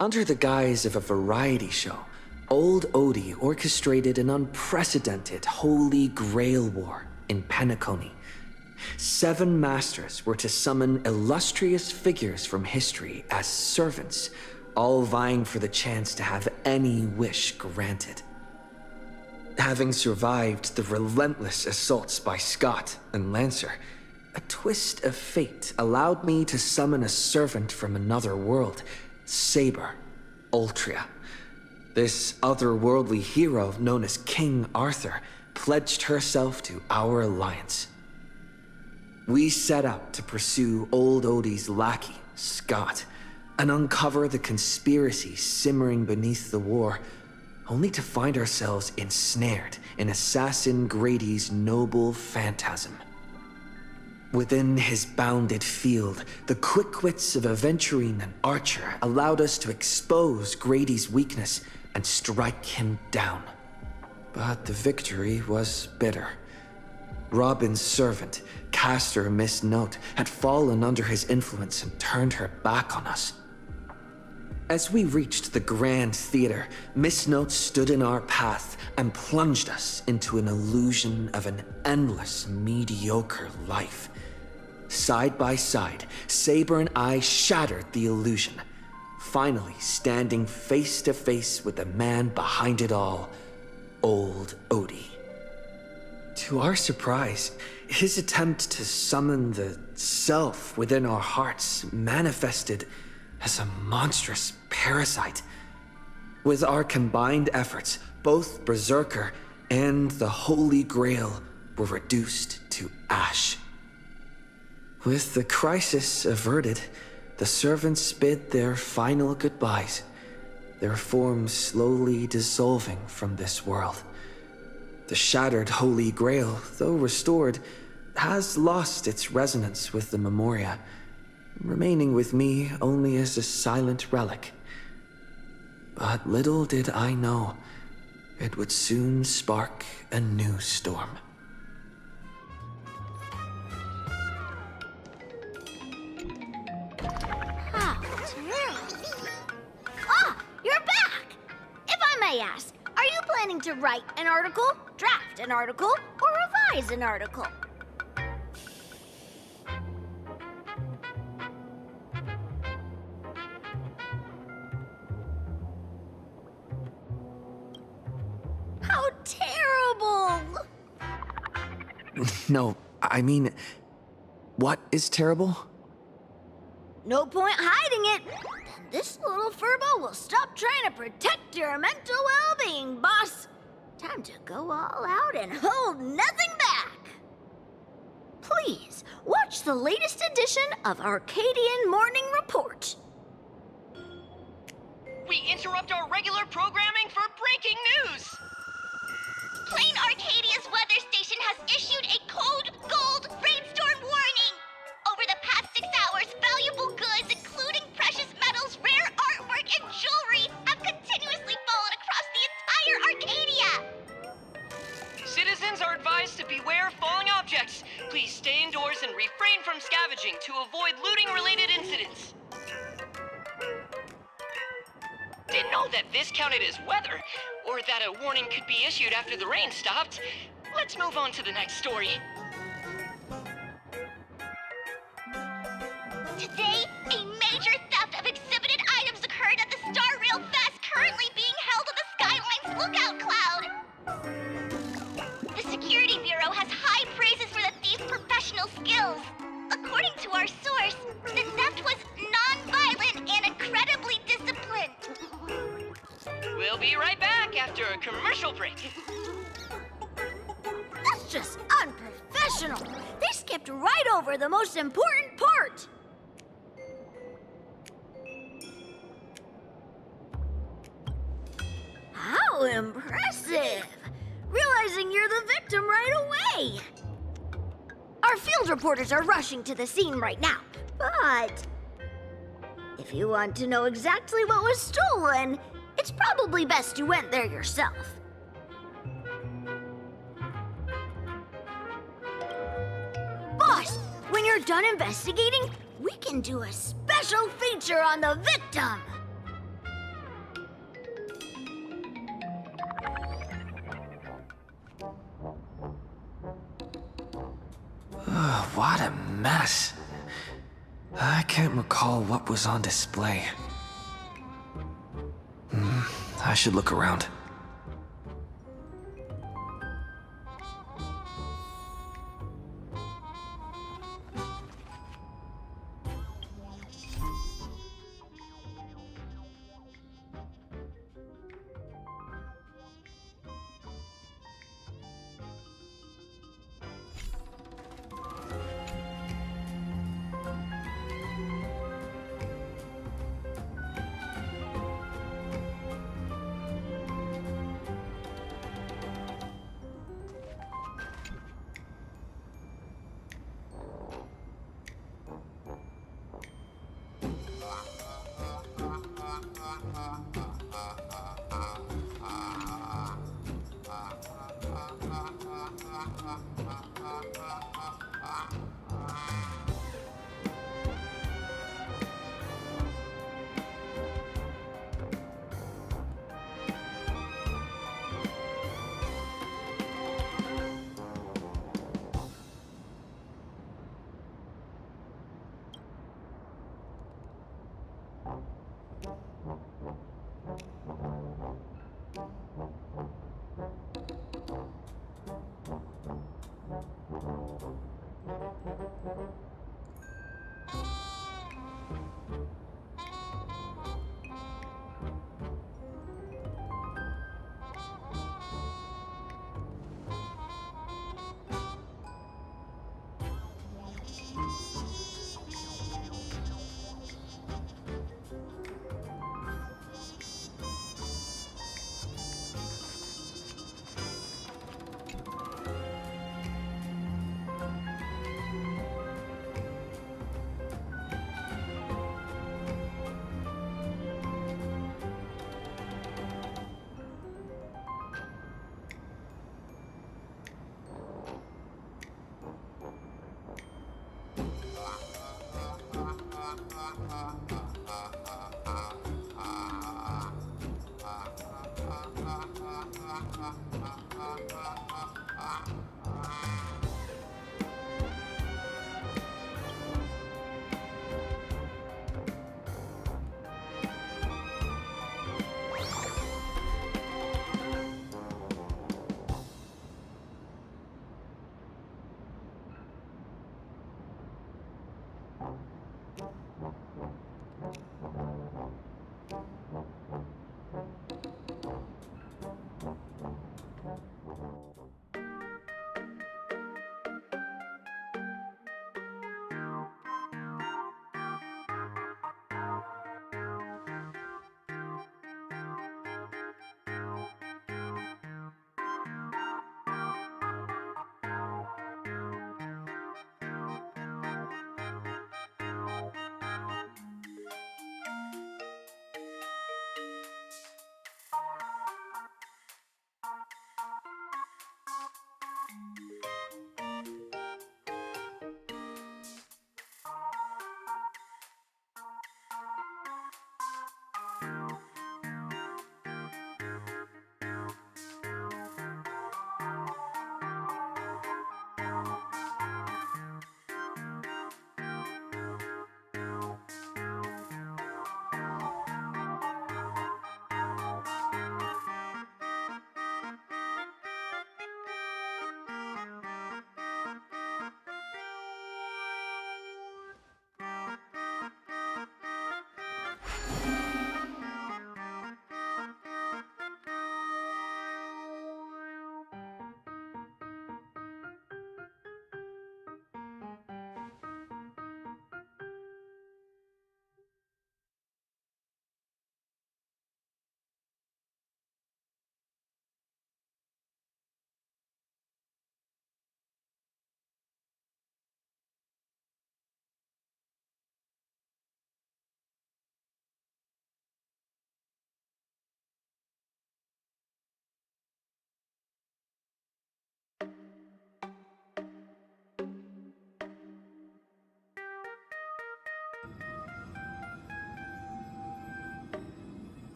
Under the guise of a variety show, old Odie orchestrated an unprecedented Holy Grail war in Penacony. 7 masters were to summon illustrious figures from history as servants, all vying for the chance to have any wish granted. Having survived the relentless assaults by Scott and Lancer, a twist of fate allowed me to summon a servant from another world, Saber, Ultria. This otherworldly hero, known as King Arthur, pledged herself to our alliance. We set out to pursue old Odie's lackey, Scott, and uncover the conspiracy simmering beneath the war, only to find ourselves ensnared in Assassin Grady's noble phantasm. Within his bounded field, the quick wits of Aventurine and Archer allowed us to expose Grady's weakness and strike him down. But the victory was bitter. Robin's servant, Caster Miss Note, had fallen under his influence and turned her back on us. As we reached the Grand Theater, Miss Note stood in our path and plunged us into an illusion of an endless, mediocre life. Side by side, Saber and I shattered the illusion, finally standing face to face with the man behind it all, old Odie. To our surprise, his attempt to summon the self within our hearts manifested as a monstrous parasite. With our combined efforts, both Berserker and the Holy Grail were reduced to ash. With the crisis averted, the servants bid their final goodbyes, their forms slowly dissolving from this world. The shattered Holy Grail, though restored, has lost its resonance with the Memoria, remaining with me only as a silent relic. But little did I know, it would soon spark a new storm. You're back! If I may ask, are you planning to write an article, draft an article, or revise an article? How terrible! No, I mean, what is terrible? No point hiding it. Then this little furbo will stop trying to protect your mental well-being, boss. Time to go all out and hold nothing back. Please, watch the latest edition of Arcadian Morning Report. We interrupt our regular programming for breaking news! Plain Arcadia's weather station has issued a code gold rainstorm warning! Over the past 6 hours, valuable goods, including precious metals, rare artwork, and jewelry, have continuously fallen across the entire Arcadia! Citizens are advised to beware of falling objects. Please stay indoors and refrain from scavenging to avoid looting-related incidents. Didn't know that this counted as weather, or that a warning could be issued after the rain stopped. Let's move on to the next story. Today, a major theft of exhibited items occurred at the Star Rail Fest currently being held on the Skyline's lookout cloud. The Security Bureau has high praises for the thief's professional skills. According to our source, the theft was non-violent and incredibly disciplined. We'll be right back after a commercial break. That's just unprofessional. They skipped right over the most important part. How impressive! Realizing you're the victim right away. Our field reporters are rushing to the scene right now, but if you want to know exactly what was stolen, it's probably best you went there yourself. Boss, when you're done investigating, we can do a special feature on the victim. What a mess. I can't recall what was on display. I should look around.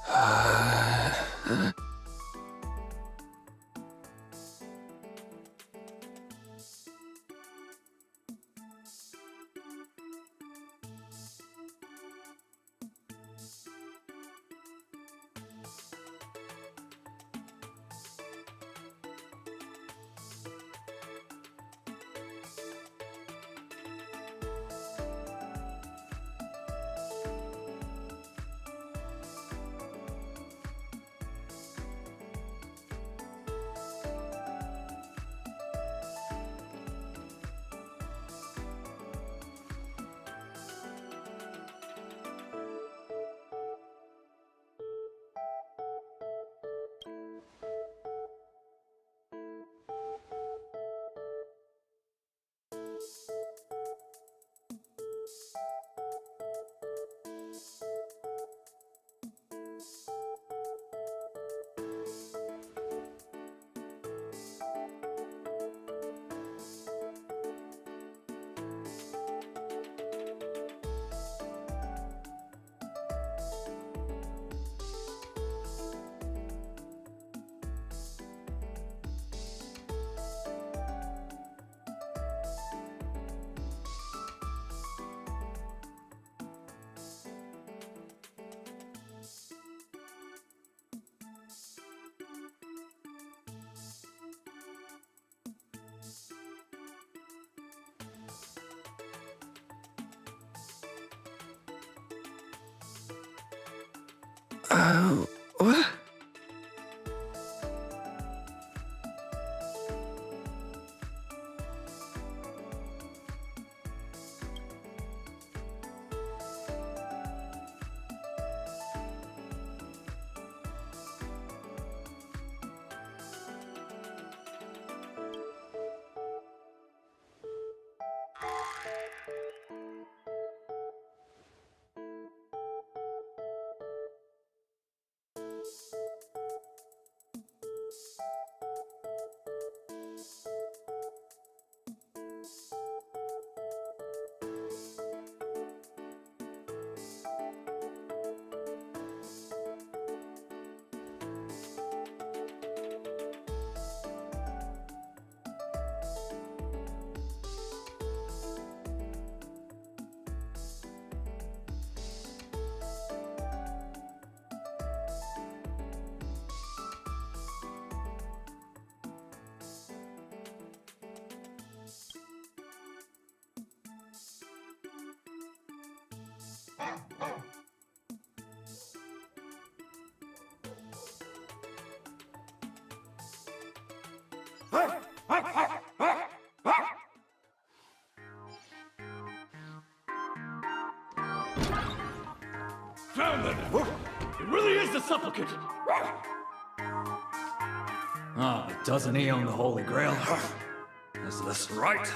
What? Found them! It really is the supplicant! Ah, but doesn't he own the Holy Grail? Is this right?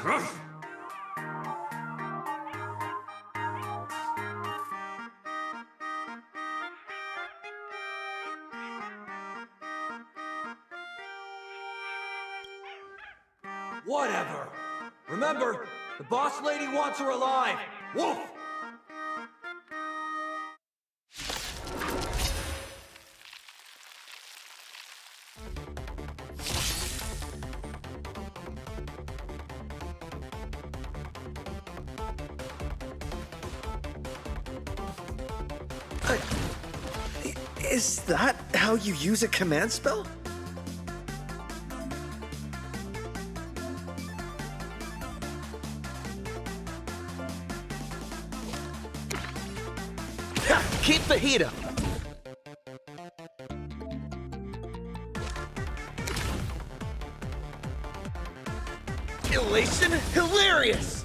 Whatever. Remember, the boss lady wants her alive. Woof! Is that how you use a command spell? Keep the heat up! Elation hilarious!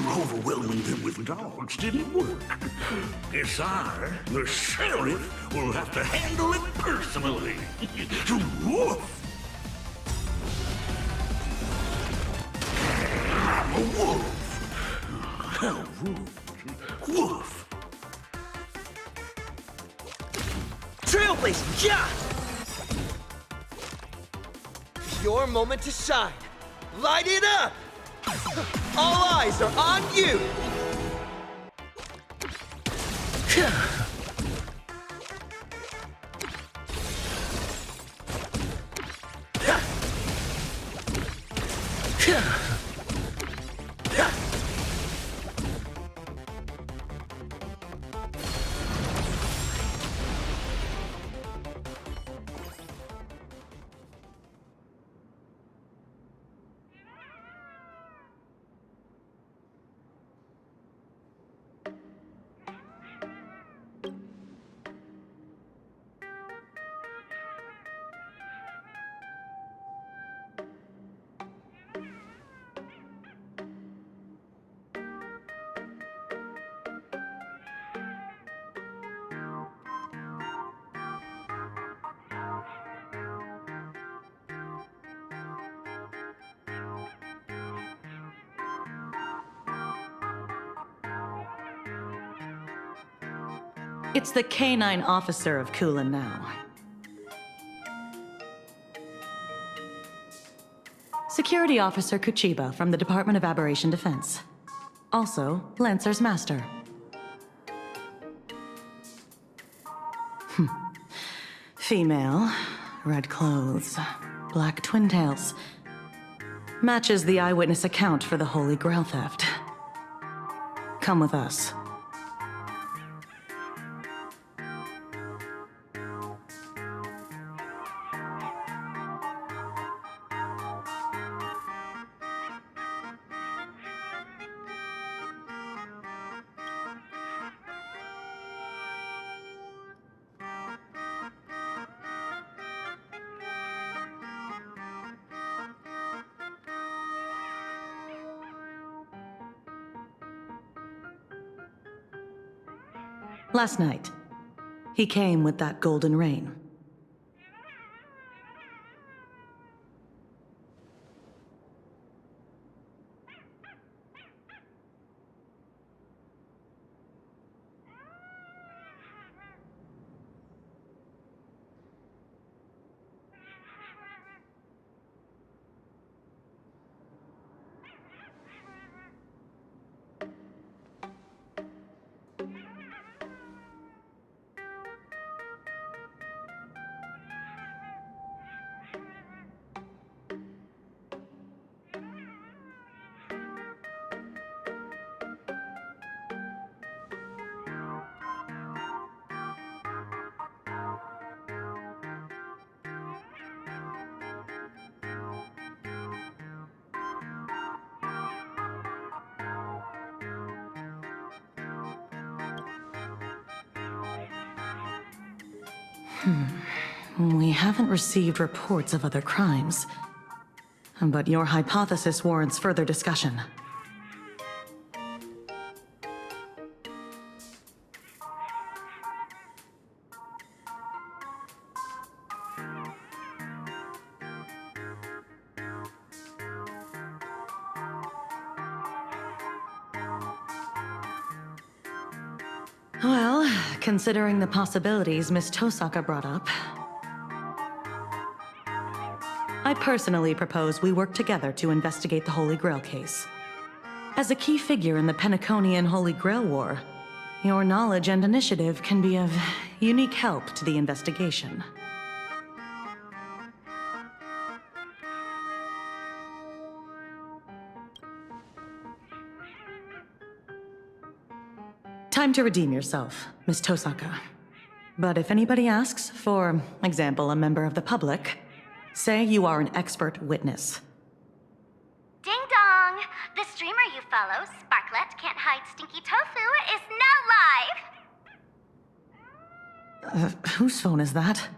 Overwhelming them with dogs didn't work. Guess I, the sheriff, will have to handle it personally. Woof! I'm a wolf. How rude. Woof! Trailblazing, yeah! Your moment to shine. Light it up! All eyes are on you! It's the canine officer of Kulan now. Security Officer Kuchiba from the Department of Aberration Defense. Also, Lancer's master. Female, red clothes, black twin tails. Matches the eyewitness account for the Holy Grail theft. Come with us. Last night, he came with that golden rain. We haven't received reports of other crimes, but your hypothesis warrants further discussion. Well, considering the possibilities Miss Tosaka brought up, I personally propose we work together to investigate the Holy Grail case. As a key figure in the Penaconian Holy Grail War, your knowledge and initiative can be of unique help to the investigation. Time to redeem yourself, Miss Tosaka. But if anybody asks, for example, a member of the public, say you are an expert witness. Ding dong! The streamer you follow, Sparklet Can't Hide Stinky Tofu, is now live! Whose phone is that?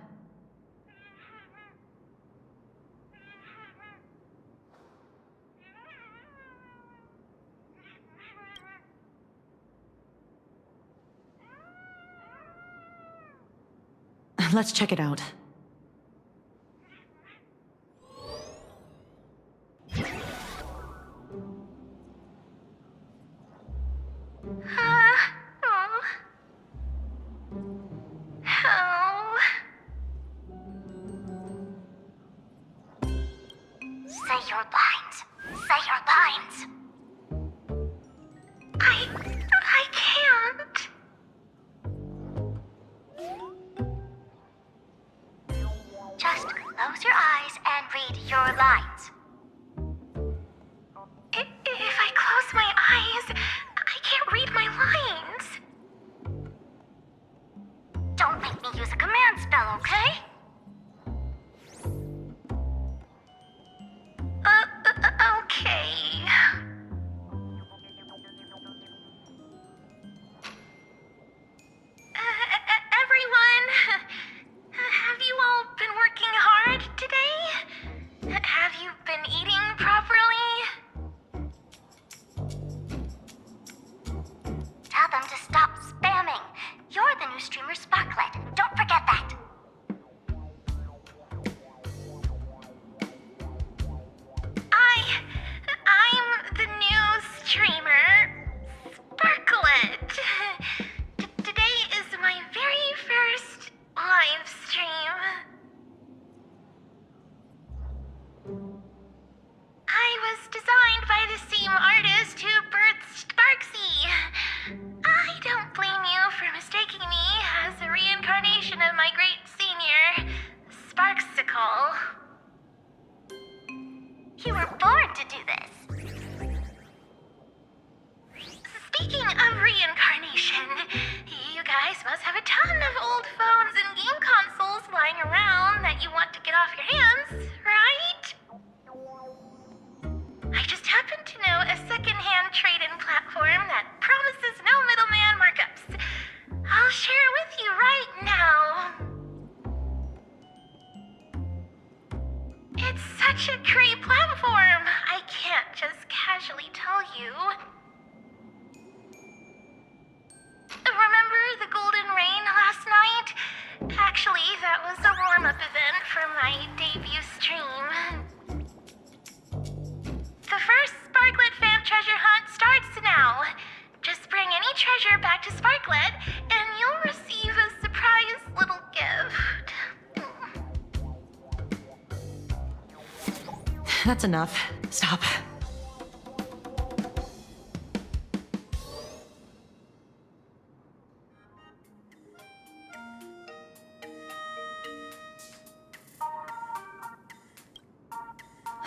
Let's check it out. Say your lines. Say your lines. I can't. Just close your eyes and read your lines. If I close my eyes, I can't read my lines. Don't make me use a command spell, okay? Okay. Everyone, have you all been working hard today? Have you been eating properly? Tell them to stop spamming. You're the new streamer Sparklet. Don't forget that. I'm the new streamer, Sparklet. Today is my very first live stream. I was designed by the same artist who birthed Sparksy. I don't blame you for mistaking me as a reincarnation of my great senior, Sparksicle. You were born to do this. Speaking of reincarnation, you guys must have a ton of old phones and game consoles lying around that you want to get off your hands, right? I just happen to know a second-hand trade-in platform that promises no middleman markups. I'll share it with you right now. It's such a great platform, I can't just casually tell you. Remember the Golden Rain last night? Actually, that was a warm-up event for my debut stream. The first Sparklet fan treasure hunt starts now. Just bring any treasure back to Sparklet, and you'll receive a surprise little gift. That's enough. Stop.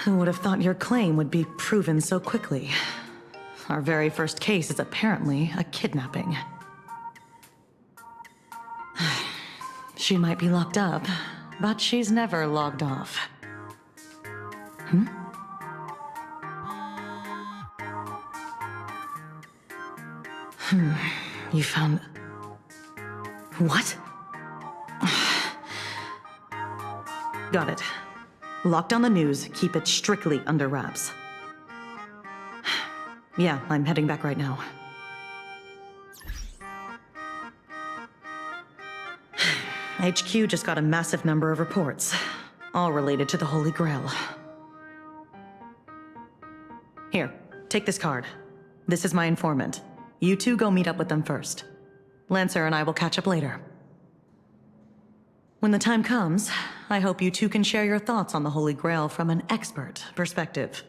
Who would have thought your claim would be proven so quickly? Our very first case is apparently a kidnapping. She might be locked up, but she's never logged off. You found... What? Got it. Lock down the news, keep it strictly under wraps. Yeah, I'm heading back right now. HQ just got a massive number of reports, all related to the Holy Grail. Here, take this card. This is my informant. You two go meet up with them first. Lancer and I will catch up later. When the time comes, I hope you two can share your thoughts on the Holy Grail from an expert perspective.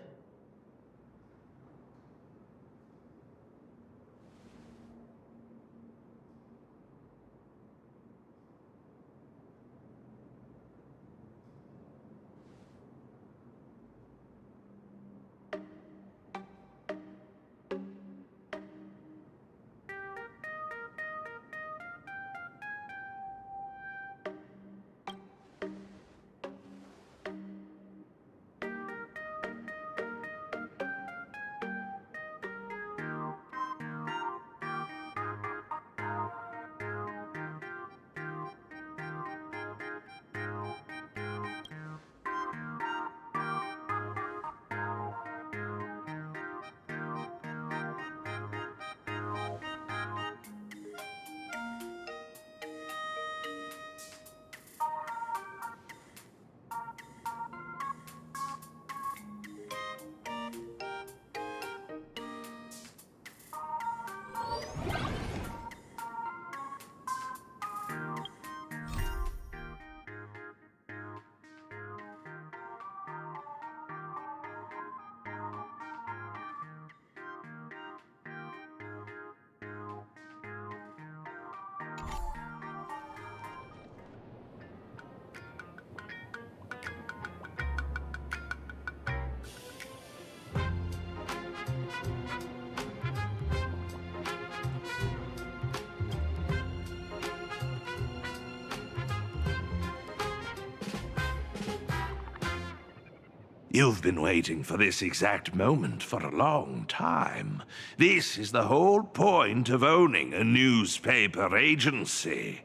You've been waiting for this exact moment for a long time. This is the whole point of owning a newspaper agency.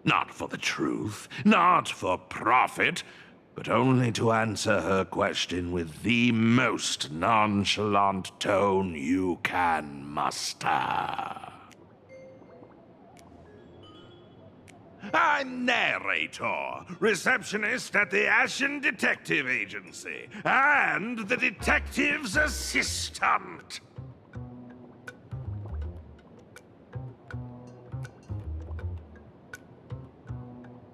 Not for the truth, not for profit, but only to answer her question with the most nonchalant tone you can muster. I'm narrator, receptionist at the Ashen Detective Agency, and the detective's assistant.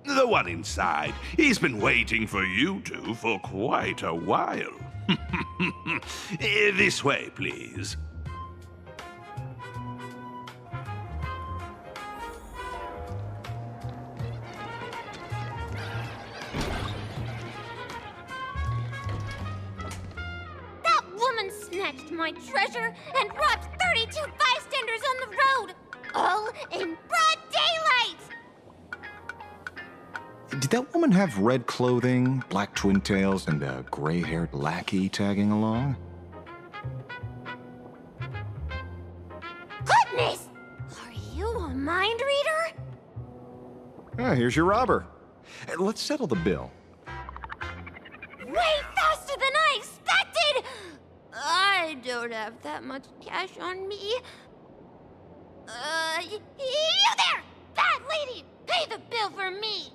The one inside. He's been waiting for you two for quite a while. This way, please. That woman snatched my treasure and robbed 32 bystanders on the road, all in broad daylight! Did that woman have red clothing, black twin tails, and a gray-haired lackey tagging along? Goodness! Are you a mind reader? Ah, here's your robber. Let's settle the bill. Way faster than I expected! I don't have that much cash on me. You there! That lady! Pay the bill for me!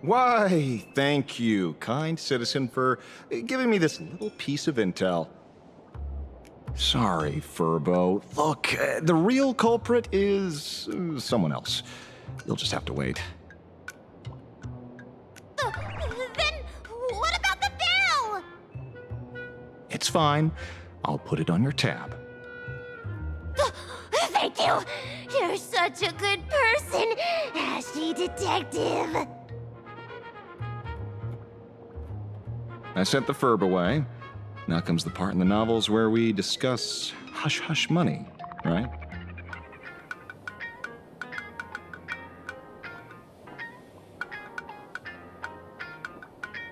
Why, thank you, kind citizen, for giving me this little piece of intel. Sorry, Furbo. Look, the real culprit is someone else. You'll just have to wait. Then what about the bill? It's fine. I'll put it on your tab. Thank you. You're such a good person, Ashy Detective. I sent the Furb away. Now comes the part in the novels where we discuss hush-hush money, right?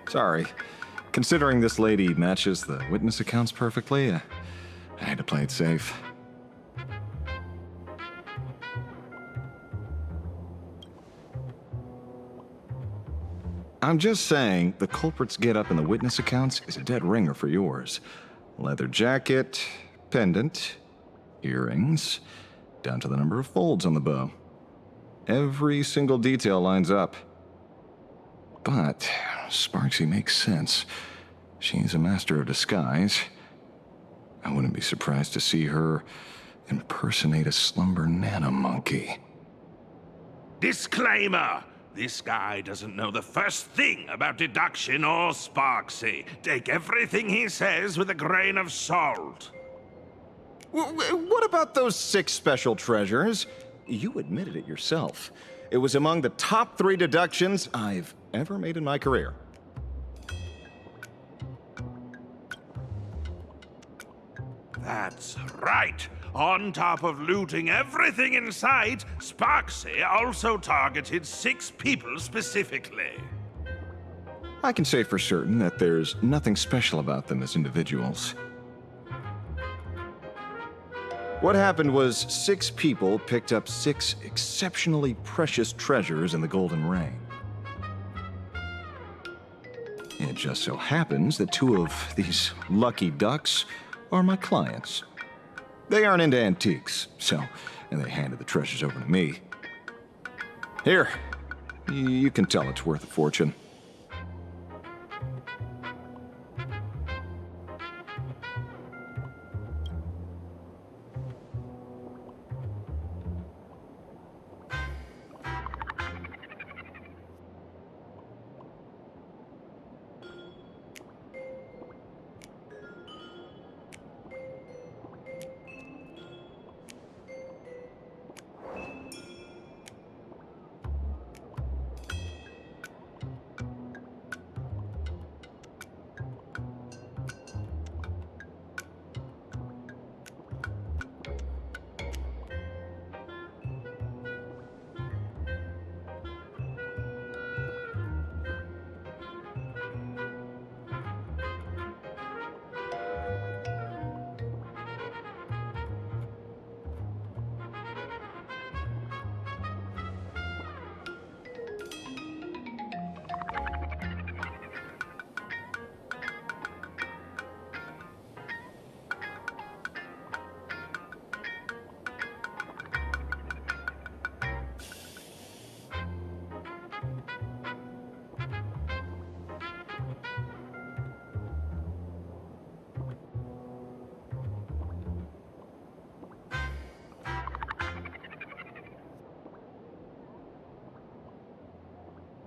Sorry. Considering this lady matches the witness accounts perfectly, I had to play it safe. I'm just saying, the culprit's get-up in the witness accounts is a dead ringer for yours. Leather jacket, pendant, earrings, down to the number of folds on the bow. Every single detail lines up. But Sparksy makes sense. She's a master of disguise. I wouldn't be surprised to see her impersonate a slumber nana monkey. Disclaimer! This guy doesn't know the first thing about deduction or Sparksy. Take everything he says with a grain of salt. What about those 6 special treasures? You admitted it yourself. It was among the top 3 deductions I've ever made in my career. That's right. On top of looting everything in sight, Sparksy also targeted 6 people specifically. I can say for certain that there's nothing special about them as individuals. What happened was 6 people picked up 6 exceptionally precious treasures in the Golden Rain. It just so happens that 2 of these lucky ducks are my clients. They aren't into antiques, and they handed the treasures over to me. Here, you can tell it's worth a fortune.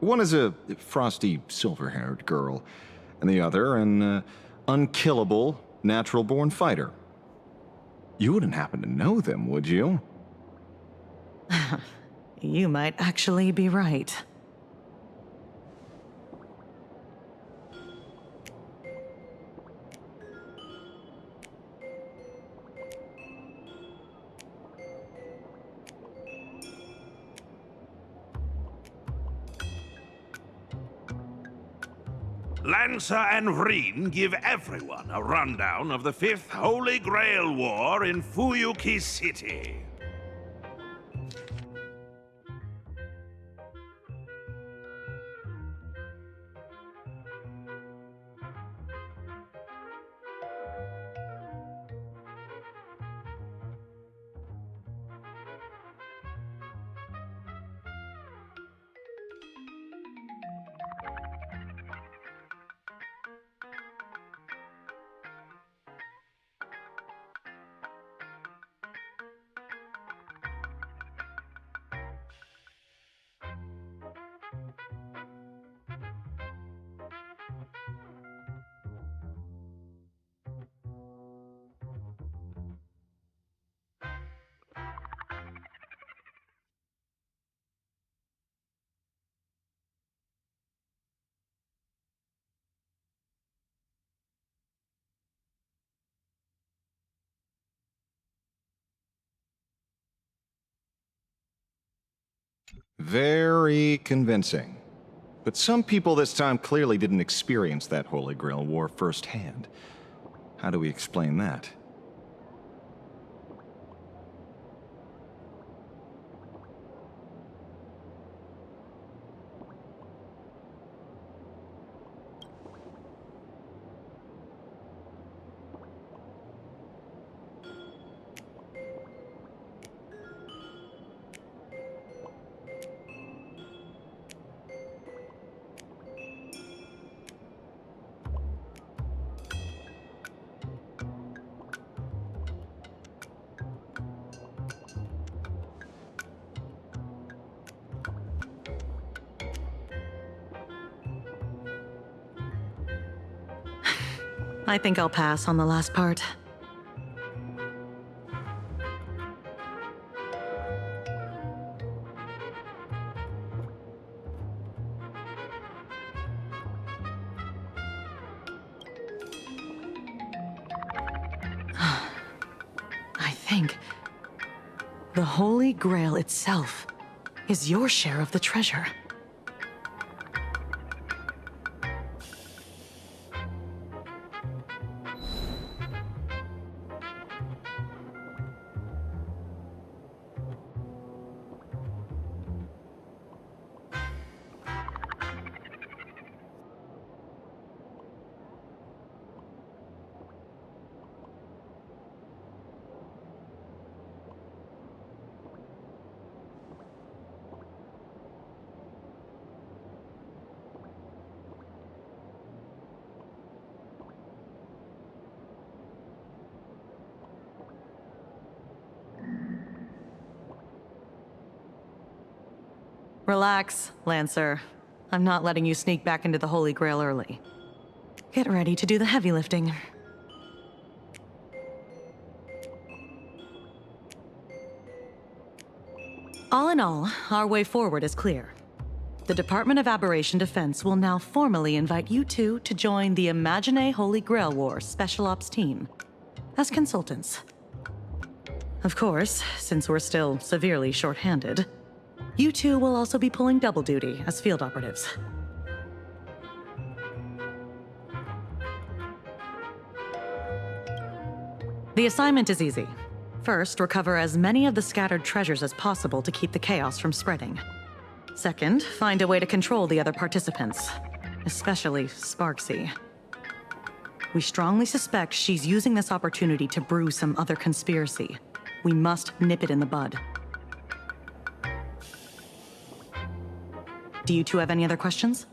One is a frosty, silver-haired girl, and the other an unkillable, natural-born fighter. You wouldn't happen to know them, would you? You might actually be right. Lancer and Vreen give everyone a rundown of the 5th Holy Grail War in Fuyuki City. Very convincing. But some people this time clearly didn't experience that Holy Grail War firsthand. How do we explain that? I think I'll pass on the last part. I think the Holy Grail itself is your share of the treasure. Relax, Lancer. I'm not letting you sneak back into the Holy Grail early. Get ready to do the heavy lifting. All in all, our way forward is clear. The Department of Aberration Defense will now formally invite you two to join the Imagine Holy Grail War Special Ops team as consultants. Of course, since we're still severely short-handed, you two will also be pulling double duty as field operatives. The assignment is easy. First, recover as many of the scattered treasures as possible to keep the chaos from spreading. Second, find a way to control the other participants, especially Sparksy. We strongly suspect she's using this opportunity to brew some other conspiracy. We must nip it in the bud. Do you two have any other questions?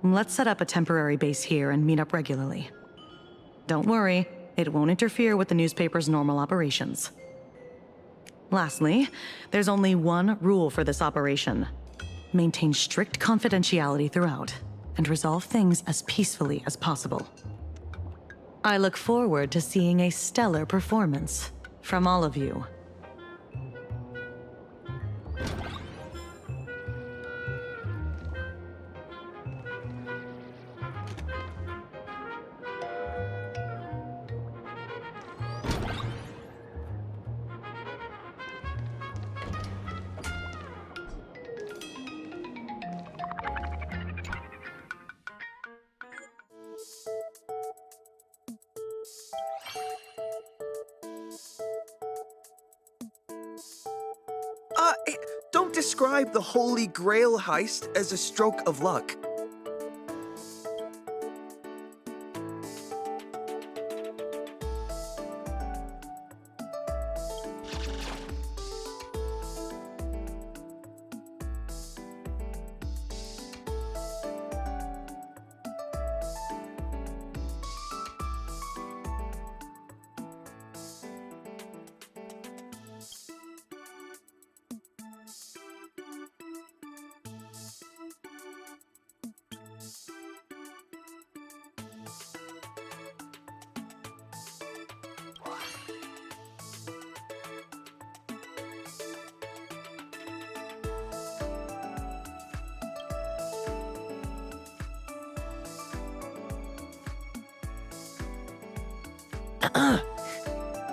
Let's set up a temporary base here and meet up regularly. Don't worry, it won't interfere with the newspaper's normal operations. Lastly, there's only one rule for this operation. Maintain strict confidentiality throughout, and resolve things as peacefully as possible. I look forward to seeing a stellar performance from all of you. Don't describe the Holy Grail heist as a stroke of luck.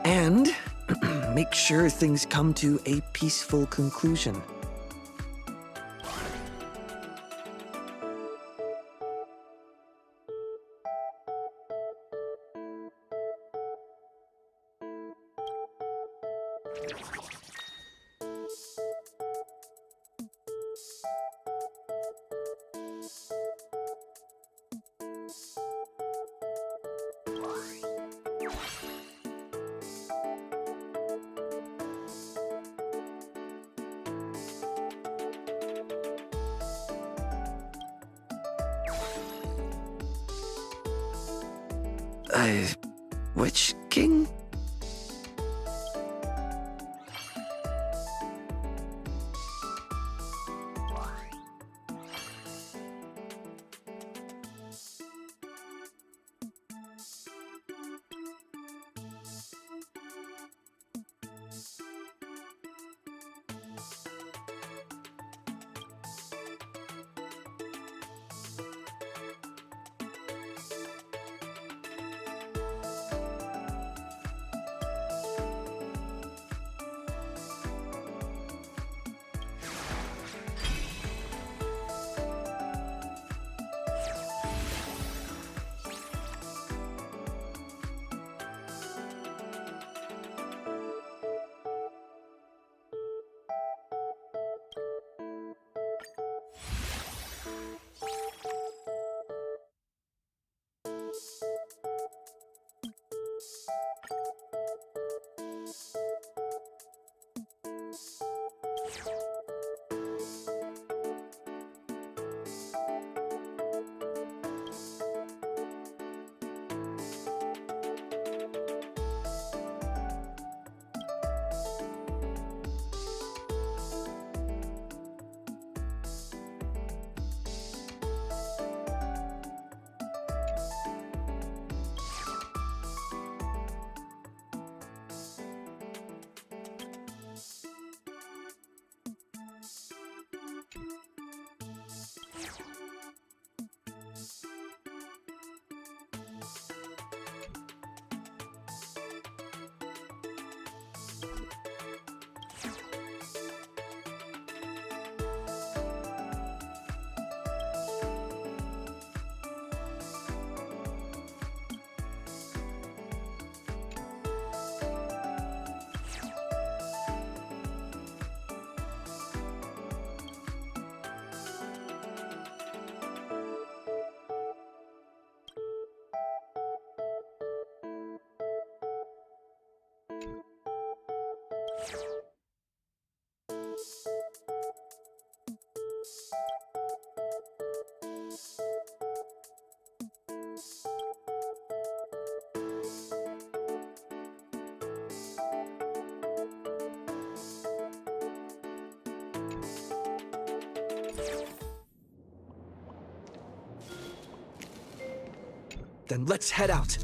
And make sure things come to a peaceful conclusion. Which king? then, let's head out.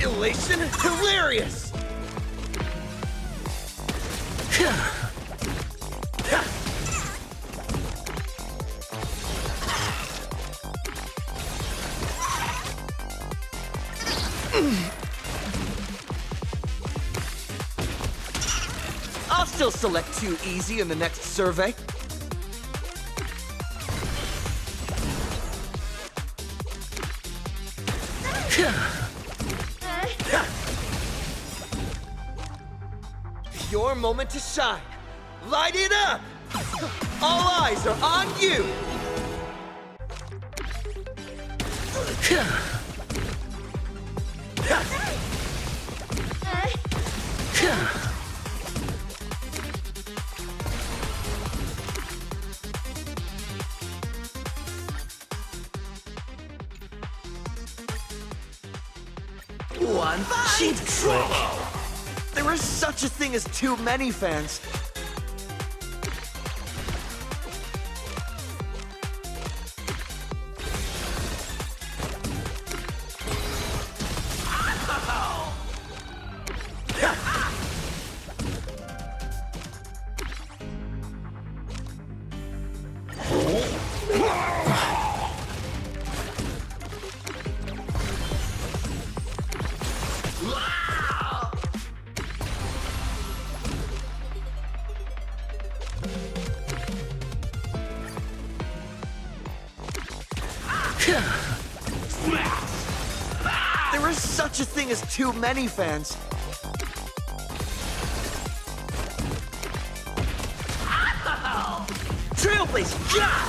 Elation? Hilarious! I'll still select 2 easy in the next survey. Your moment to shine. Light it up! All eyes are on you! One cheap trick! There is such a thing as too many fans. There is such a thing as too many fans. Trailblazer!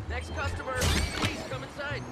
Next customer, please come inside.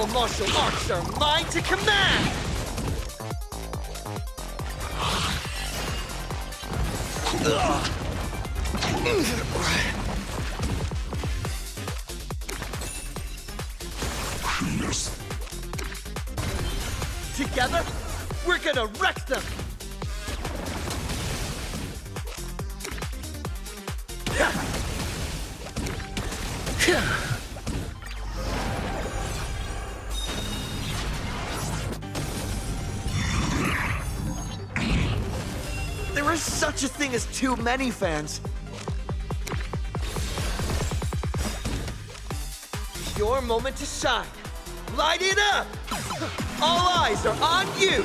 All martial arts are mine to command! Together, we're gonna wreck them! There is such a thing as too many fans. Your moment to shine. Light it up! All eyes are on you!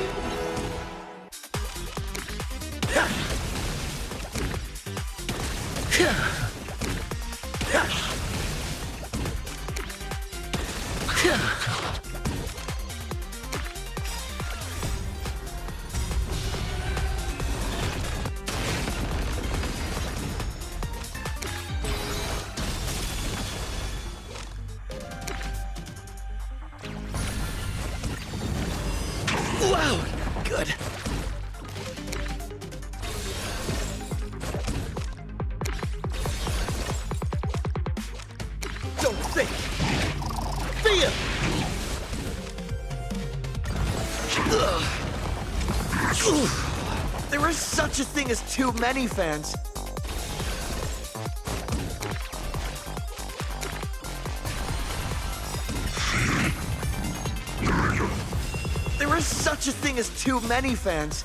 Wow, good. Don't think. Feel. There is such a thing as too many fans. There is such a thing as too many fans.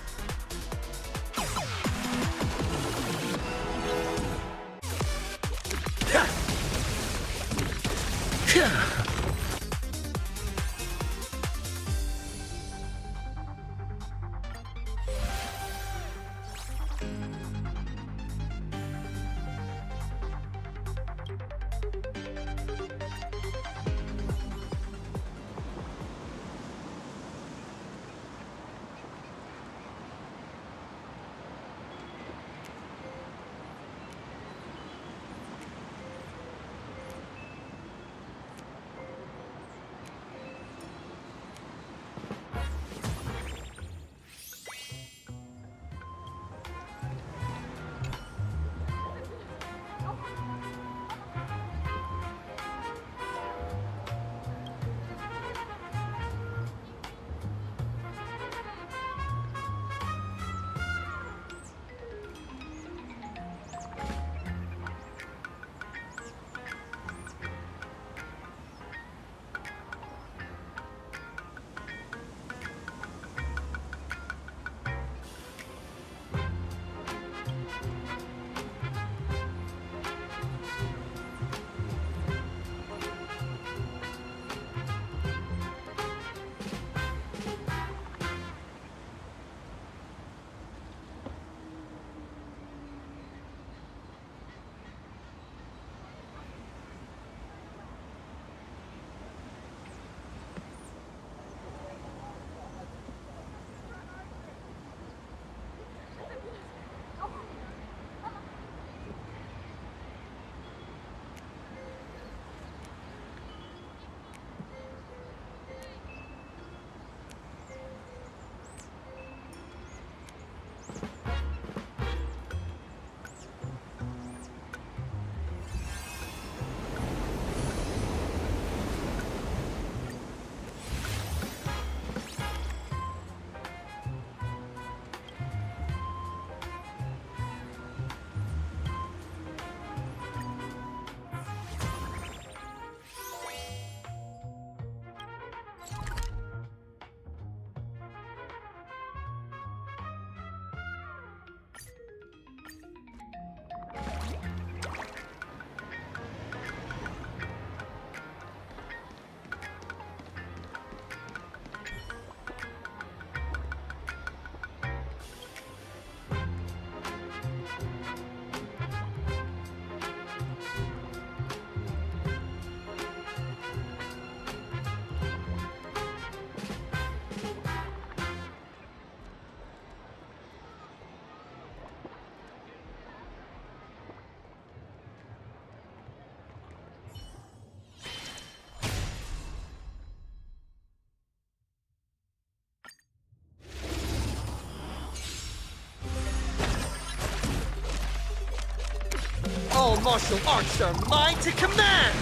All martial arts are mine to command!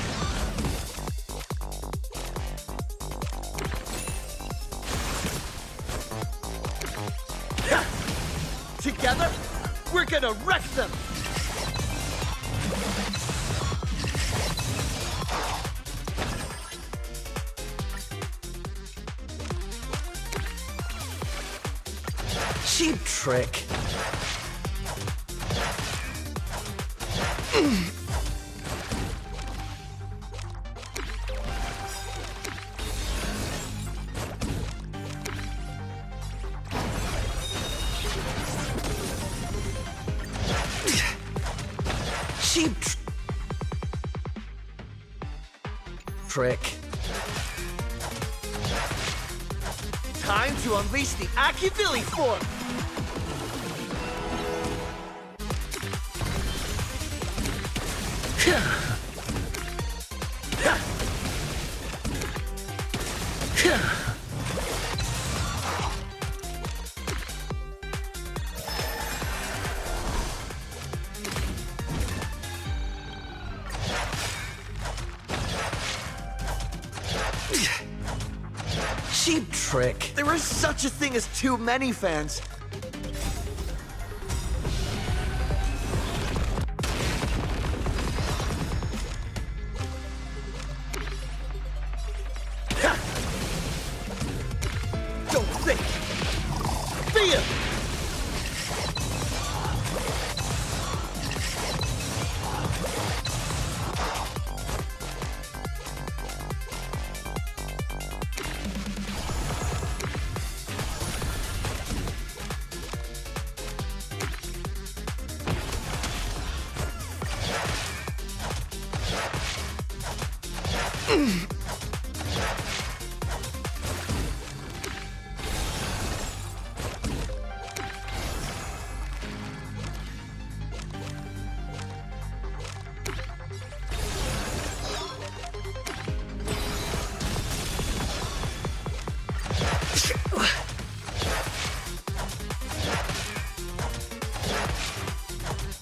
Together, we're gonna wreck them! Cheap trick. Cheap trick. Time to unleash the Akivili form! Cheap trick. There is such a thing as too many fans. Don't think. Feel.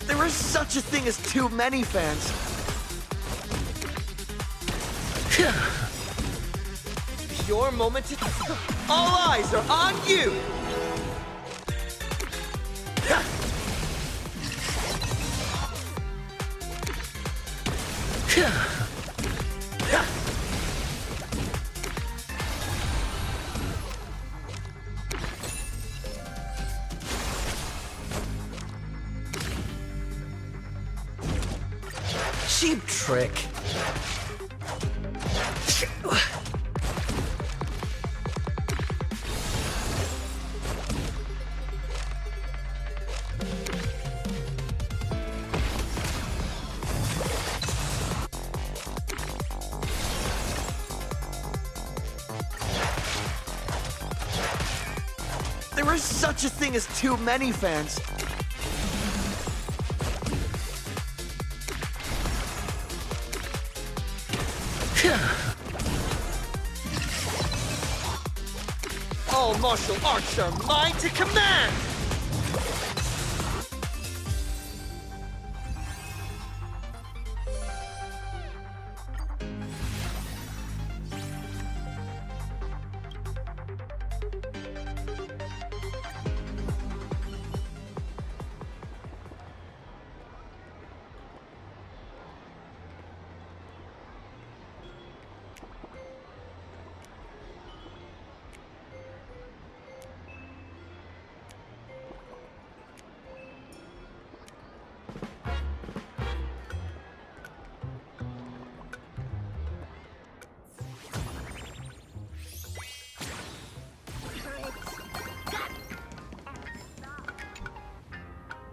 There is such a thing as too many fans. Your moment to... All eyes are on you! Cheap trick. There is such a thing as too many fans. All martial arts are mine to command!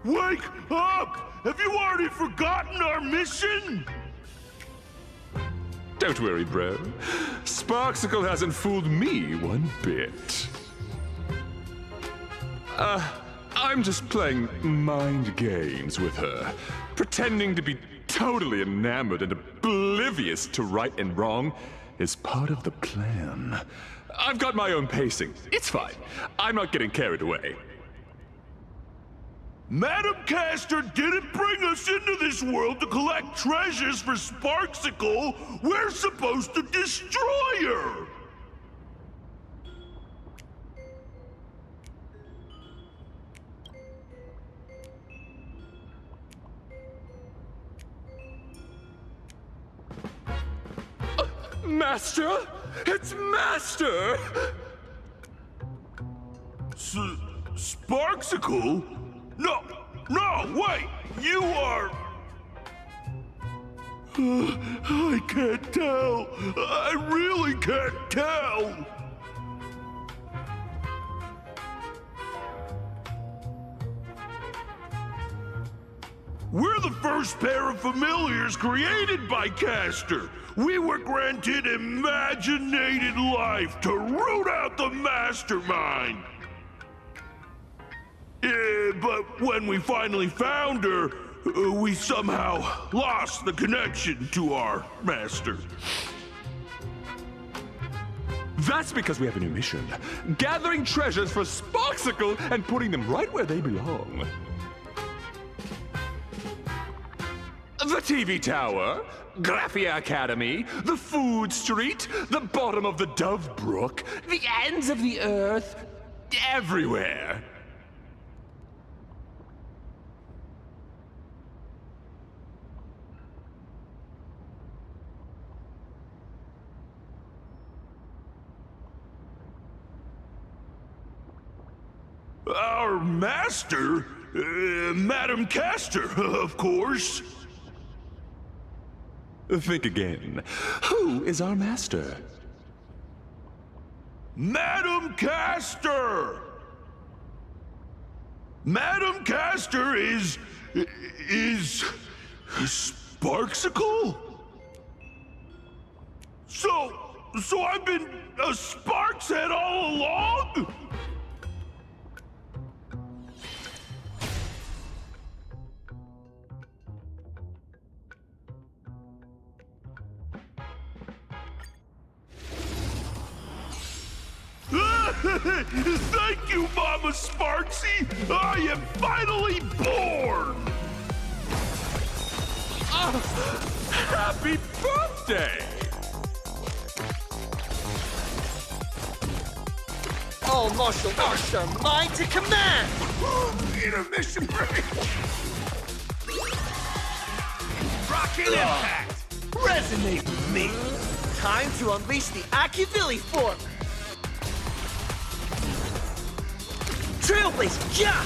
Wake up! Have you already forgotten our mission? Don't worry, bro. Sparksicle hasn't fooled me one bit. I'm just playing mind games with her, pretending to be totally enamored and oblivious to right and wrong is part of the plan. I've got my own pacing. It's fine. I'm not getting carried away. Madam Castor didn't bring us into this world to collect treasures for Sparksicle. We're supposed to destroy her. Master? It's Master! Sparksicle? No, wait! You are... I can't tell. I really can't tell. We're the first pair of familiars created by Castor. We were granted imaginated life to root out the mastermind. But when we finally found her, we somehow lost the connection to our master. That's because we have a new mission. Gathering treasures for Sparksicle and putting them right where they belong. The TV Tower, Graphia Academy, the Food Street, the bottom of the Dove Brook, the ends of the earth, everywhere. Our master? Madam Castor, of course. Think again. Who is our master? Madam Castor! Madam Castor is Sparksicle? So I've been a Sparks head all along? Thank you, Mama Sparksy! I am finally born! Happy birthday! All martial arts are mine to command! Intermission break! Rocket impact! Resonate with me! Time to unleash the Akivili form! Trailblazer, yeah!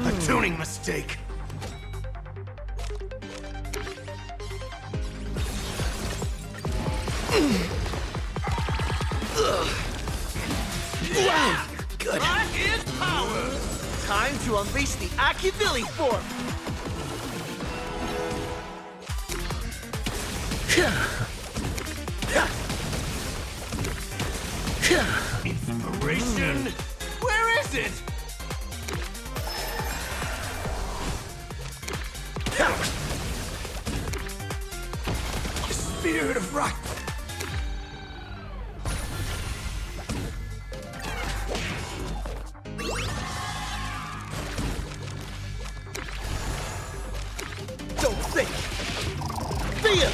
A tuning mistake. Wow, good. That is power. Time to unleash the Akivili form. Inspiration? Where is it? The spirit of rock. Don't think. Feel.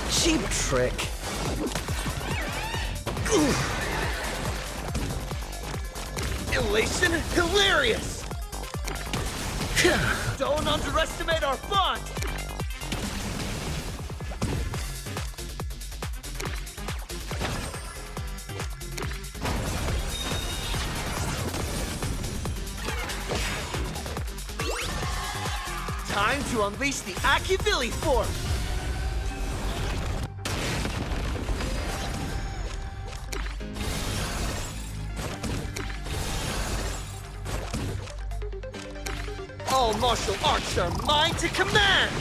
Cheap trick. Elation hilarious. Don't underestimate our fun. Time to unleash the Akivili form. All martial arts are mine to command!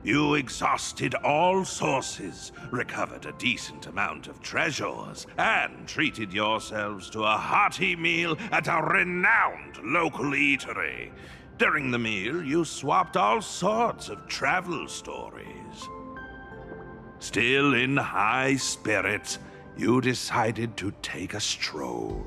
You exhausted all sources, recovered a decent amount of treasures, and treated yourselves to a hearty meal at a renowned local eatery. During the meal, you swapped all sorts of travel stories. Still in high spirits, you decided to take a stroll.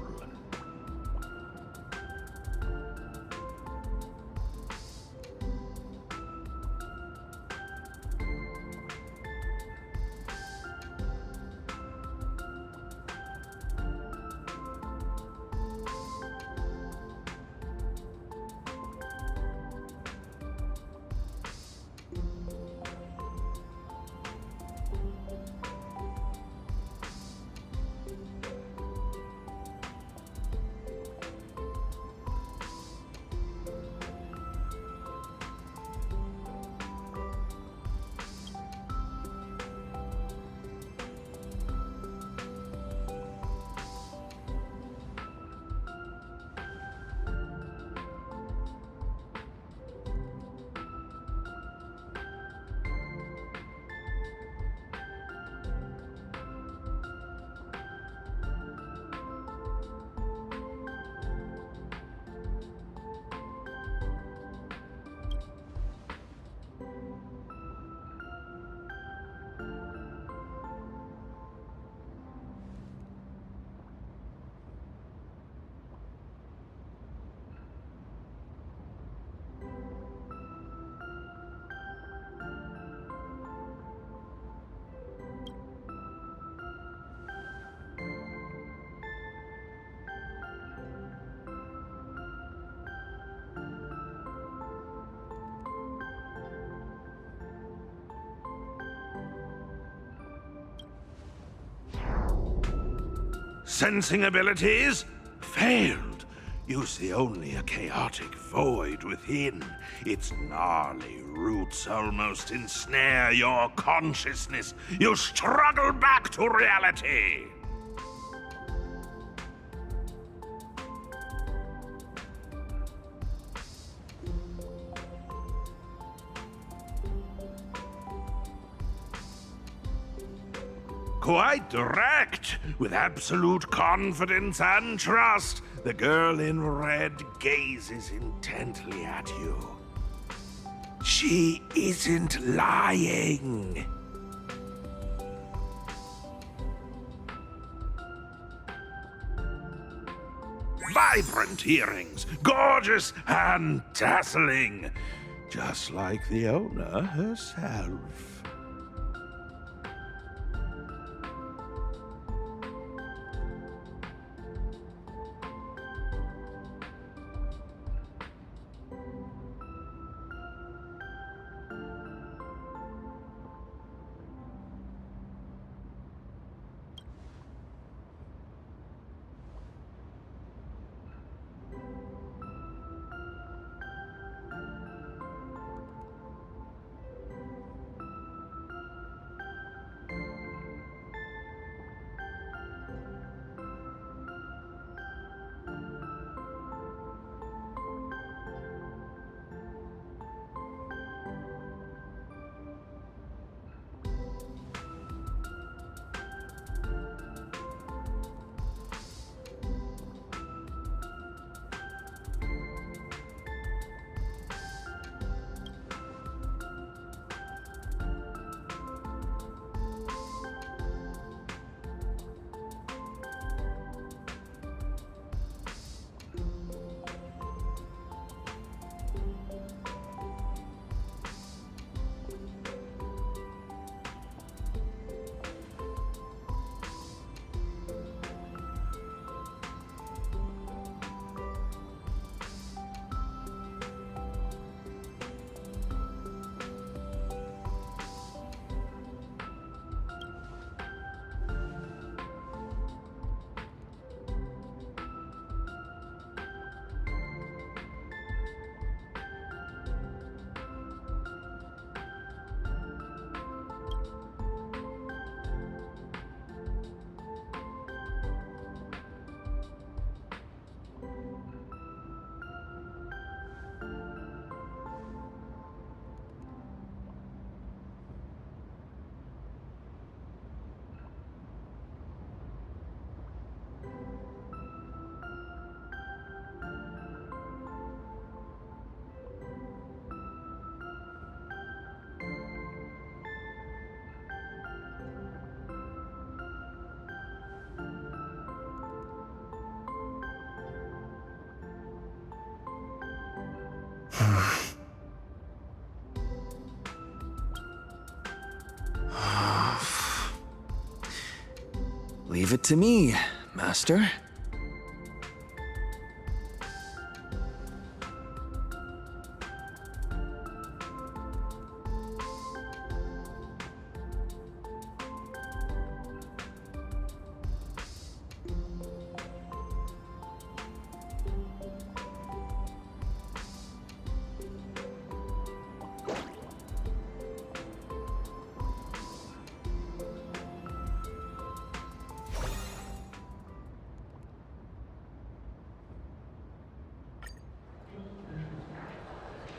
Sensing abilities? Failed. You see only a chaotic void within. Its gnarly roots almost ensnare your consciousness. You struggle back to reality. Quite direct, with absolute confidence and trust, the girl in red gazes intently at you. She isn't lying. Vibrant earrings, gorgeous and dazzling, just like the owner herself. Leave it to me, Master.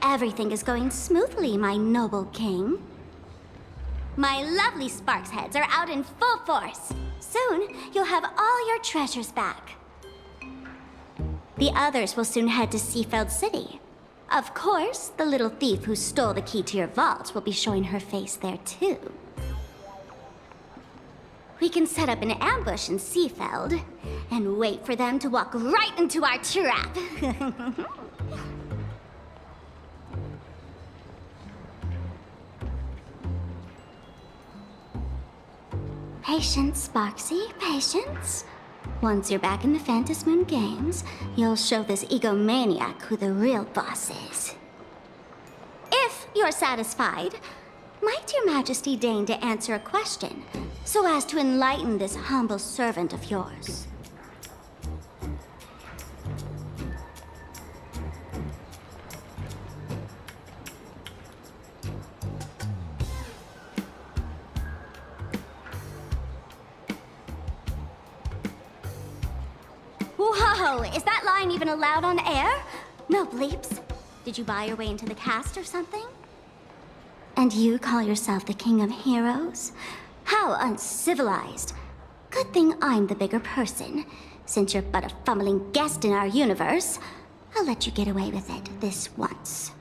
Everything is going smoothly, my noble king. My lovely Sparks heads are out in full force. Soon, you'll have all your treasures back. The others will soon head to Seafeld City. Of course, the little thief who stole the key to your vault will be showing her face there too. We can set up an ambush in Seafeld and wait for them to walk right into our trap. Patience, Sparksy, patience. Once you're back in the Phantasmoon Games, you'll show this egomaniac who the real boss is. If you're satisfied, might your majesty deign to answer a question, so as to enlighten this humble servant of yours? Whoa, is that line even allowed on air? No bleeps. Did you buy your way into the cast or something? And you call yourself the king of heroes? How uncivilized. Good thing I'm the bigger person. Since you're but a fumbling guest in our universe, I'll let you get away with it this once.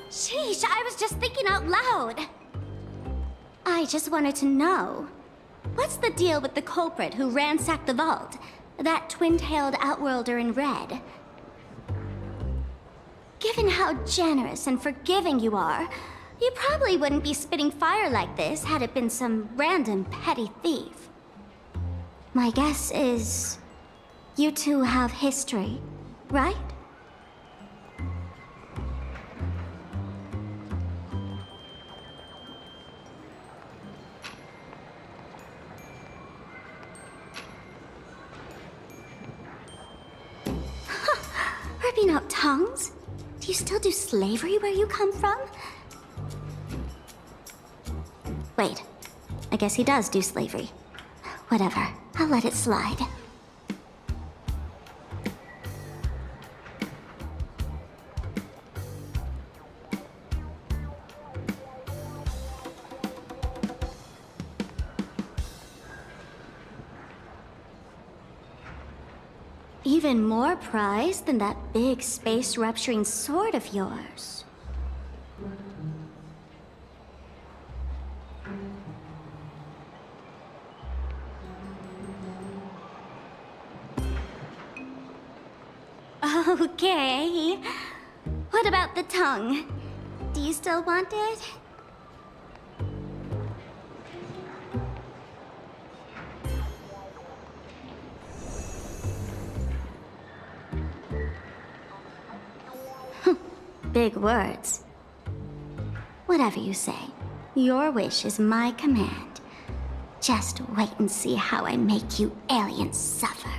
Sheesh, I was just thinking out loud. I just wanted to know, what's the deal with the culprit who ransacked the vault? That twin-tailed outworlder in red. Given how generous and forgiving you are, you probably wouldn't be spitting fire like this had it been some random petty thief. My guess is, you two have history, right? Ripping out tongues? Do you still do slavery where you come from? Wait, I guess he does do slavery. Whatever, I'll let it slide. Even more prized than that big space-rupturing sword of yours. Okay. What about the tongue? Do you still want it? Big words. Whatever you say, your wish is my command. Just wait and see how I make you aliens suffer.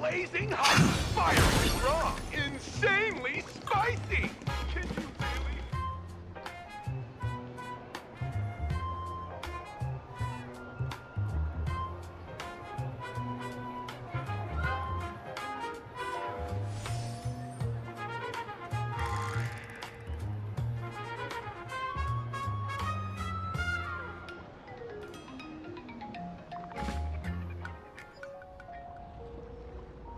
blazing hot, fiery raw, insanely spicy! Can you really?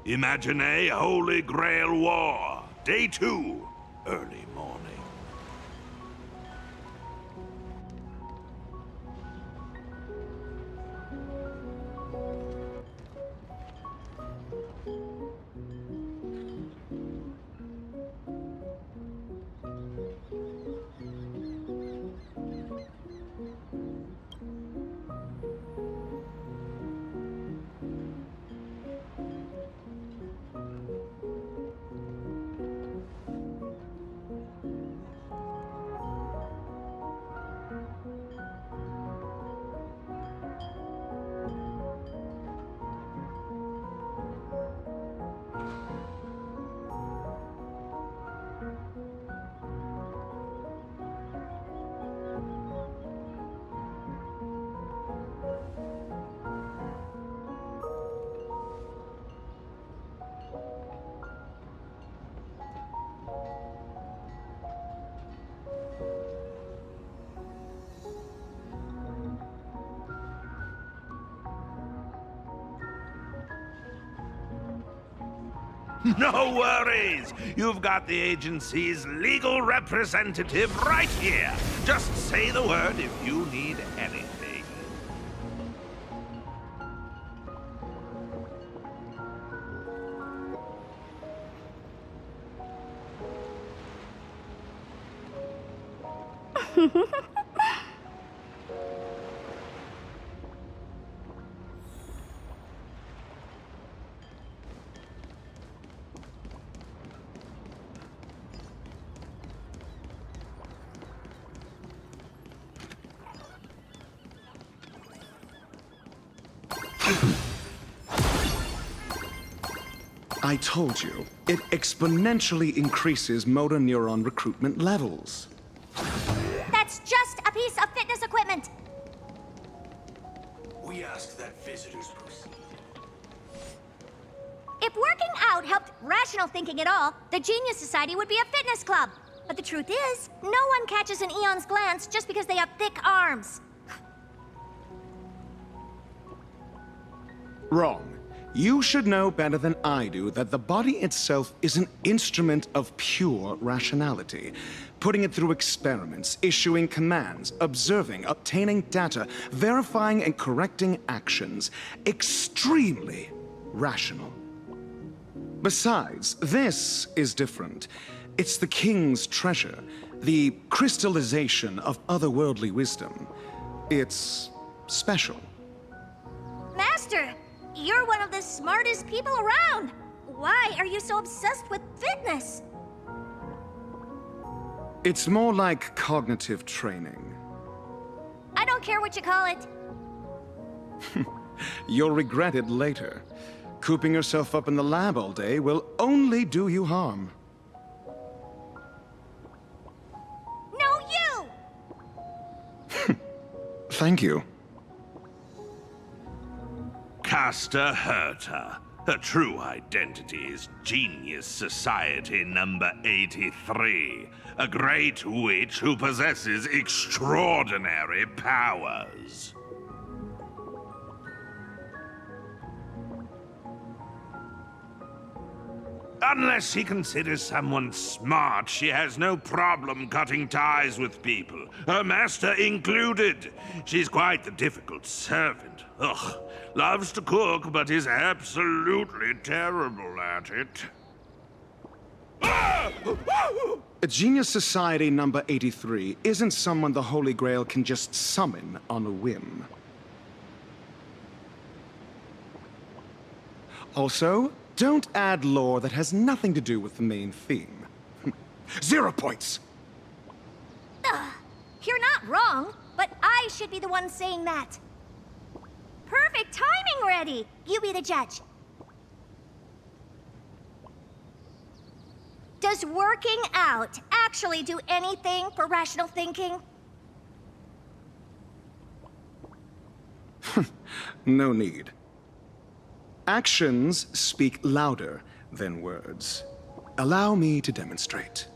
Imagine a Holy Grail War, Day 2, early morning. No worries! You've got the agency's legal representative right here. Just say the word if you need anything. I told you, it exponentially increases motor neuron recruitment levels. That's just a piece of fitness equipment. We ask that visitors proceed. If working out helped rational thinking at all, the Genius Society would be a fitness club. But the truth is, no one catches an Eon's glance just because they have thick arms. Wrong. You should know better than I do that the body itself is an instrument of pure rationality. Putting it through experiments, issuing commands, observing, obtaining data, verifying and correcting actions. Extremely rational. Besides, this is different. It's the king's treasure, the crystallization of otherworldly wisdom. It's special. Master, you're one of the smartest people around. Why are you so obsessed with fitness? It's more like cognitive training. I don't care what you call it. You'll regret it later. Cooping yourself up in the lab all day will only do you harm. No, you! Thank you. Caster Herta. Her true identity is Genius Society number 83. A great witch who possesses extraordinary powers. Unless she considers someone smart, she has no problem cutting ties with people, her master included. She's quite the difficult servant. Ugh, loves to cook, but is absolutely terrible at it. A Genius Society number 83 isn't someone the Holy Grail can just summon on a whim. Also, don't add lore that has nothing to do with the main theme. 0 points! You're not wrong, but I should be the one saying that. Perfect timing, Reddy! You be the judge. Does working out actually do anything for rational thinking? No need. Actions speak louder than words. Allow me to demonstrate.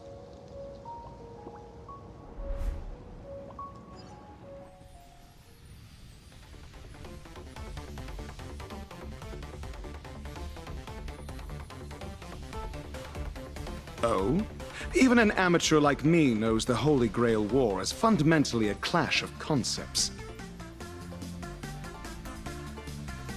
Oh? Even an amateur like me knows the Holy Grail War is fundamentally a clash of concepts.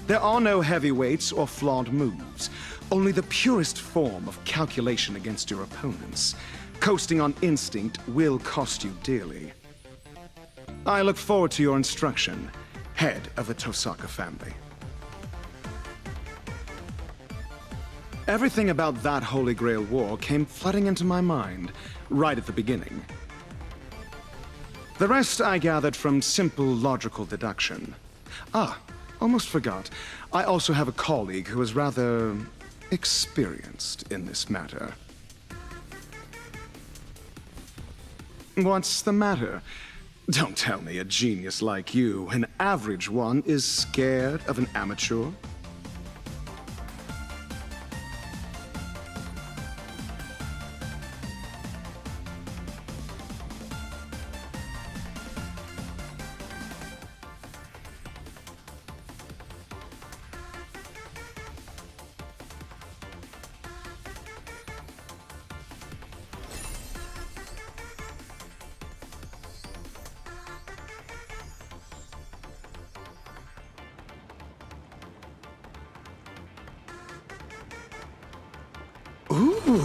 There are no heavyweights or flawed moves, only the purest form of calculation against your opponents. Coasting on instinct will cost you dearly. I look forward to your instruction, head of the Tosaka family. Everything about that Holy Grail War came flooding into my mind, right at the beginning. The rest I gathered from simple logical deduction. Ah, almost forgot. I also have a colleague who is rather experienced in this matter. What's the matter? Don't tell me a genius like you, an average one, is scared of an amateur? Ooh!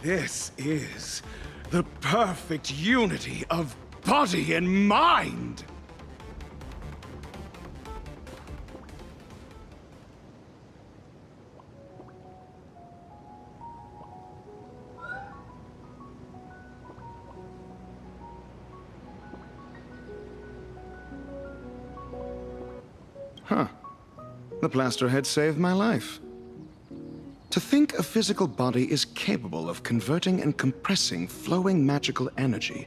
This is the perfect unity of body and mind! Huh. The plaster head saved my life. To think a physical body is capable of converting and compressing flowing magical energy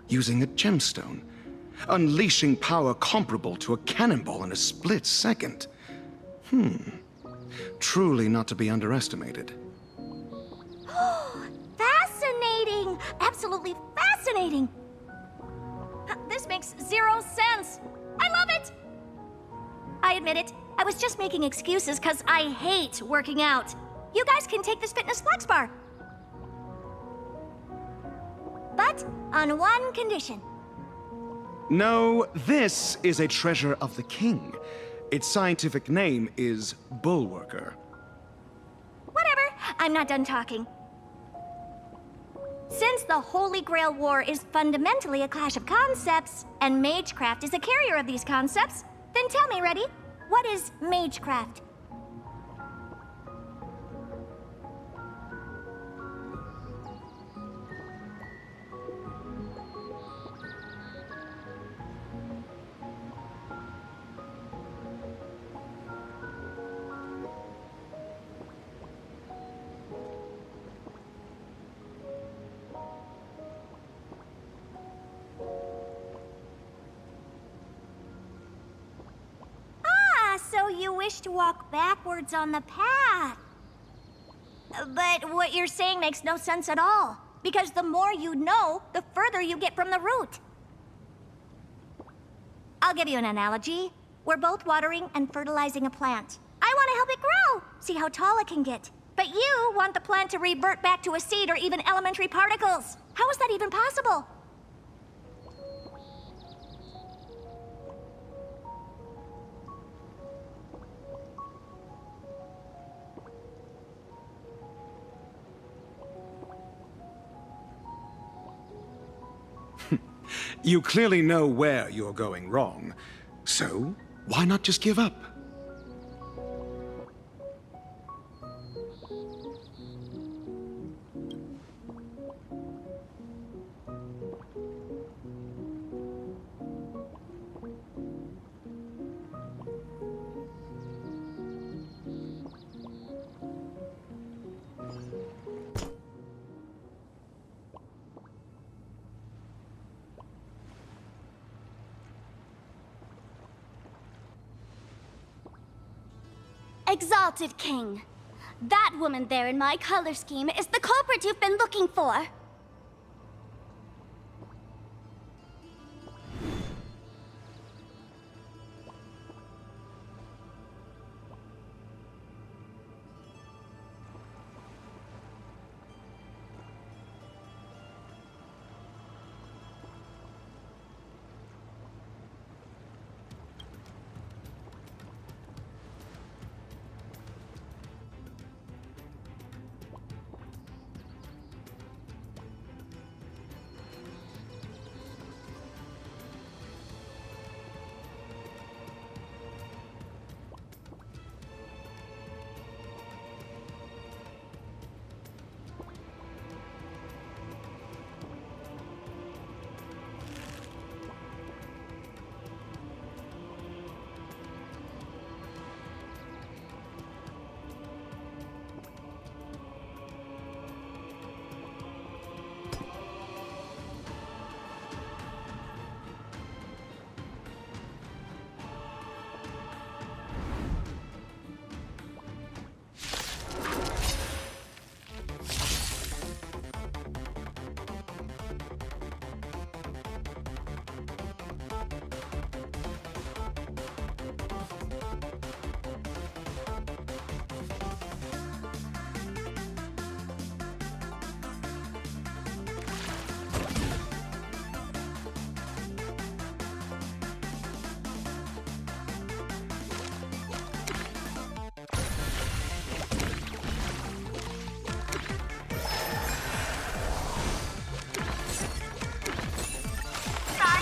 using a gemstone, unleashing power comparable to a cannonball in a split second. Truly not to be underestimated. Fascinating! Absolutely fascinating! This makes zero sense. I love it! I admit it, I was just making excuses because I hate working out. You guys can take this fitness flex bar. But on one condition. No, this is a treasure of the king. Its scientific name is Bulwarker. Whatever, I'm not done talking. Since the Holy Grail War is fundamentally a clash of concepts, and magecraft is a carrier of these concepts, then tell me, Reddy, what is magecraft? So you wish to walk backwards on the path. But what you're saying makes no sense at all. Because the more you know, the further you get from the root. I'll give you an analogy. We're both watering and fertilizing a plant. I want to help it grow, see how tall it can get. But you want the plant to revert back to a seed or even elementary particles. How is that even possible? You clearly know where you're going wrong. So, why not just give up? Exalted King. That woman there in my color scheme is the culprit you've been looking for.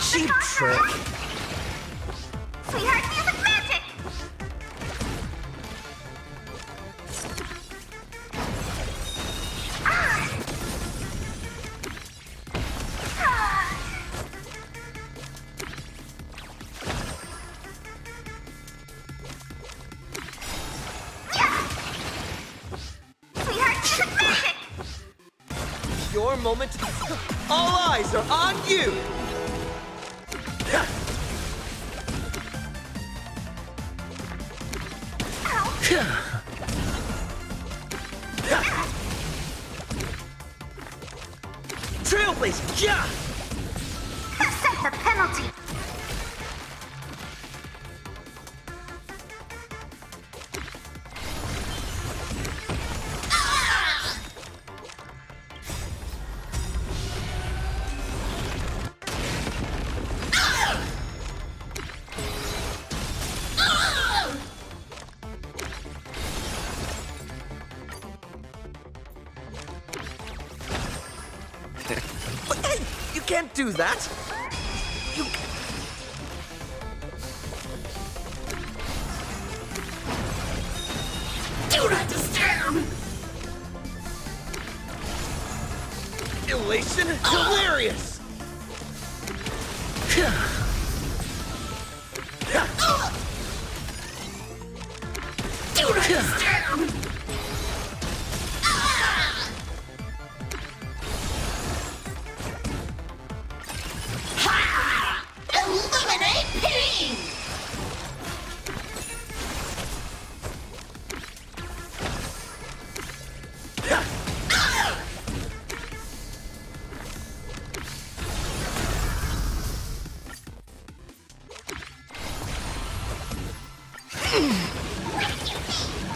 Cheap trick. Sweetheart, music magic! Sweetheart, music magic! Your moment to... All eyes are on you! Trailblazer, yeah! Accept the penalty! Can't do that. You... Do not disturb! Elation hilarious. Do not disturb!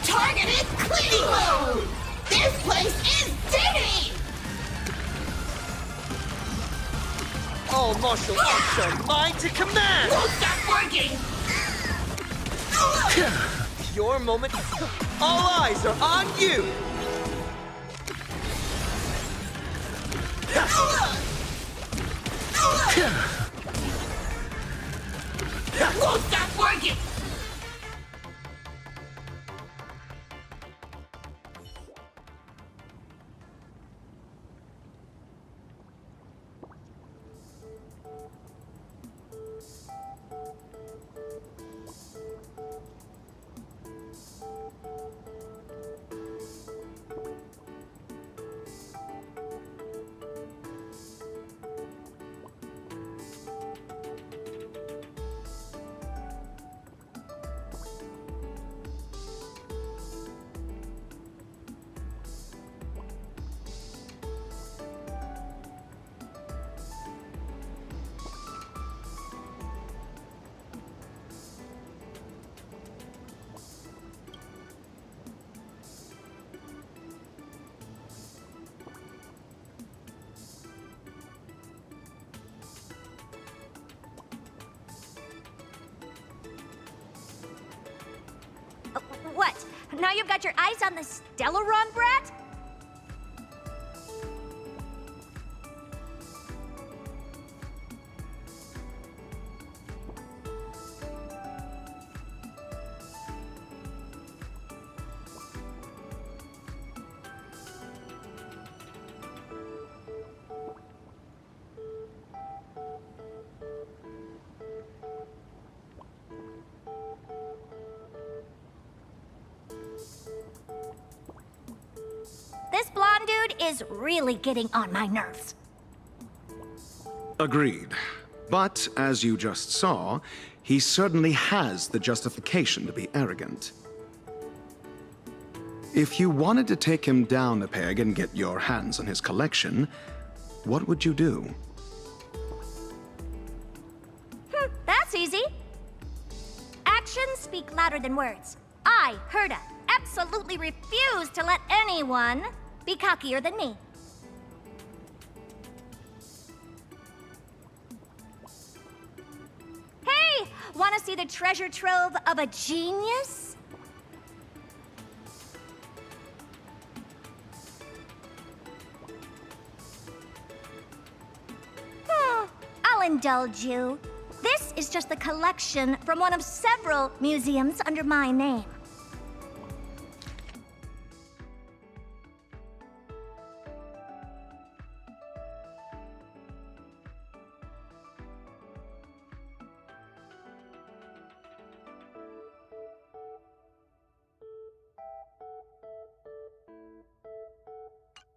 Targeted cleaning mode! This place is dirty! All martial arts are mine to command! Won't stop working! Your moment... All eyes are on you! Won't stop working! What? Now you've got your eyes on the Stellaron brat? This blonde dude is really getting on my nerves. Agreed. But, as you just saw, he certainly has the justification to be arrogant. If you wanted to take him down a peg and get your hands on his collection, what would you do? That's easy. Actions speak louder than words. I, Herda, absolutely refuse to let anyone be cockier than me. Hey, want to see the treasure trove of a genius? I'll indulge you. This is just the collection from one of several museums under my name.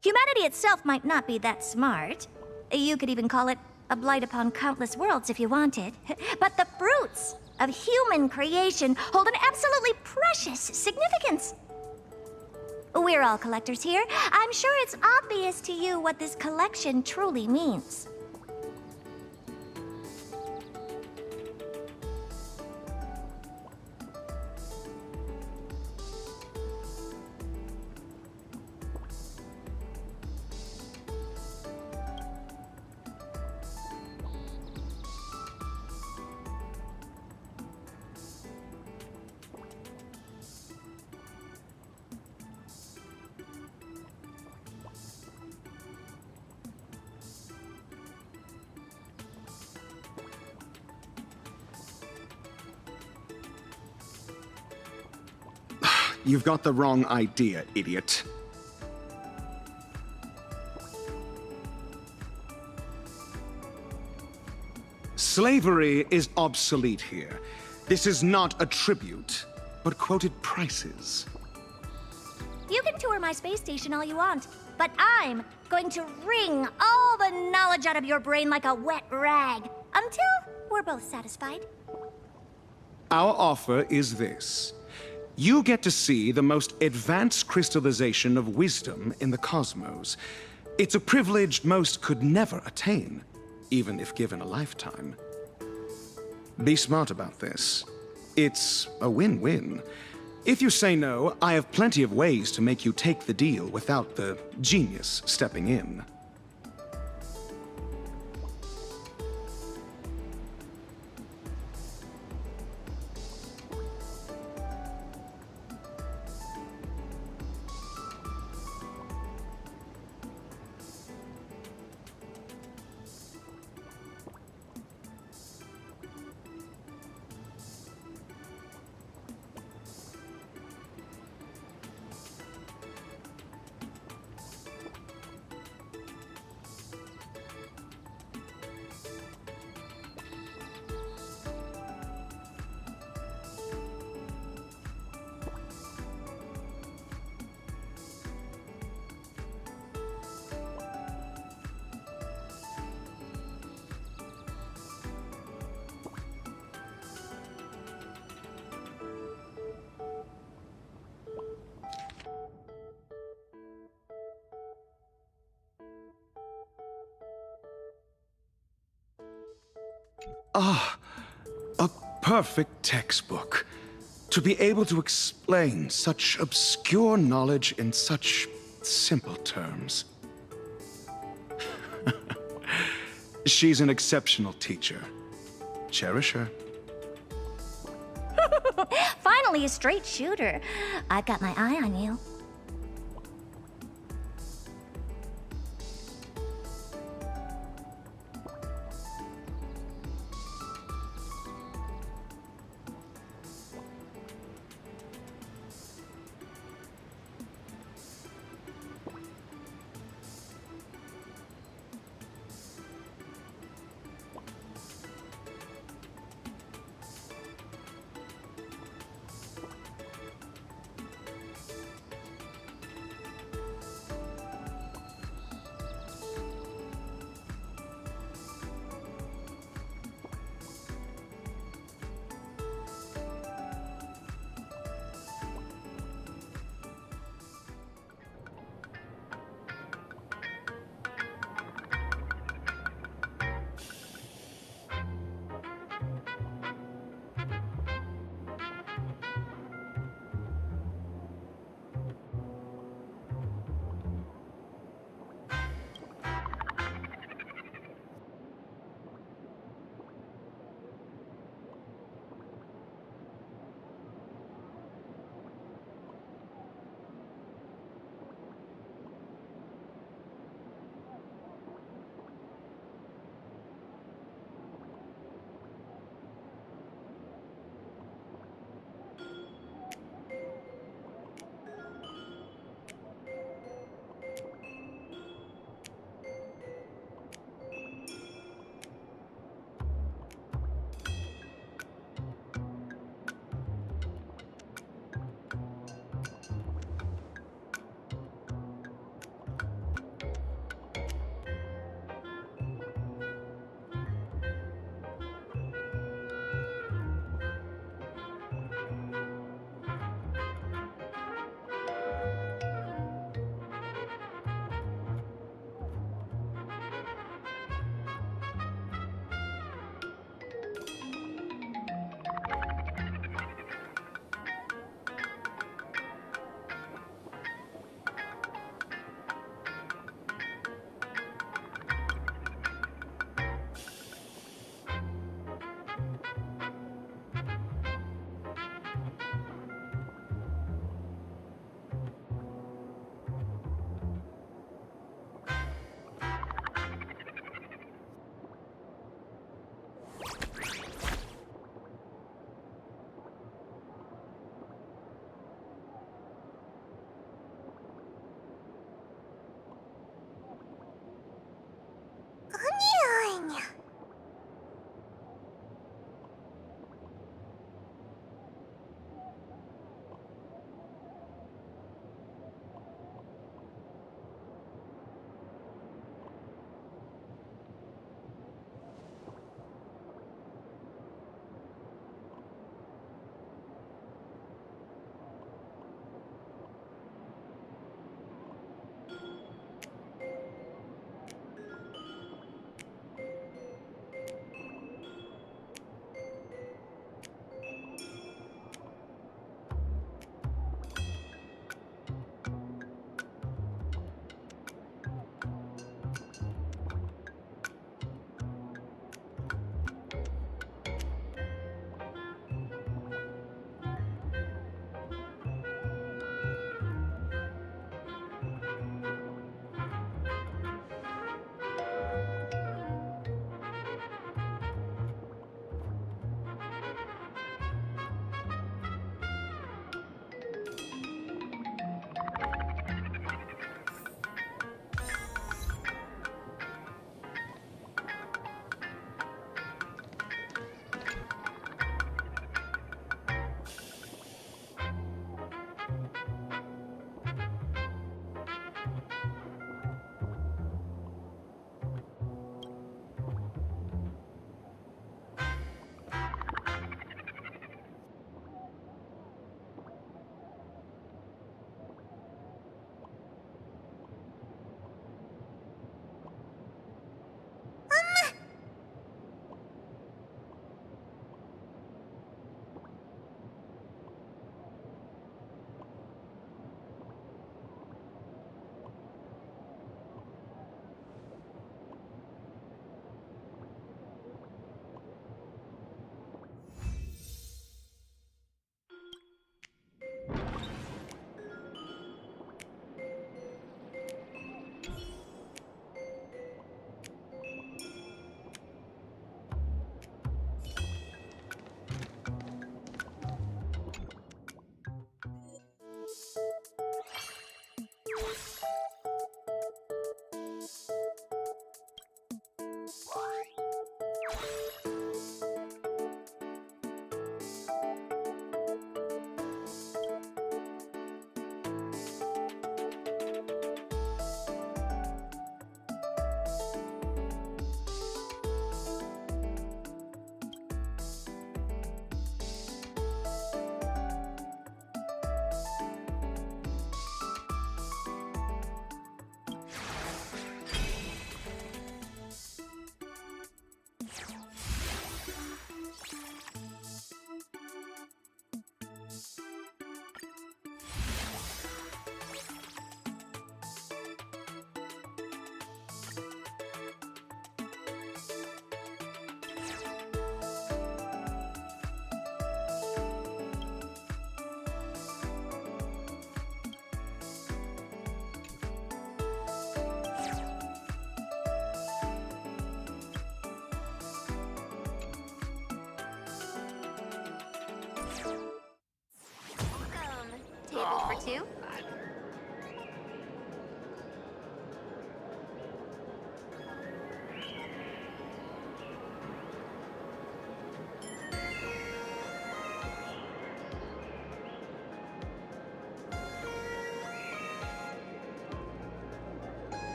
Humanity itself might not be that smart. You could even call it a blight upon countless worlds if you wanted. But the fruits of human creation hold an absolutely precious significance. We're all collectors here. I'm sure it's obvious to you what this collection truly means. You've got the wrong idea, idiot. Slavery is obsolete here. This is not a tribute, but quoted prices. You can tour my space station all you want, but I'm going to wring all the knowledge out of your brain like a wet rag until we're both satisfied. Our offer is this. You get to see the most advanced crystallization of wisdom in the cosmos. It's a privilege most could never attain, even if given a lifetime. Be smart about this. It's a win-win. If you say no, I have plenty of ways to make you take the deal without the genius stepping in. Ah, a perfect textbook. To be able to explain such obscure knowledge in such simple terms. She's an exceptional teacher. Cherish her. Finally, definitely a straight shooter. I've got my eye on you.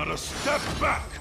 Not a step back!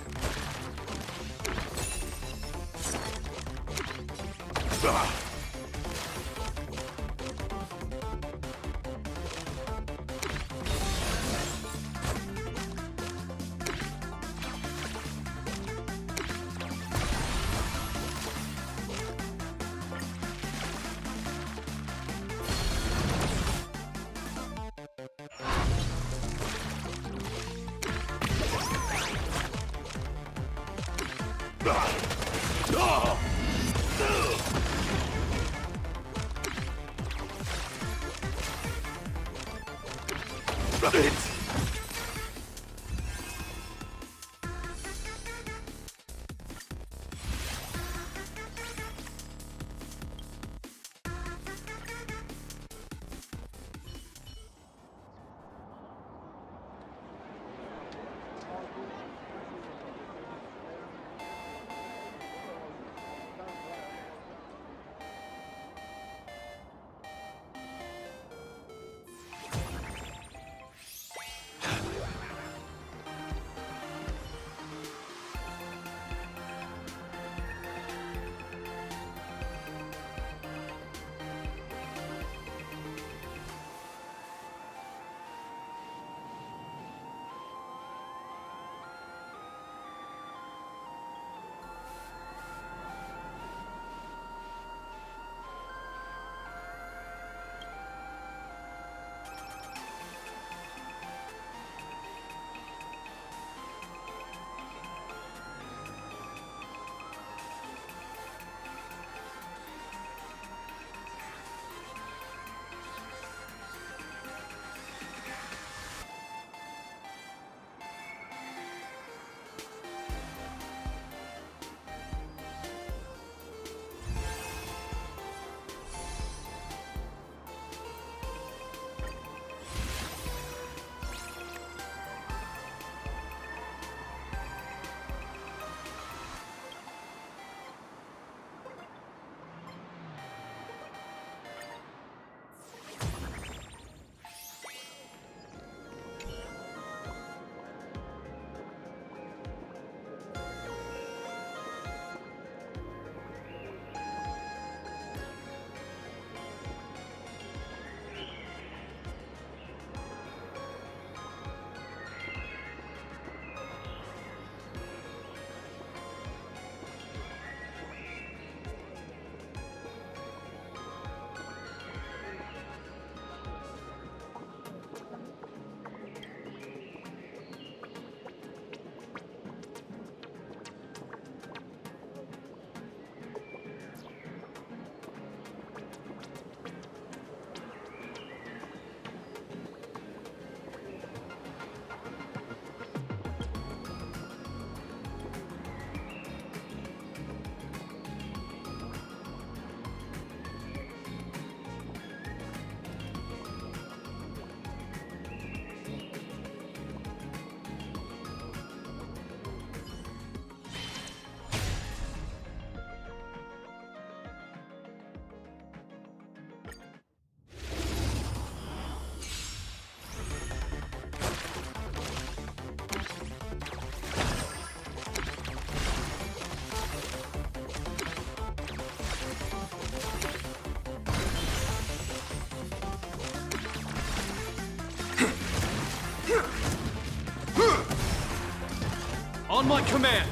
On my command!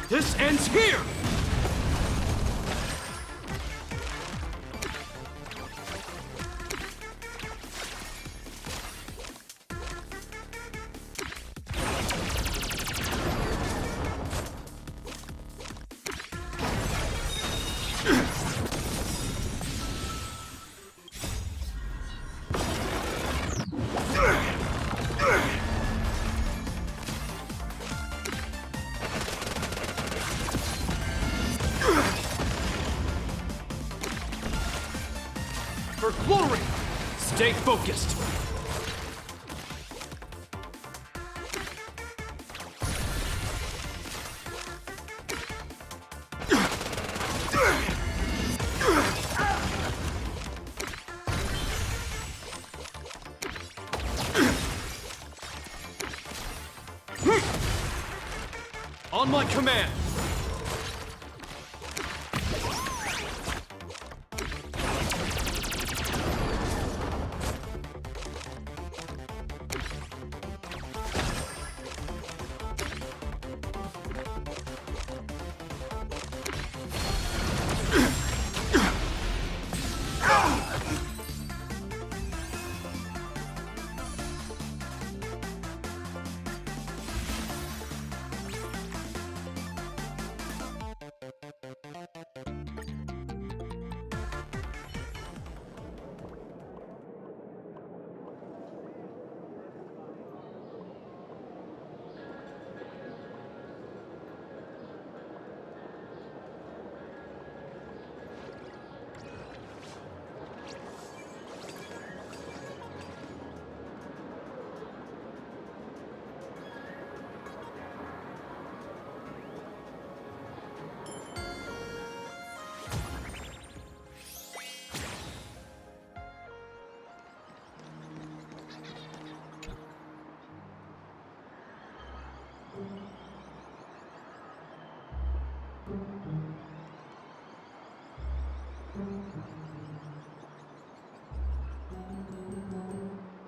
This ends here! For glory! Stay focused! On my command!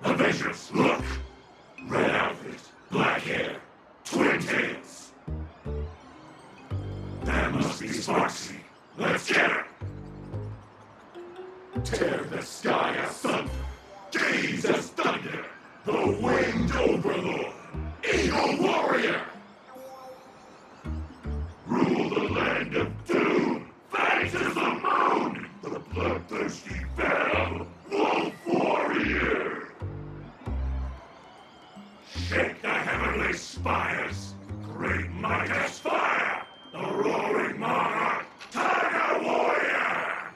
Avengers, look! Red outfit, black hair, twin tails. That must be Sparksy. Let's get her! Tear the sky asunder, gaze as thunder, the winged overlord, eagle warrior! Rule the land of doom, fangs as the moon, the bloodthirsty venom, wolf warrior! Shake the heavenly spires, great might as fire, the roaring monarch, tiger warrior!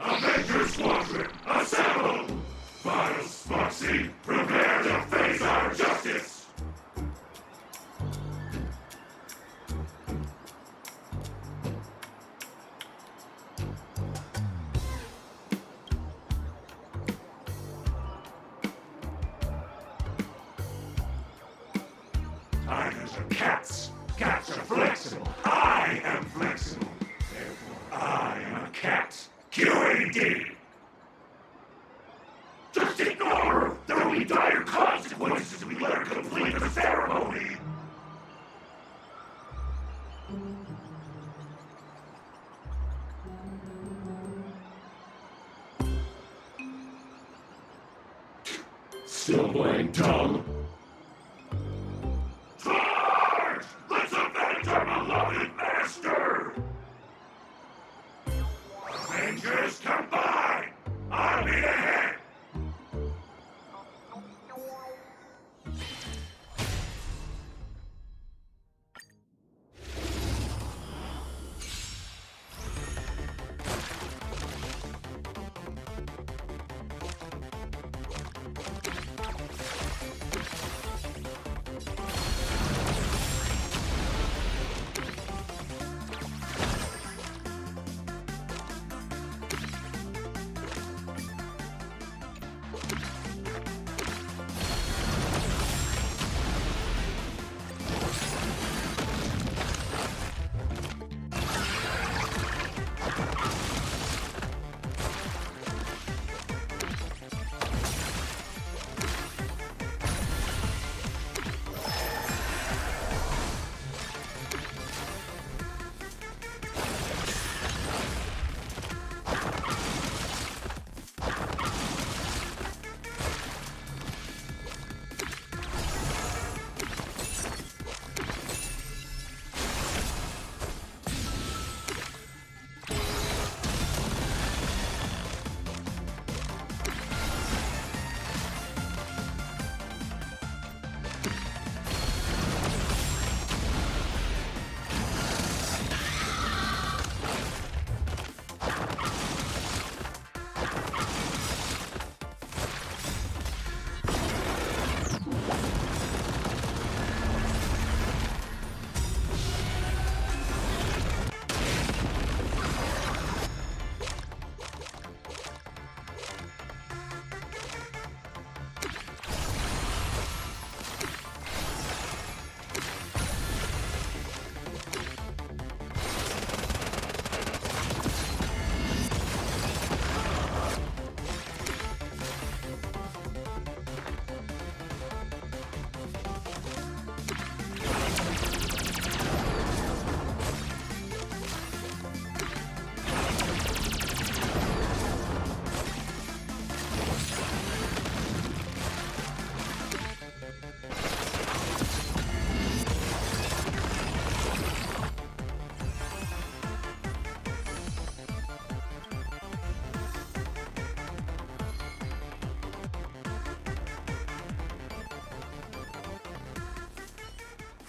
Avengers Squadron, assemble! Vile Sparksy, prepare to face our justice! Tigers are cats. Cats are flexible. I am flexible. Therefore, I am a cat. QAD. Just ignore her. There will be dire consequences if we let her complete the ceremony. Still playing dumb? Charge! Let's avenge our beloved master! Avengers combine! I'll be ahead!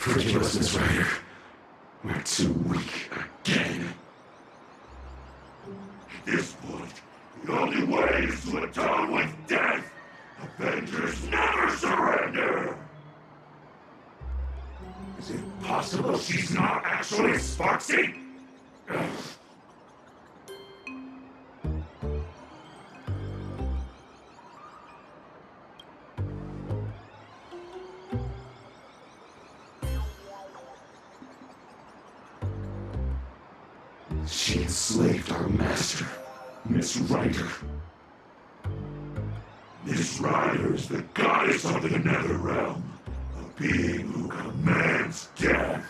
Forgive us, Miss Ryder. We're too weak again. At this point, the only way is to atone with death. Avengers never surrender! Is it possible she's not actually Sparksy? She enslaved our master, Miss Ryder. Miss Ryder is the goddess of the Netherrealm, a being who commands death.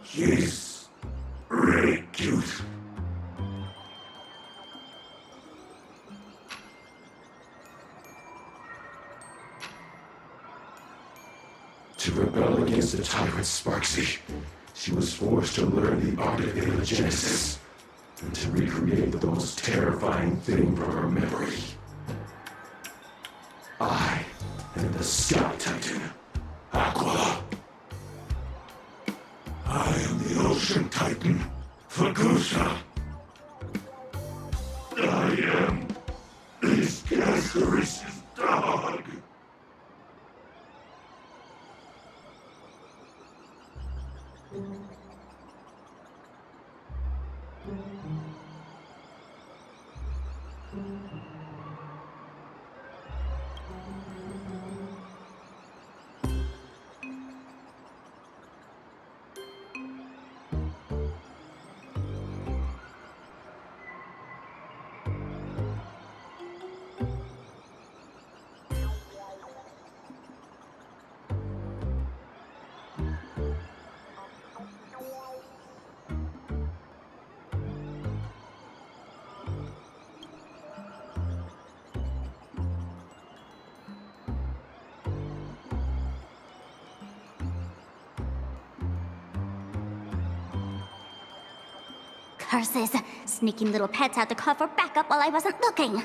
She's really cute. To rebel against the tyrant Sparksy, she was forced to learn the art of alegenesis, and to recreate the most terrifying thing from her memory. I am the Sky Titan, Aqua. I am the Ocean Titan, Fagusa. I am this Cascaris's dog. Curses! Sneaking little pets out to call for backup while I wasn't looking.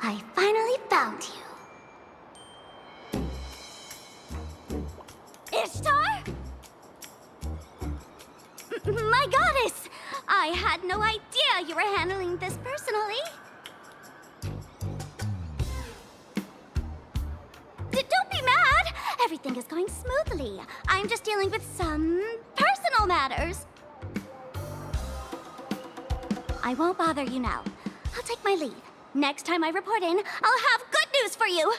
I finally found you. Ishtar? My goddess! I had no idea you were handling this personally. Don't be mad! Everything is going smoothly. I'm just dealing with some personal matters. I won't bother you now. I'll take my leave. Next time I report in, I'll have good news for you!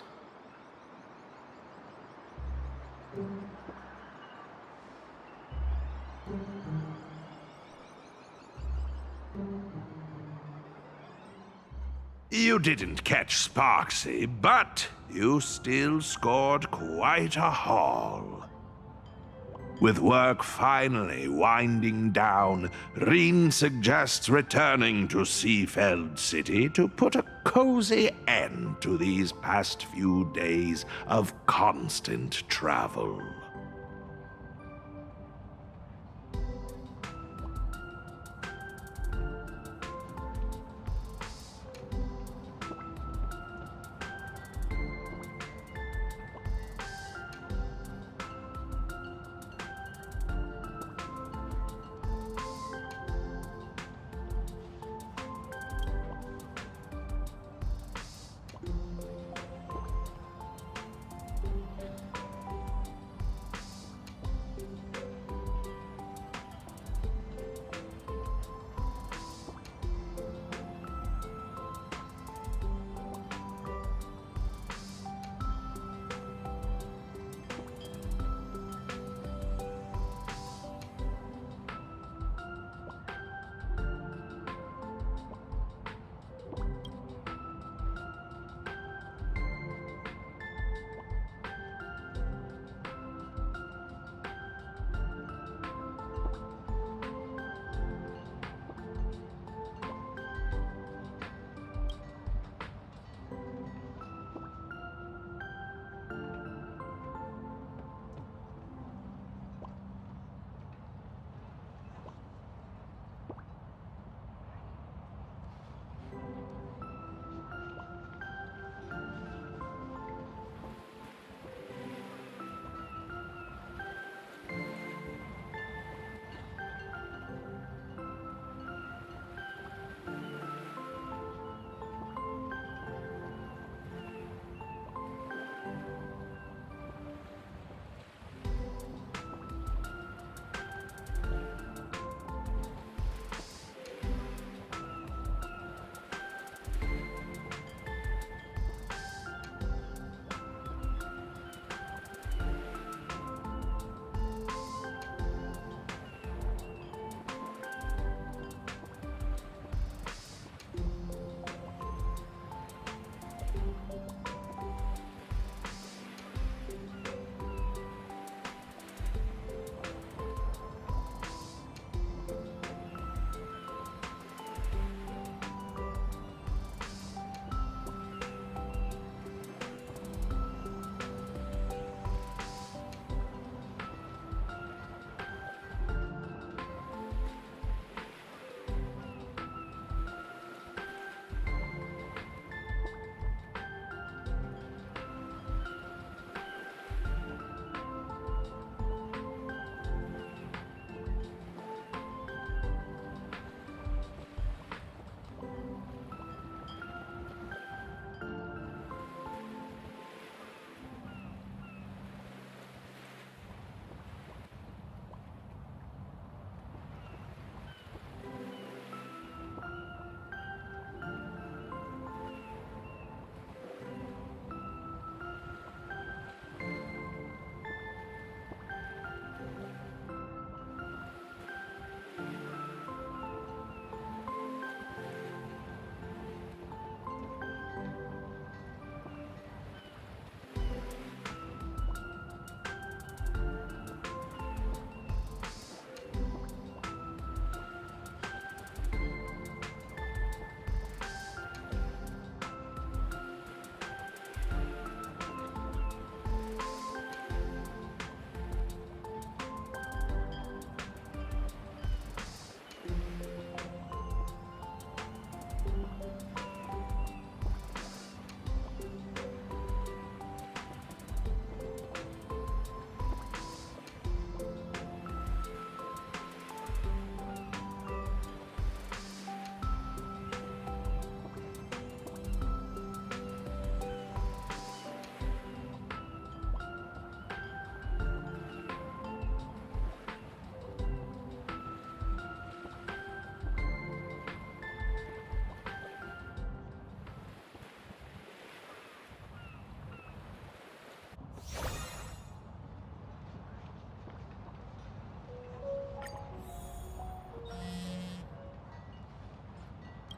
You didn't catch Sparksy, but you still scored quite a haul. With work finally winding down, Rien suggests returning to Seafeld City to put a cozy end to these past few days of constant travel.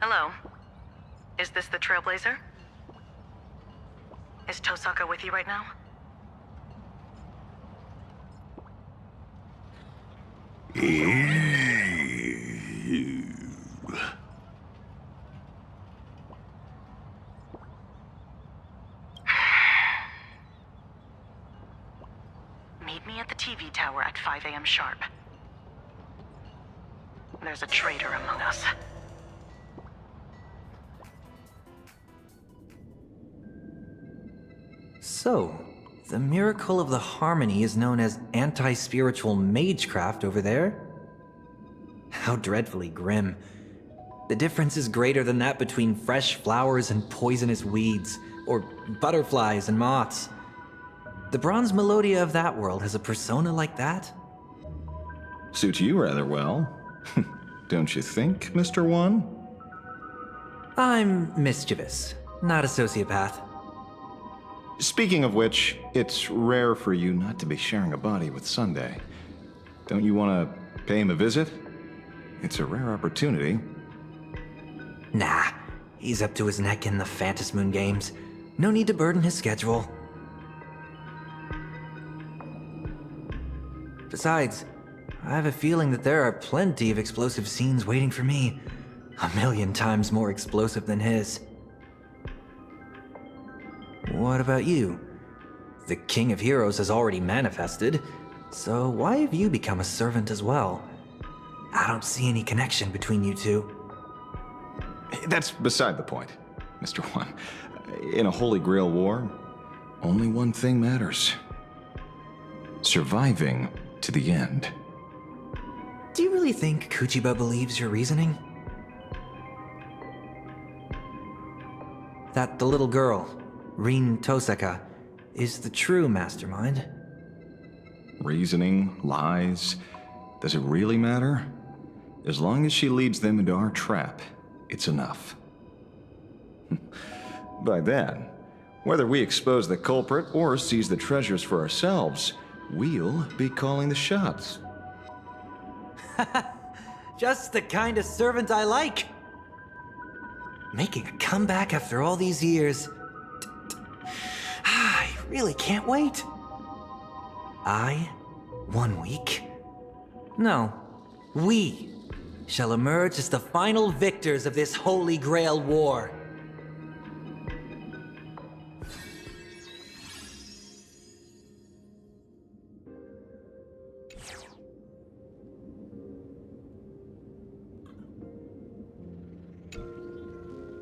Hello. Is this the Trailblazer? Is Tosaka with you right now? Meet me at the TV tower at 5 a.m. sharp. There's a traitor among us. So, the miracle of the harmony is known as anti-spiritual magecraft over there? How dreadfully grim. The difference is greater than that between fresh flowers and poisonous weeds, or butterflies and moths. The bronze melodia of that world has a persona like that? Suits you rather well. Don't you think, Mr. One? I'm mischievous, not a sociopath. Speaking of which, it's rare for you not to be sharing a body with Sunday. Don't you want to pay him a visit? It's a rare opportunity. Nah, he's up to his neck in the Phantasmoon games. No need to burden his schedule. Besides, I have a feeling that there are plenty of explosive scenes waiting for me. 1,000,000 times more explosive than his. What about you? The King of Heroes has already manifested, so why have you become a servant as well? I don't see any connection between you two. That's beside the point, Mr. One. In a Holy Grail war, only one thing matters. Surviving to the end. Do you really think Kuchiba believes your reasoning? That the little girl, Rin Tosaka, is the true mastermind? Reasoning, lies, does it really matter? As long as she leads them into our trap, it's enough. By then, whether we expose the culprit or seize the treasures for ourselves, we'll be calling the shots. Just the kind of servant I like. Making a comeback after all these years. I really can't wait. 1 week? No, we shall emerge as the final victors of this Holy Grail war.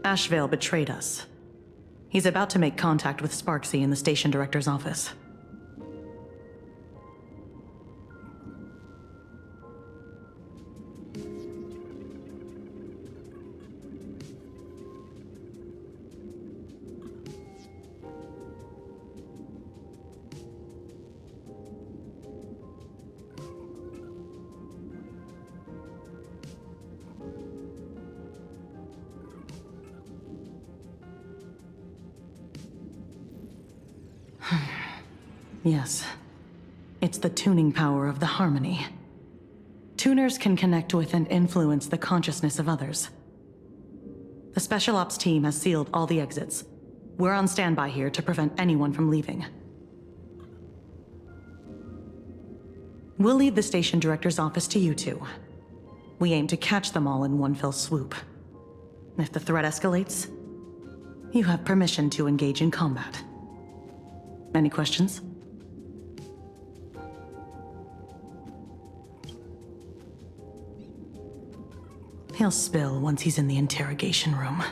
Ashvale betrayed us. He's about to make contact with Sparksy in the station director's office. Yes. It's the tuning power of the harmony. Tuners can connect with and influence the consciousness of others. The Special Ops team has sealed all the exits. We're on standby here to prevent anyone from leaving. We'll leave the station director's office to you two. We aim to catch them all in one fell swoop. If the threat escalates, you have permission to engage in combat. Any questions? He'll spill once he's in the interrogation room.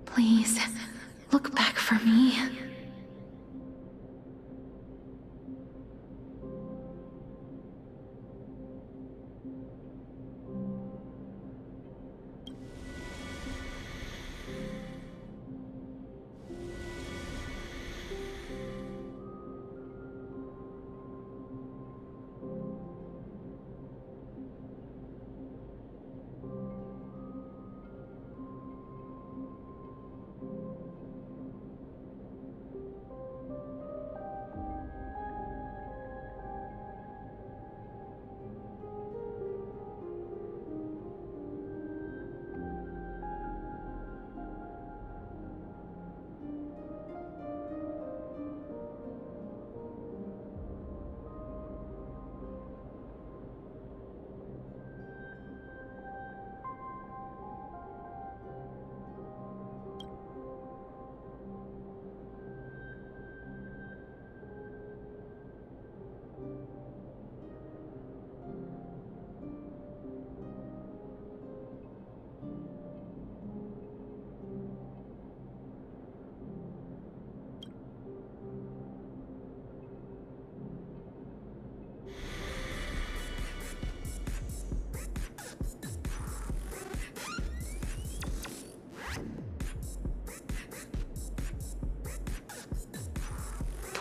Please, look back for me.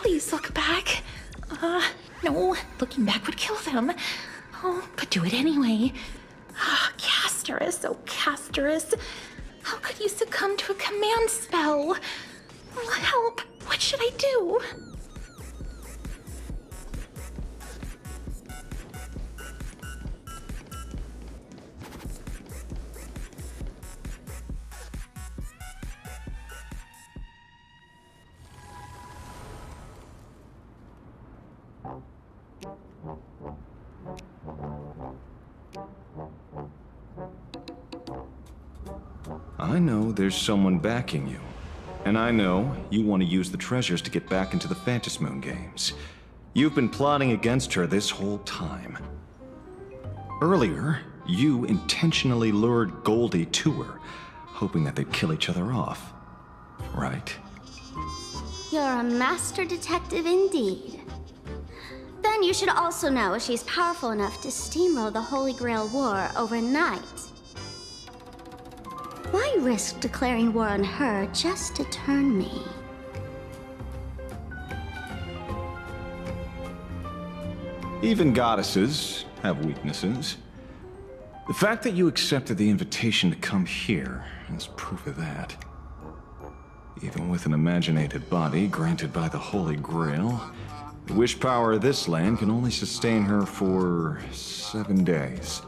Please look back. No, looking back would kill them. Oh, but do it anyway. Castorus, oh Castorus. How could you succumb to a command spell? Help, what should I do? I know there's someone backing you. And I know you want to use the treasures to get back into the Phantasmoon games. You've been plotting against her this whole time. Earlier, you intentionally lured Goldie to her, hoping that they'd kill each other off. Right? You're a master detective indeed. Then you should also know she's powerful enough to steamroll the Holy Grail War overnight. Why risk declaring war on her just to turn me? Even goddesses have weaknesses. The fact that you accepted the invitation to come here is proof of that. Even with an imaginated body granted by the Holy Grail, the wish power of this land can only sustain her for 7 days.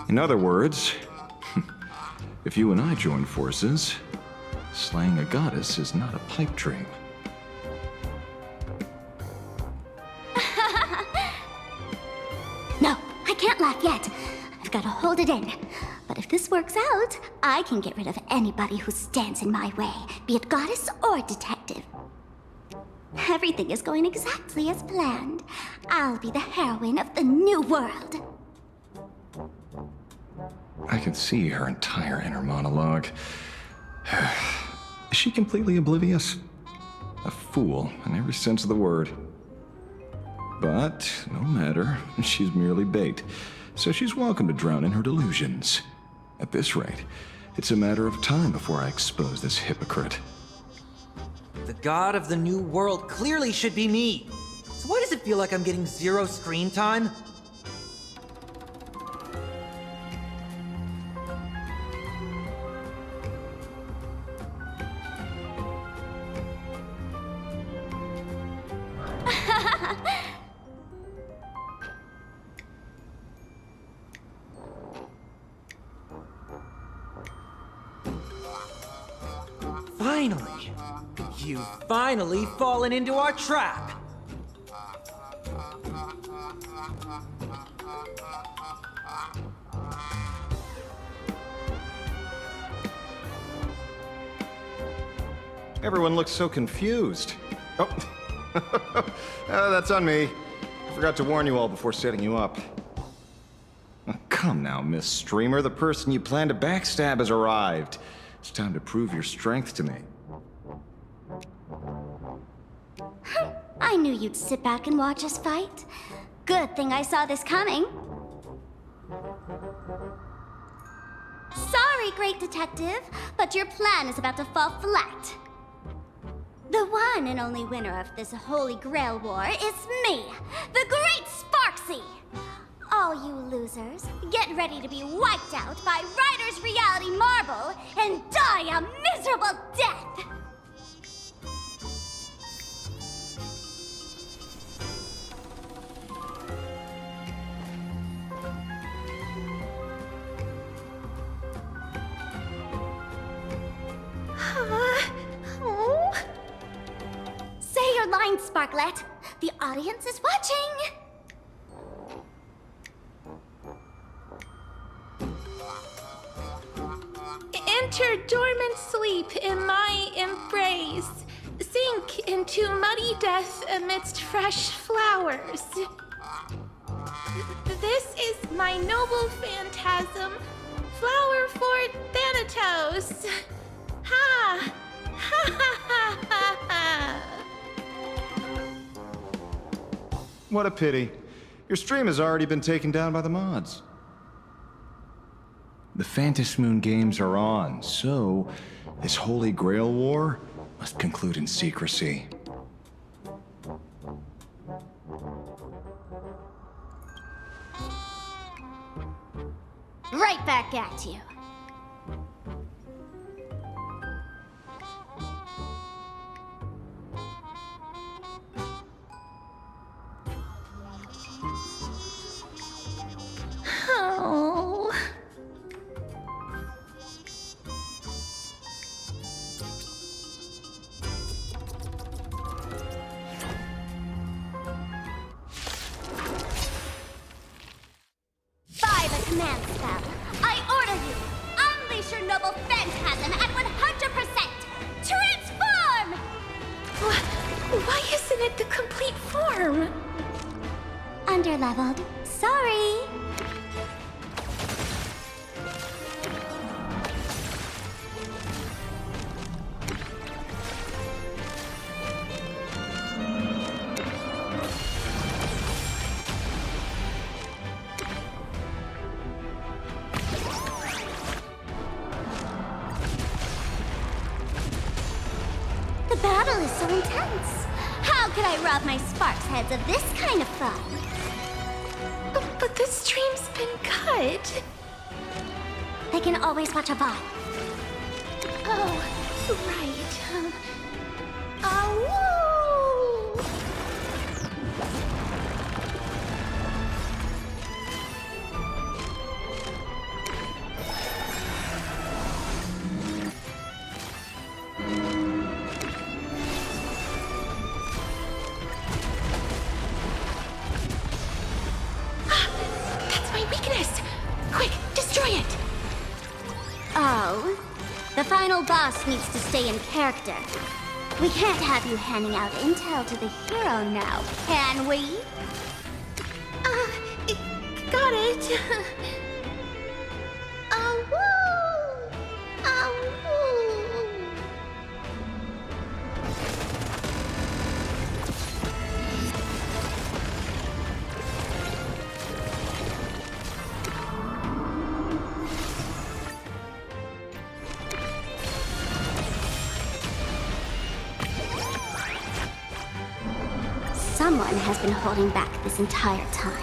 In other words, if you and I join forces, slaying a goddess is not a pipe dream. No, I can't laugh yet. I've got to hold it in. But if this works out, I can get rid of anybody who stands in my way, be it goddess or detective. Everything is going exactly as planned. I'll be the heroine of the new world. I can see her entire inner monologue. Is she completely oblivious? A fool in every sense of the word. But no matter, she's merely bait, so she's welcome to drown in her delusions. At this rate, it's a matter of time before I expose this hypocrite. The god of the new world clearly should be me. So why does it feel like I'm getting 0 screen time? Finally! You've finally fallen into our trap! Everyone looks so confused. Oh, that's on me. I forgot to warn you all before setting you up. Oh, come now, Miss Streamer. The person you plan to backstab has arrived. It's time to prove your strength to me. I knew you'd sit back and watch us fight. Good thing I saw this coming. Sorry, great detective, but your plan is about to fall flat. The one and only winner of this Holy Grail War is me, the Great Sparksy! All you losers, get ready to be wiped out by Ryder's Reality Marble and die a miserable death! Say your line, Sparklet. The audience is watching. Enter dormant sleep in my embrace. Sink into muddy death amidst fresh flowers. This is my noble phantasm, flower for Thanatos. Ha! Ha ha ha ha ha! What a pity. Your stream has already been taken down by the mods. The Phantasmoon games are on, so this Holy Grail War must conclude in secrecy. Right back at you. Oh. By the command spell, I order you, unleash your noble phantasm at 100%! Transform! Why isn't it the complete form? Underleveled. Sorry. The battle is so intense. How could I rob my sparks heads of this kind of fun? But the stream's been cut. They can always watch a VOD. Oh, right. Woo! That's my weakness. Quick, destroy it. Oh, the final boss needs to stay in character. We can't have you handing out intel to the hero now, can we? Got it. Woo! Woo! Someone has been holding back this entire time.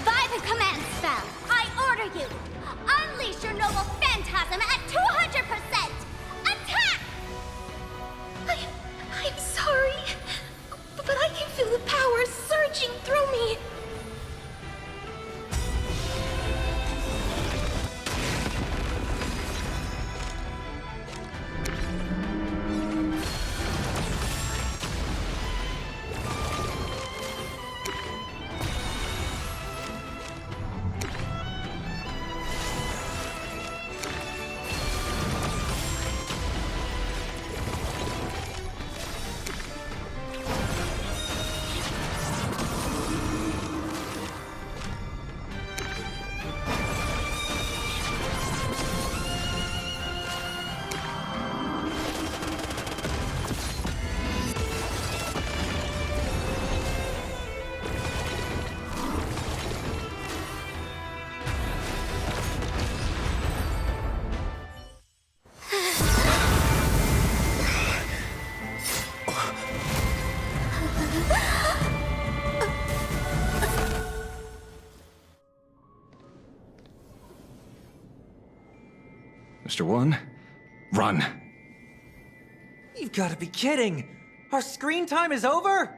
By the command spell, I order you, unleash your noble phantasm at 200%! Attack! I'm sorry, but I can feel the power surging through me. Mr. One, run. You've got to be kidding! Our screen time is over?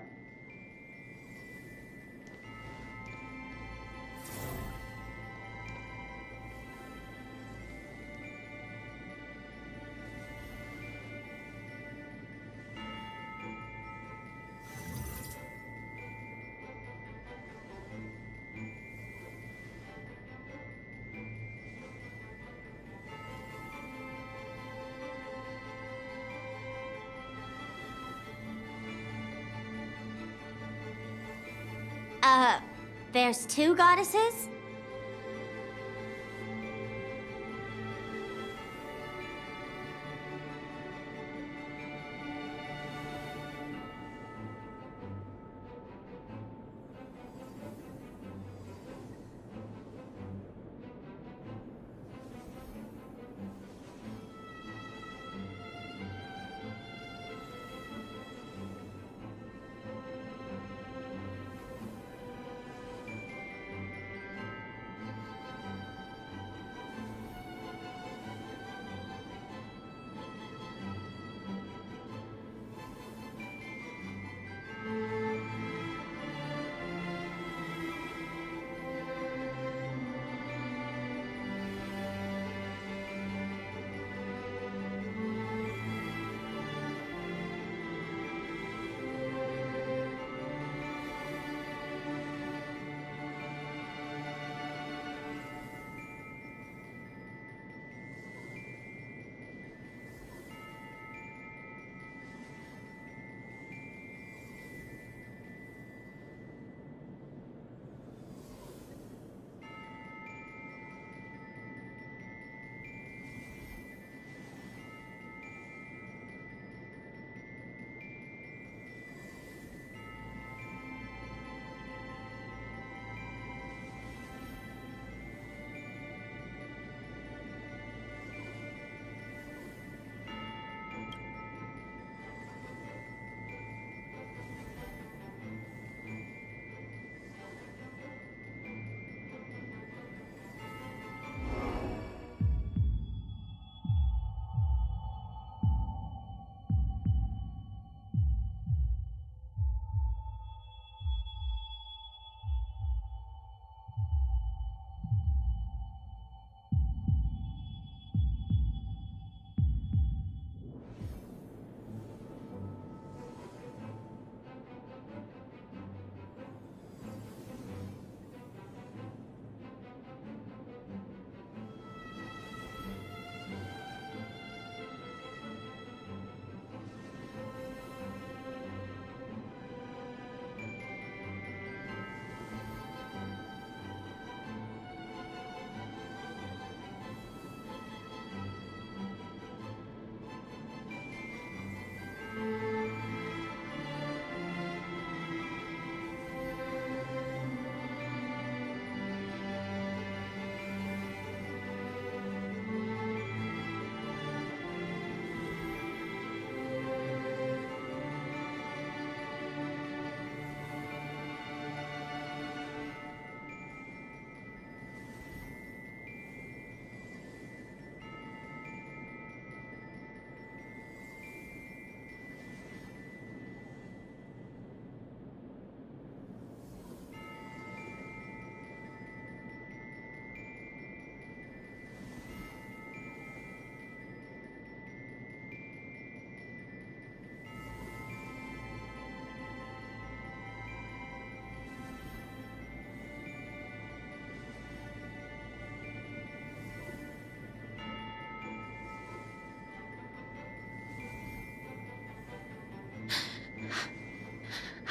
There's two goddesses?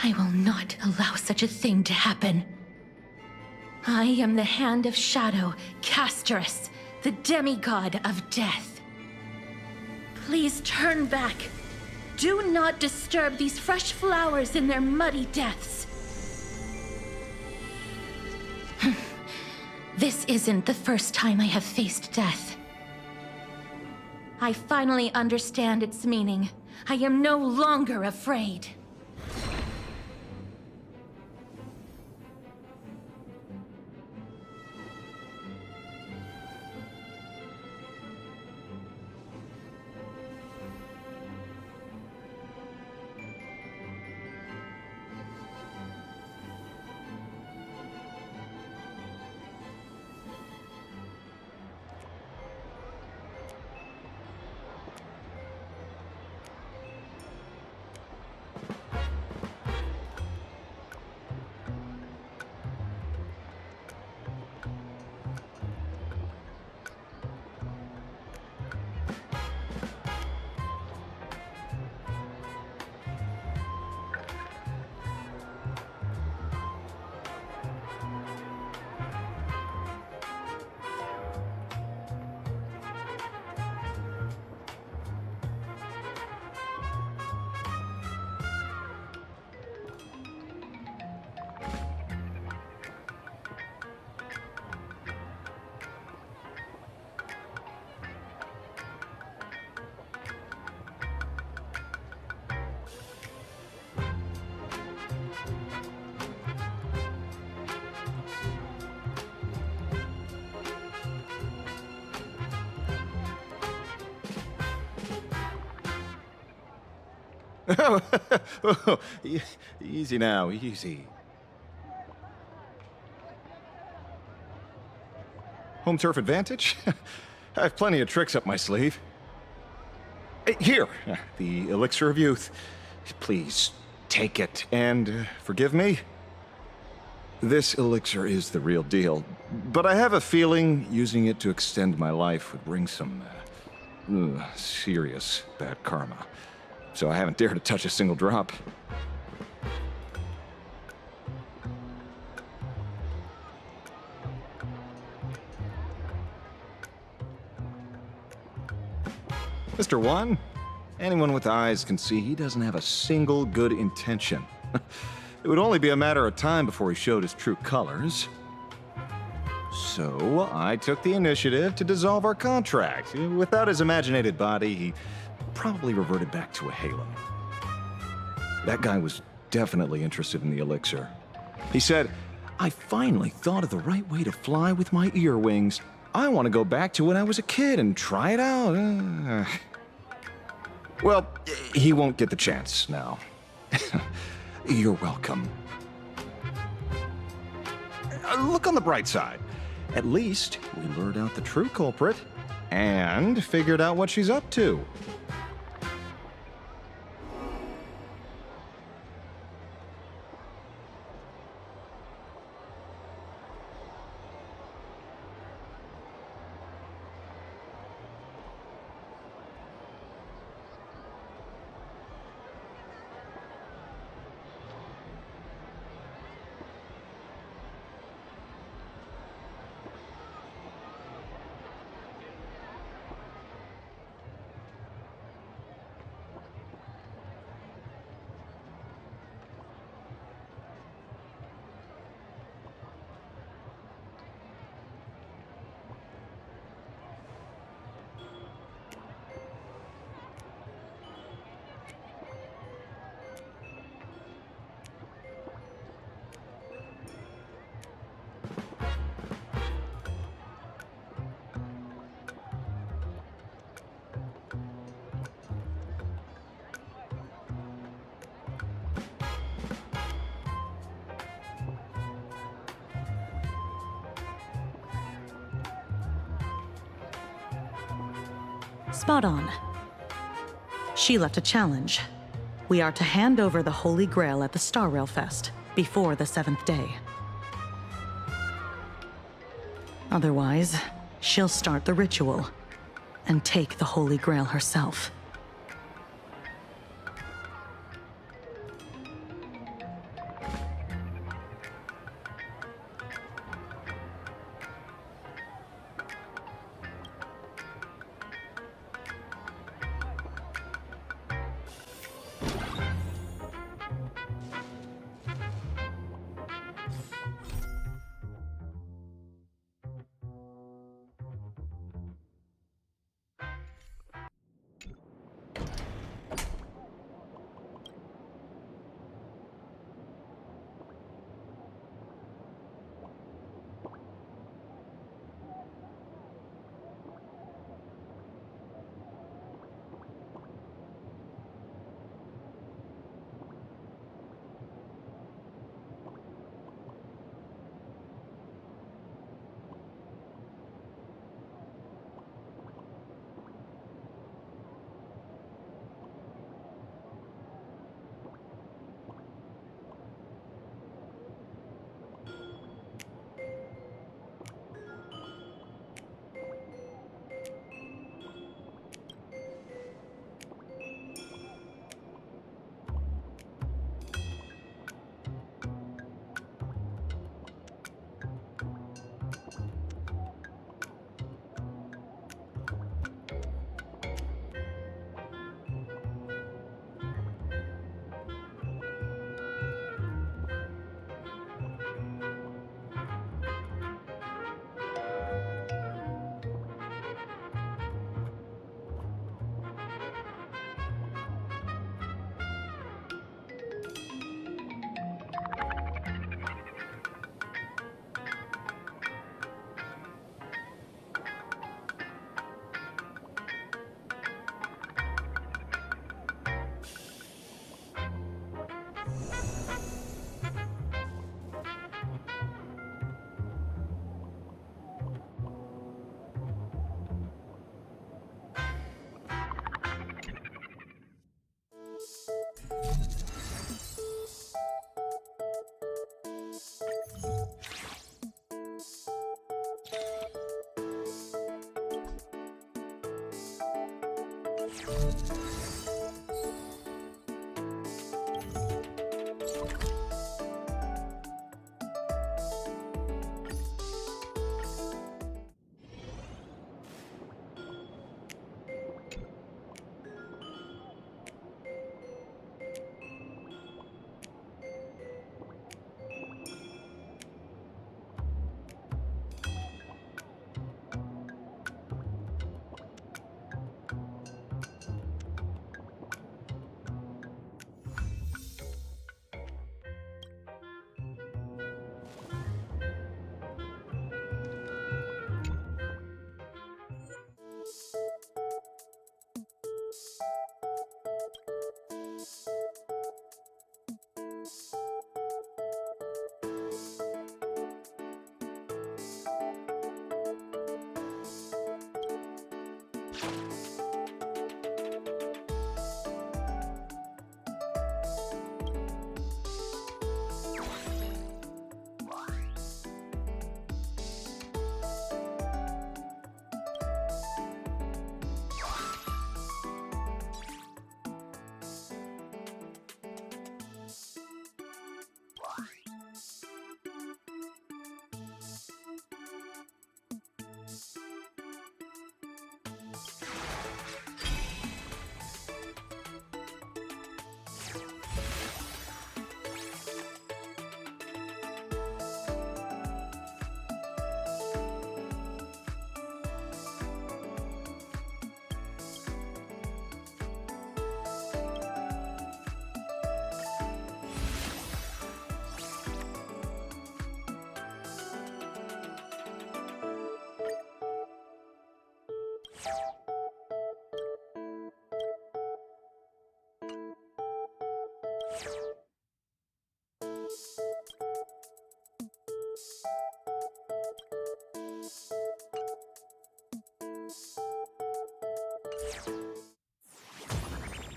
I will not allow such a thing to happen. I am the Hand of Shadow, Casterus, the demigod of death. Please turn back. Do not disturb these fresh flowers in their muddy deaths. This isn't the first time I have faced death. I finally understand its meaning. I am no longer afraid. Oh, easy now, easy. Home turf advantage? I have plenty of tricks up my sleeve. Here, the elixir of youth. Please, take it and forgive me. This elixir is the real deal, but I have a feeling using it to extend my life would bring some serious bad karma. So I haven't dared to touch a single drop. Mr. One, anyone with eyes can see he doesn't have a single good intention. It would only be a matter of time before he showed his true colors. So I took the initiative to dissolve our contract. Without his imaginated body, he probably reverted back to a halo. That guy was definitely interested in the elixir. He said, I finally thought of the right way to fly with my ear wings. I want to go back to when I was a kid and try it out. Well, he won't get the chance now. You're welcome. Look on the bright side. At least we lured out the true culprit and figured out what she's up to. Spot on. She left a challenge. We are to hand over the Holy Grail at the Star Rail Fest before the 7th day. Otherwise, she'll start the ritual and take the Holy Grail herself.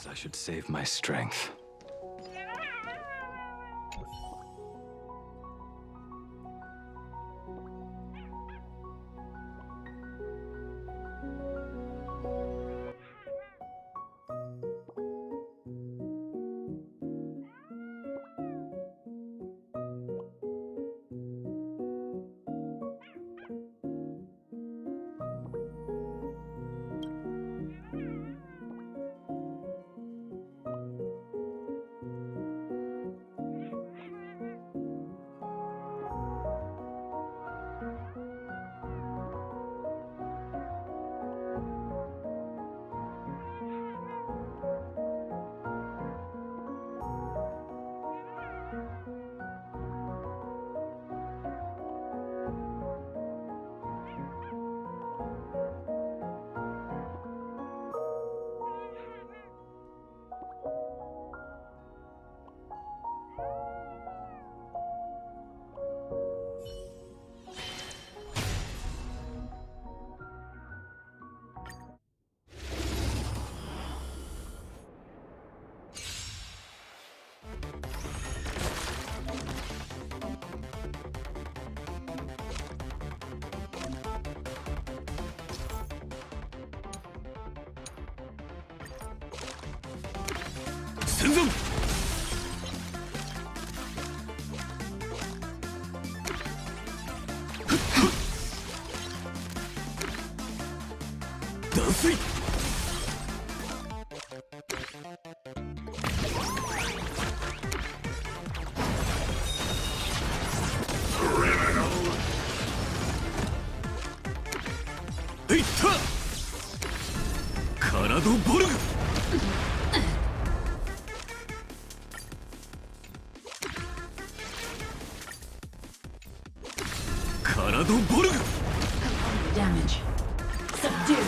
I should save my strength. Damage. Subdue.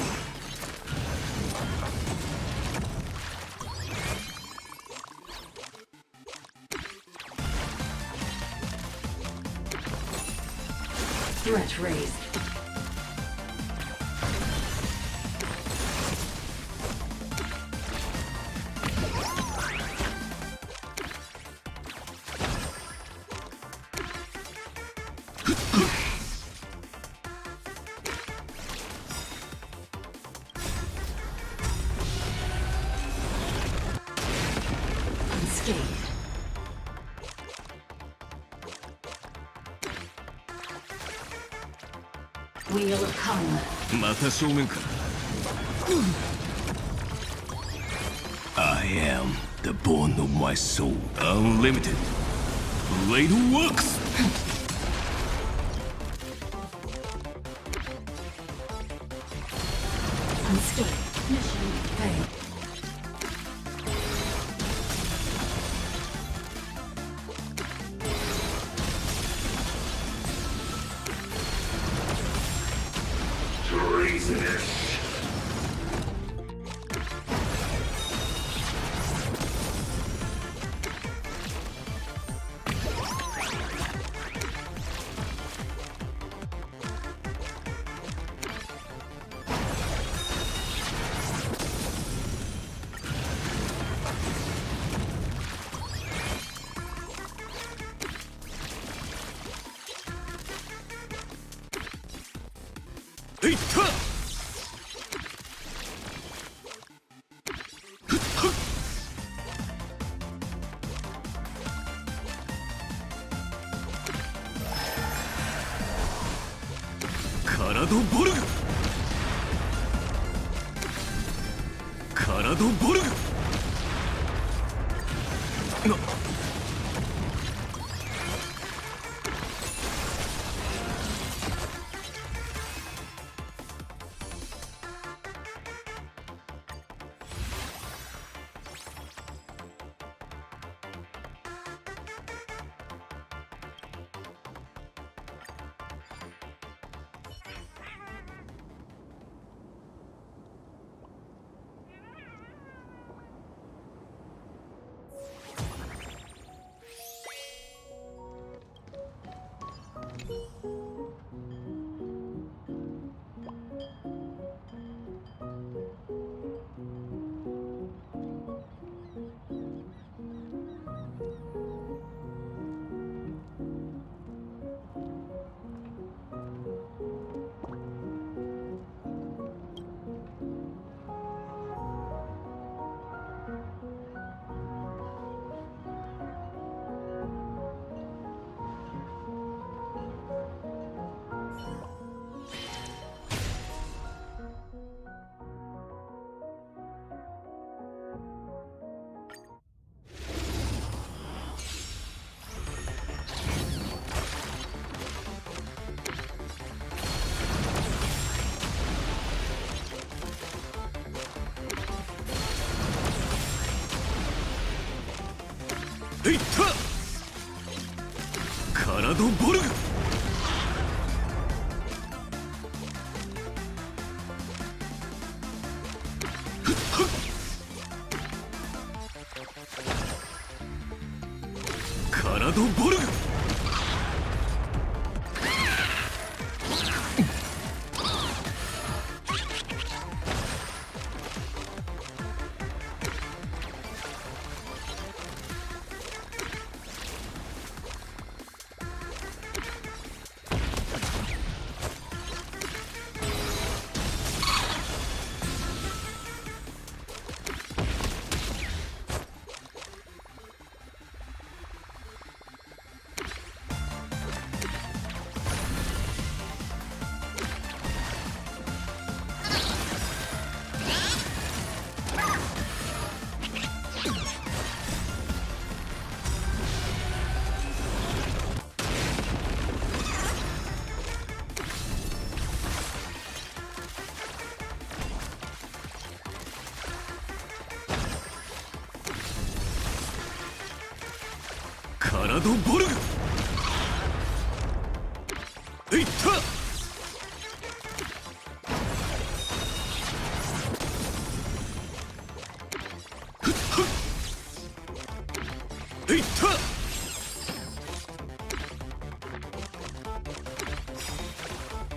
Threat raised. Wheel of Karma. また正面か。I am the bone of my soul, unlimited. Blade works. Unscathed. Mission failed. Treasonous.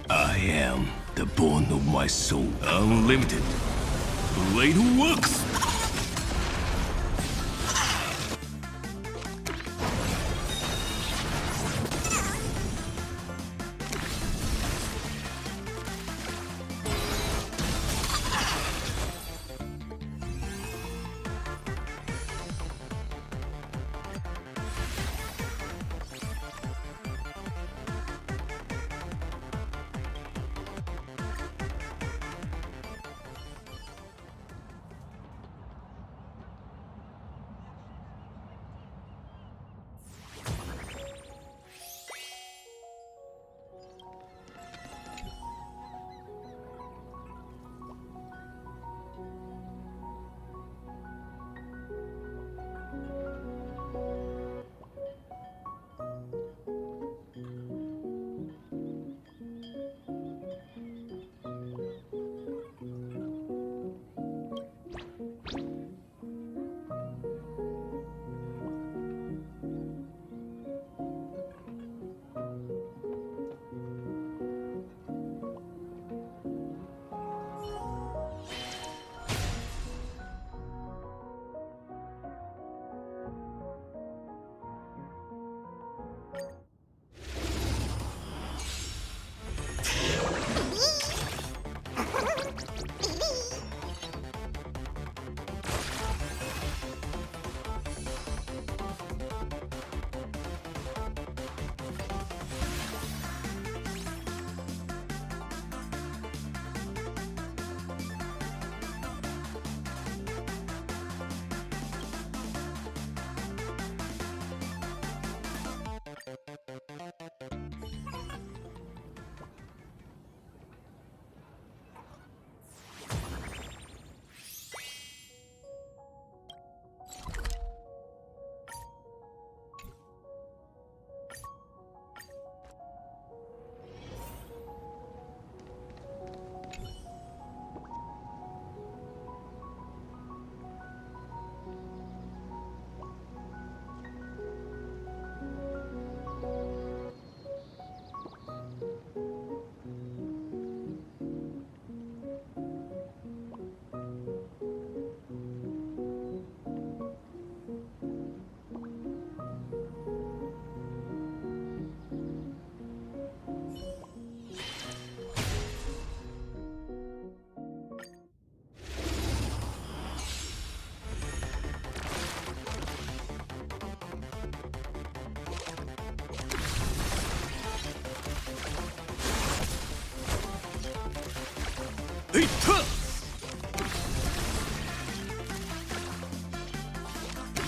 I am the bone of my soul, unlimited. Blade works.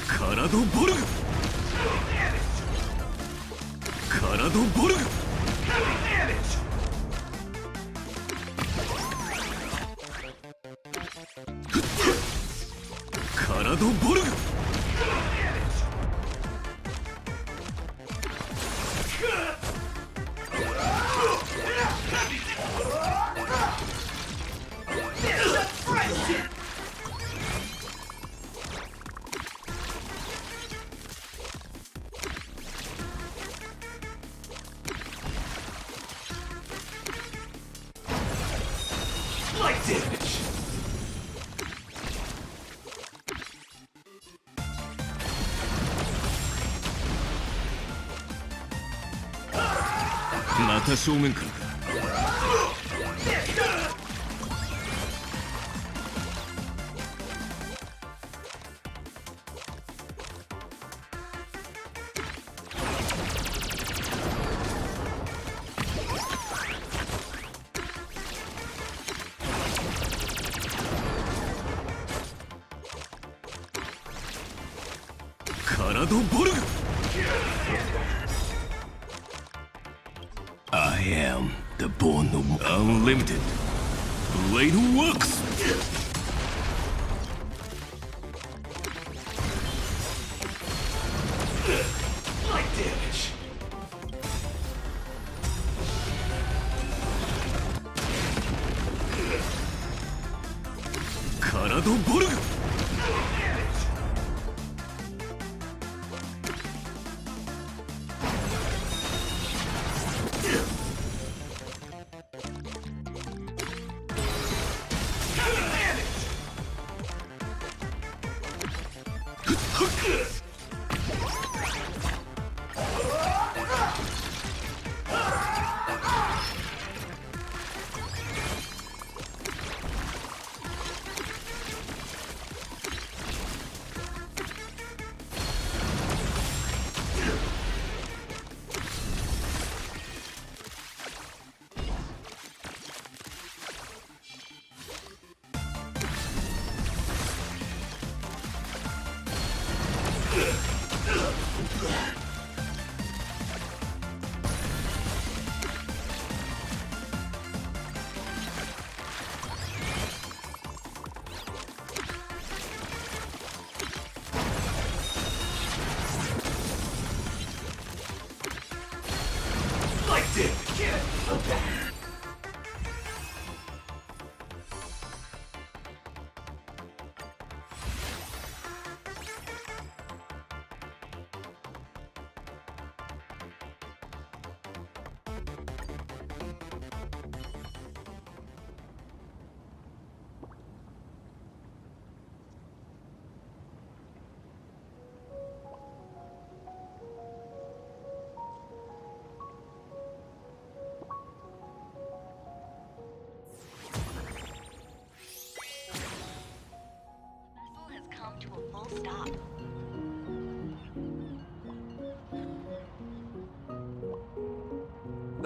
体ボルグ体ボルグ体ボルグまた正面からか体ボルグI am the born of unlimited blade works. Light damage. Karado Borg.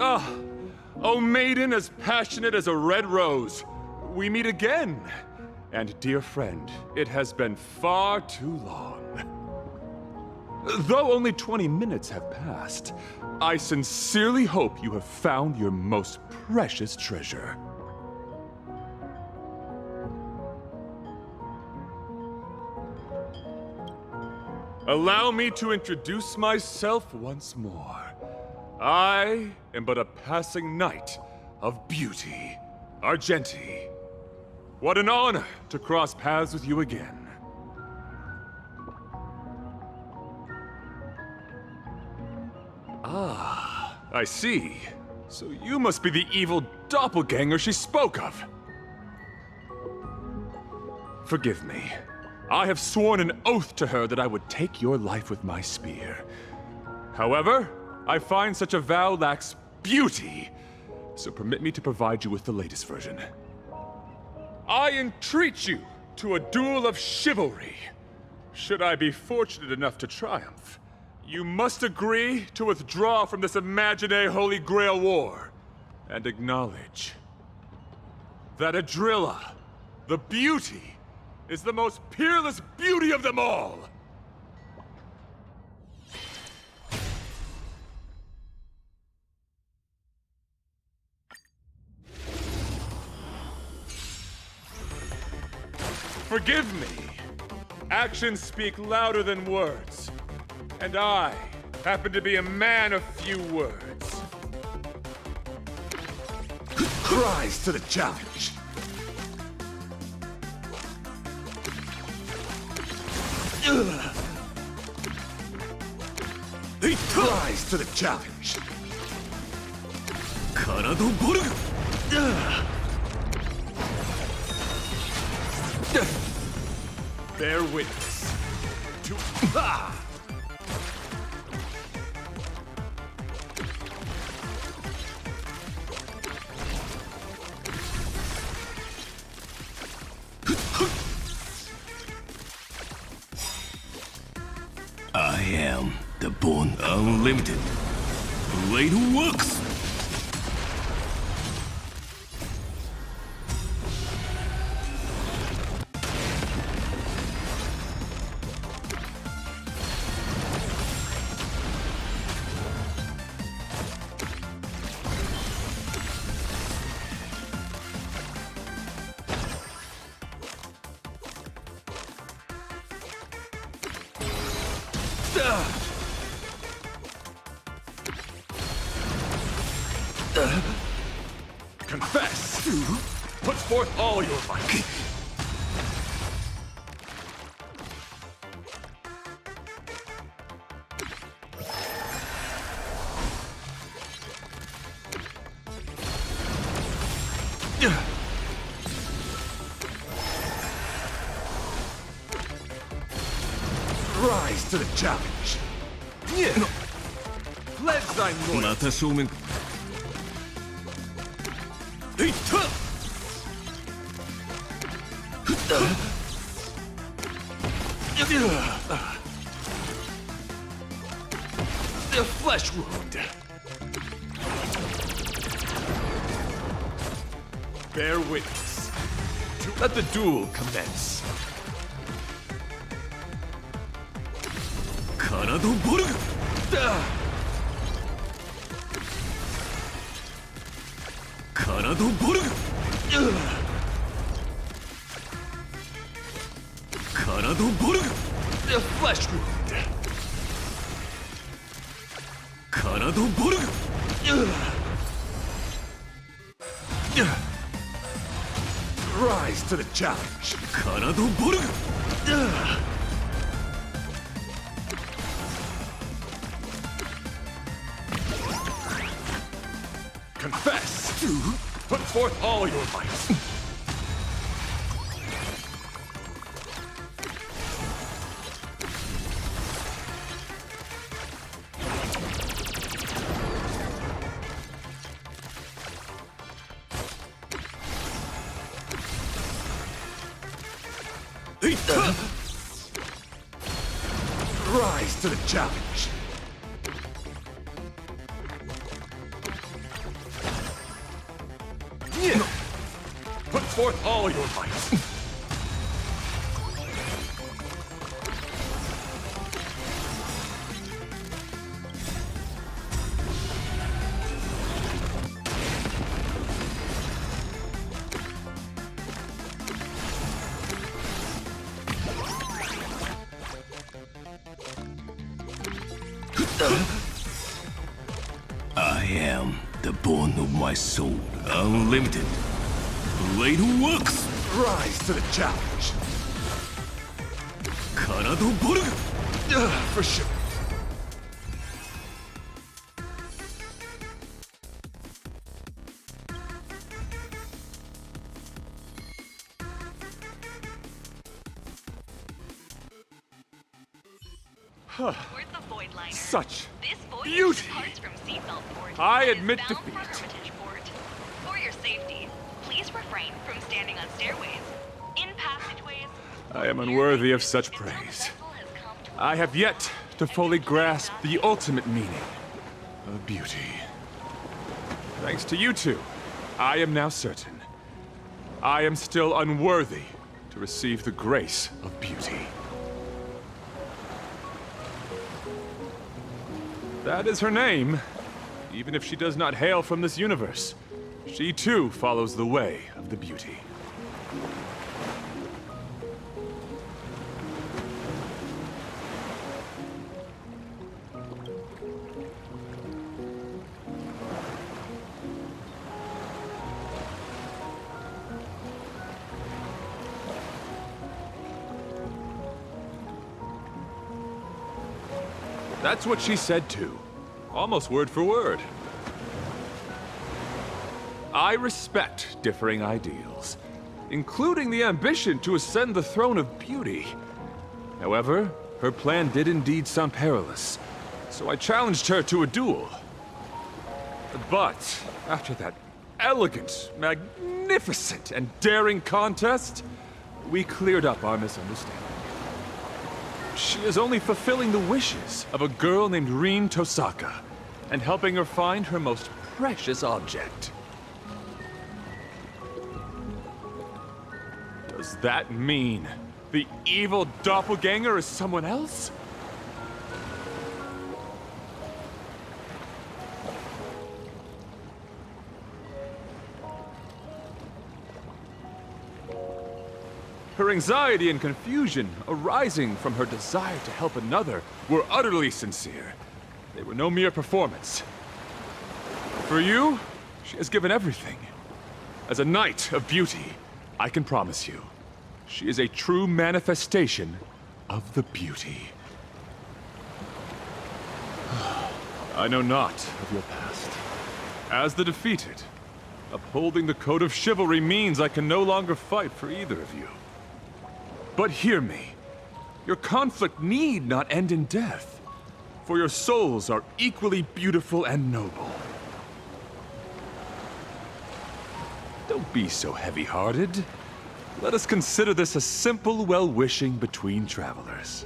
Ah, oh maiden as passionate as a red rose, we meet again. And dear friend, it has been far too long. Though only 20 minutes have passed, I sincerely hope you have found your most precious treasure. Allow me to introduce myself once more. I am but a passing knight of beauty, Argenti. What an honor to cross paths with you again. Ah, I see. So you must be the evil doppelganger she spoke of. Forgive me. I have sworn an oath to her that I would take your life with my spear. However, I find such a vow lacks beauty, so permit me to provide you with the latest version. I entreat you to a duel of chivalry. Should I be fortunate enough to triumph, you must agree to withdraw from this imaginary Holy Grail war and acknowledge that Adrilla, the beauty, is the most peerless beauty of them all! Forgive me. Actions speak louder than words. And I happen to be a man of few words. Rise to the challenge. Rise to the challenge. Karado Borg. Bear witness to... I am the Born Unlimited. Blade works! Confess! Put forth all your might! Rise to the challenge. Pledge thy loyalty! また正面。いった。The flesh wound. Bear witness. Let the duel commence. Karado Borg. Karado Borg. Karado Borg. The flesh wound. Karado Borg. Rise to the challenge. Karado Borg. Confess! Put forth all your might! Rise to the challenge. Put forth all your might! I am the bone of my soul, unlimited. Blade works! Rise to the challenge. Karado Borg! For sure. Such beauty! I admit defeat. For your safety, please refrain from standing on stairways, in passageways. I am unworthy of such praise. I have yet to fully grasp the ultimate meaning of beauty. Thanks to you two, I am now certain I am still unworthy to receive the grace of beauty. That is her name. Even if she does not hail from this universe, she too follows the way of the beauty. That's what she said too. Almost word for word. I respect differing ideals, including the ambition to ascend the throne of beauty. However, her plan did indeed sound perilous, so I challenged her to a duel. But after that elegant, magnificent, and daring contest, we cleared up our misunderstanding. She is only fulfilling the wishes of a girl named Rin Tosaka, and helping her find her most precious object. Does that mean the evil doppelganger is someone else? Her anxiety and confusion arising from her desire to help another were utterly sincere. They were no mere performance. For you, she has given everything. As a knight of beauty, I can promise you, she is a true manifestation of the beauty. I know not of your past. As the defeated, upholding the code of chivalry means I can no longer fight for either of you. But hear me. Your conflict need not end in death, for your souls are equally beautiful and noble. Don't be so heavy-hearted. Let us consider this a simple well-wishing between travelers.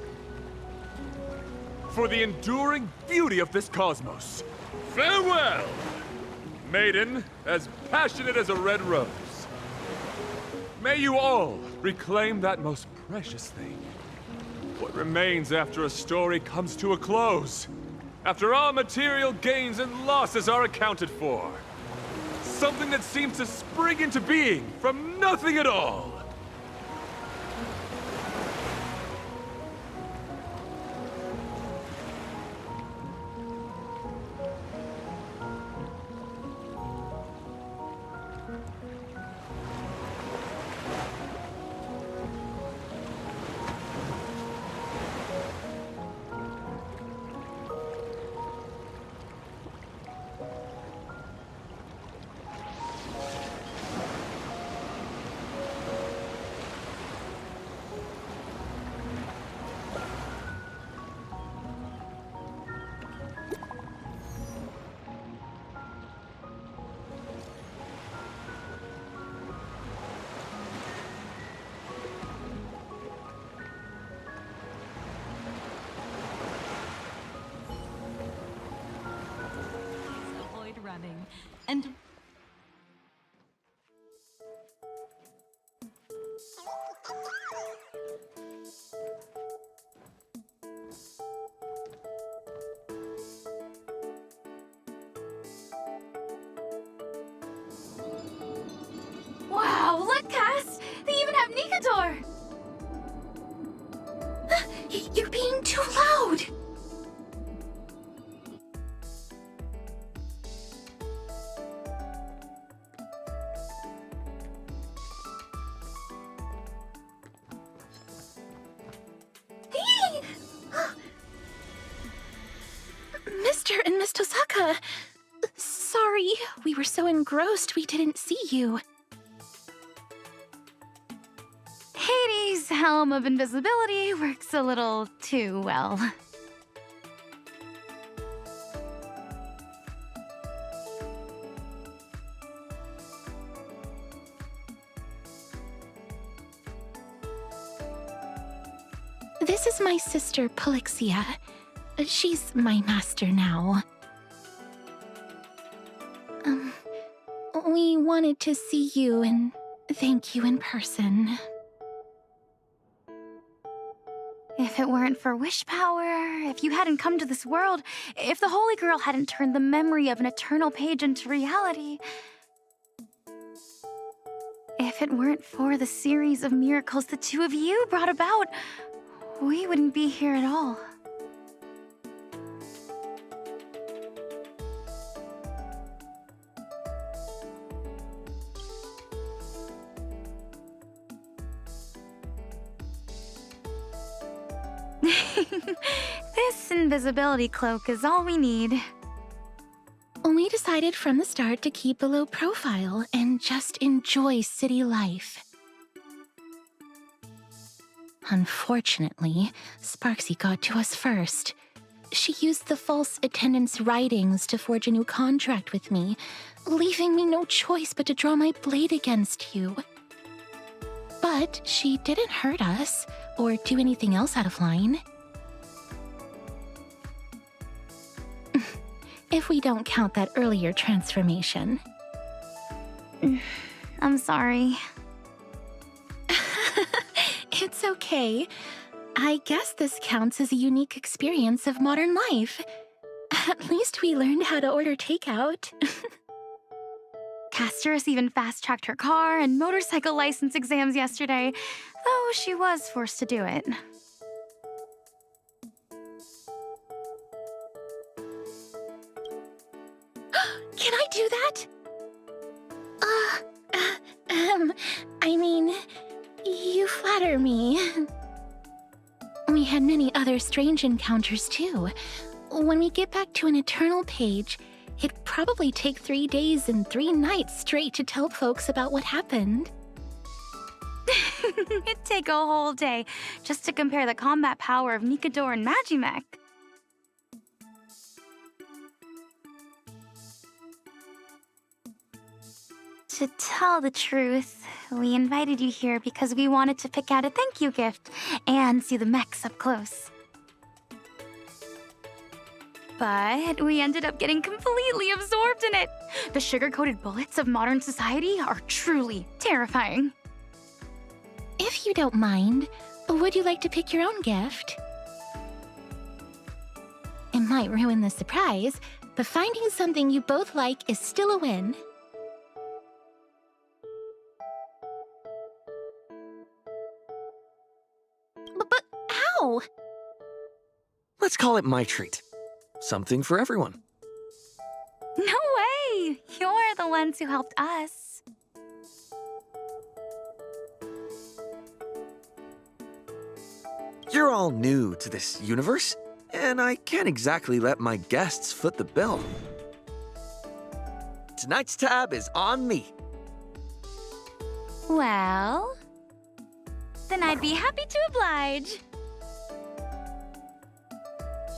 For the enduring beauty of this cosmos, farewell! Maiden, as passionate as a red rose. May you all reclaim that most precious thing. What remains after a story comes to a close. After all material gains and losses are accounted for. Something that seems to spring into being from nothing at all. And wow, look, Cass! They even have Nikador! You're being too loud! Mr. and Miss Tosaka! Sorry, we were so engrossed we didn't see you. Hades' helm of invisibility works a little too well. This is my sister, Polixia. She's my master now. We wanted to see you and thank you in person. If it weren't for wish power, if you hadn't come to this world, if the Holy Grail hadn't turned the memory of an eternal page into reality, if it weren't for the series of miracles the two of you brought about, we wouldn't be here at all. This invisibility cloak is all we need. We decided from the start to keep a low profile and just enjoy city life. Unfortunately, Sparksy got to us first. She used the false attendance writings to forge a new contract with me, leaving me no choice but to draw my blade against you. But she didn't hurt us or do anything else out of line. If we don't count that earlier transformation. I'm sorry. It's okay. I guess this counts as a unique experience of modern life. At least we learned how to order takeout. Castorus even fast-tracked her car and motorcycle license exams yesterday, though she was forced to do it. Can I do that? I mean, you flatter me. We had many other strange encounters too. When we get back to an eternal page, it'd probably take 3 days and 3 nights straight to tell folks about what happened. It'd take a whole day just to compare the combat power of Nikador and Magimech. To tell the truth, we invited you here because we wanted to pick out a thank you gift and see the mechs up close. But we ended up getting completely absorbed in it. The sugar-coated bullets of modern society are truly terrifying. If you don't mind, would you like to pick your own gift? It might ruin the surprise, but finding something you both like is still a win. But how? Let's call it my treat. Something for everyone. No way! You're the ones who helped us. You're all new to this universe, and I can't exactly let my guests foot the bill. Tonight's tab is on me. Well, then I'd be happy to oblige.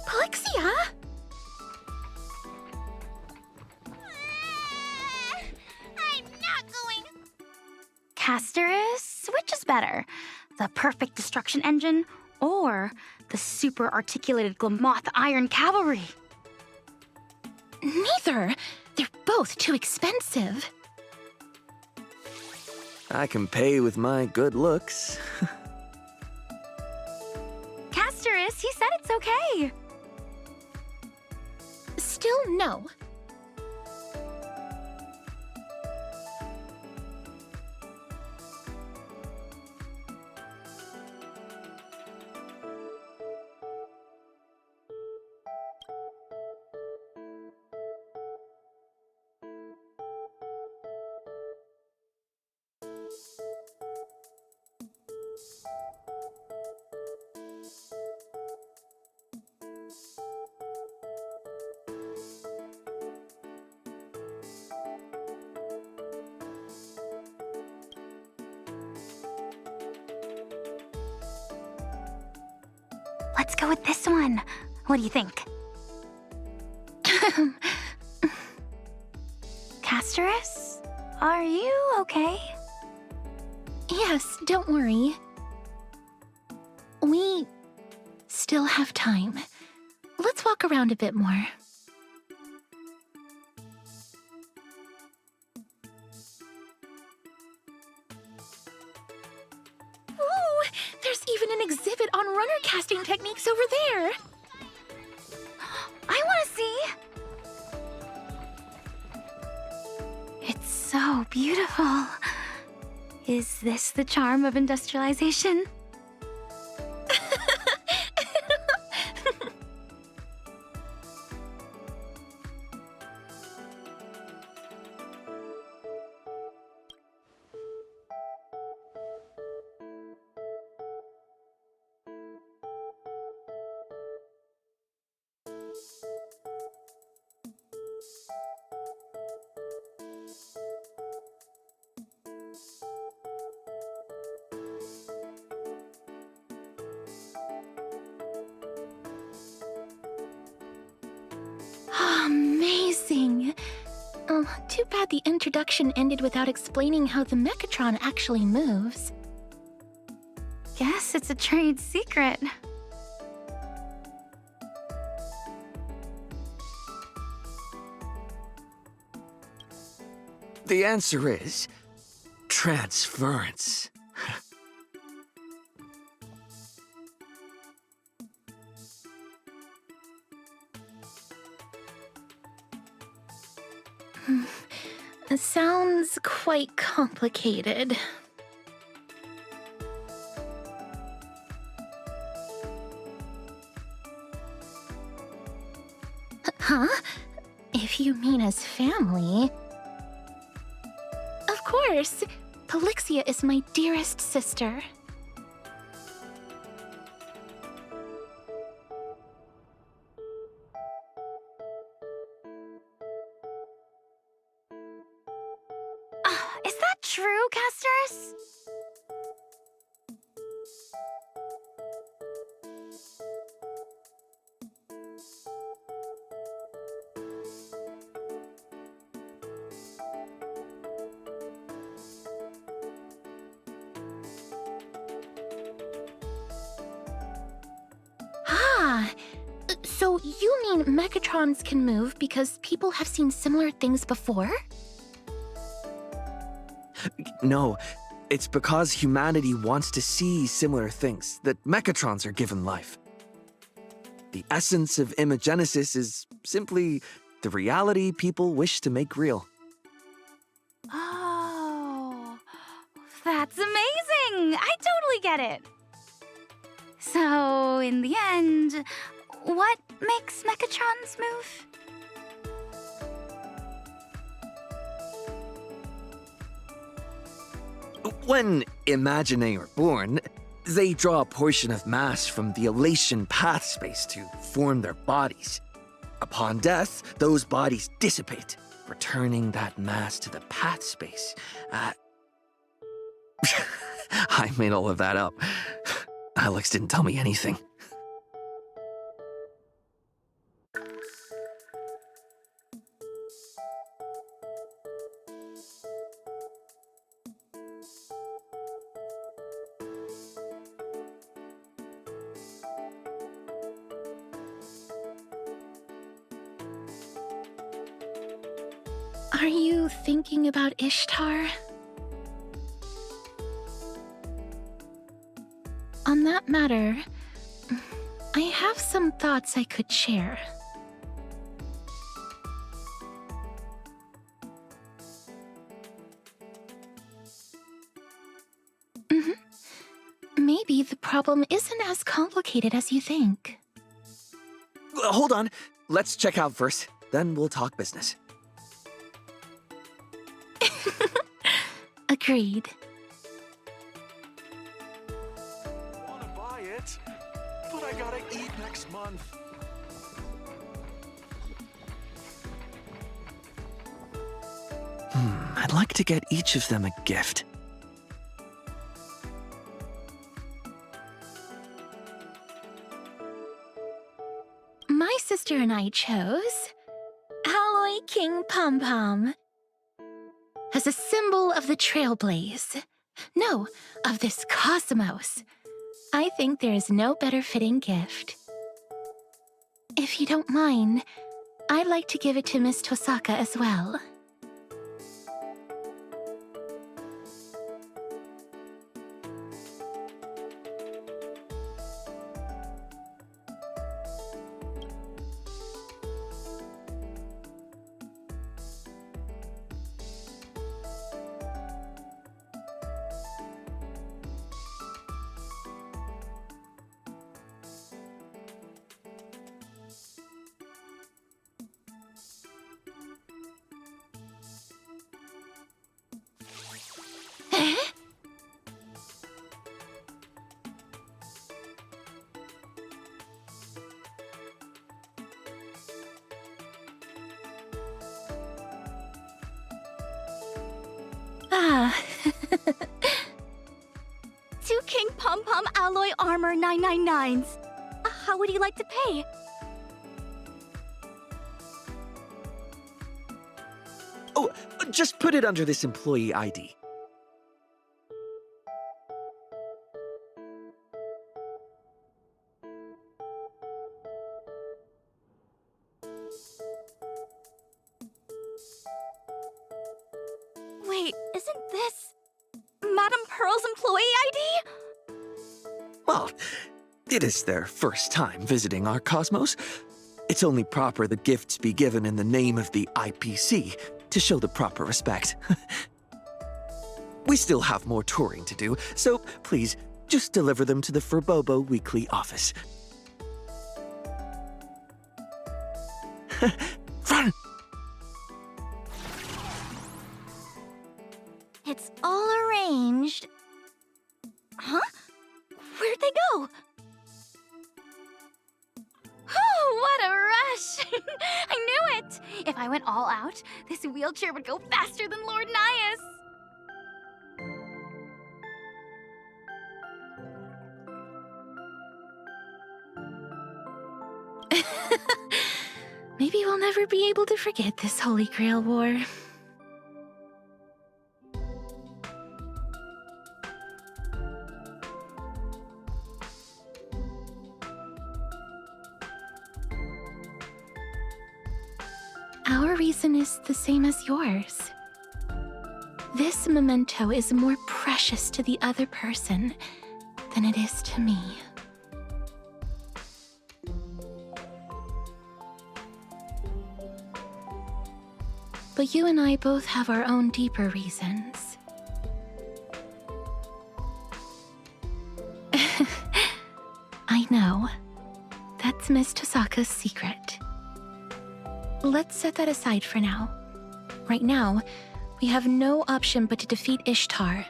Polixia? I'm not going. Castorus, which is better? The perfect destruction engine or the super articulated Glamoth Iron Cavalry? Neither. They're both too expensive. I can pay with my good looks. Castorus, he said it's okay. Still no. Let's go with this one. What do you think? Castorus, are you okay? Yes, don't worry. We still have time. Let's walk around a bit more. casting techniques over there. I want to see. It's so beautiful. Is this the charm of industrialization? Amazing! Oh, too bad the introduction ended without explaining how the Mechatron actually moves. Guess it's a trade secret. The answer is transference. It sounds quite complicated. Huh? If you mean as family... Of course! Polixia is my dearest sister. Is that true, Castorus? Ah, so you mean Mechatrons can move because people have seen similar things before? No, it's because humanity wants to see similar things that Mechatrons are given life. The essence of imagenesis is simply the reality people wish to make real. Oh, that's amazing! I totally get it. So, in the end, what makes Mechatrons move? When Imaginae are born, they draw a portion of mass from the elation path space to form their bodies. Upon death, those bodies dissipate, returning that mass to the path space. I made all of that up. Alex didn't tell me anything. Are you thinking about Ishtar? On that matter, I have some thoughts I could share. Maybe the problem isn't as complicated as you think. Hold on. Let's check out first, then we'll talk business. Agreed. Wanna buy it? But I gotta eat next month. I'd like to get each of them a gift. My sister and I chose Alloy King Pom Pom as a symbol of the Trailblaze. No, of this cosmos. I think there is no better fitting gift. If you don't mind, I'd like to give it to Miss Tosaka as well. Ah. 2 King Pom Pom Alloy Armor 999s. How would you like to pay? Oh, just put it under this employee ID. Wait, isn't this Madame Pearl's employee ID? Well, it is their first time visiting our cosmos. It's only proper the gifts be given in the name of the IPC to show the proper respect. We still have more touring to do, so please, just deliver them to the Furbobo weekly office. Run! It's all arranged. Huh? Where'd they go? Oh, what a rush! I knew it! If I went all out, this wheelchair would go faster than Lord Nias. Maybe we'll never be able to forget this Holy Grail War. Our reason is the same as yours. This memento is more precious to the other person than it is to me. But you and I both have our own deeper reasons. I know. That's Miss Tosaka's secret. Let's set that aside for now. Right now, we have no option but to defeat Ishtar.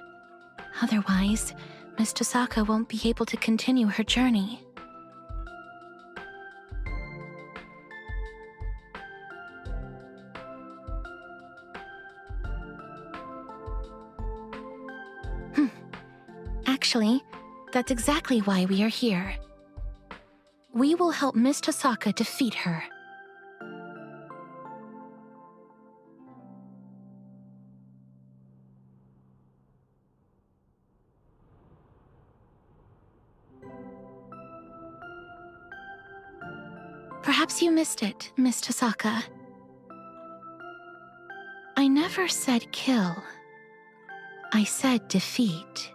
Otherwise, Miss Tosaka won't be able to continue her journey. Actually, that's exactly why we are here. We will help Miss Tosaka defeat her. Perhaps you missed it, Miss Tosaka. I never said kill. I said defeat.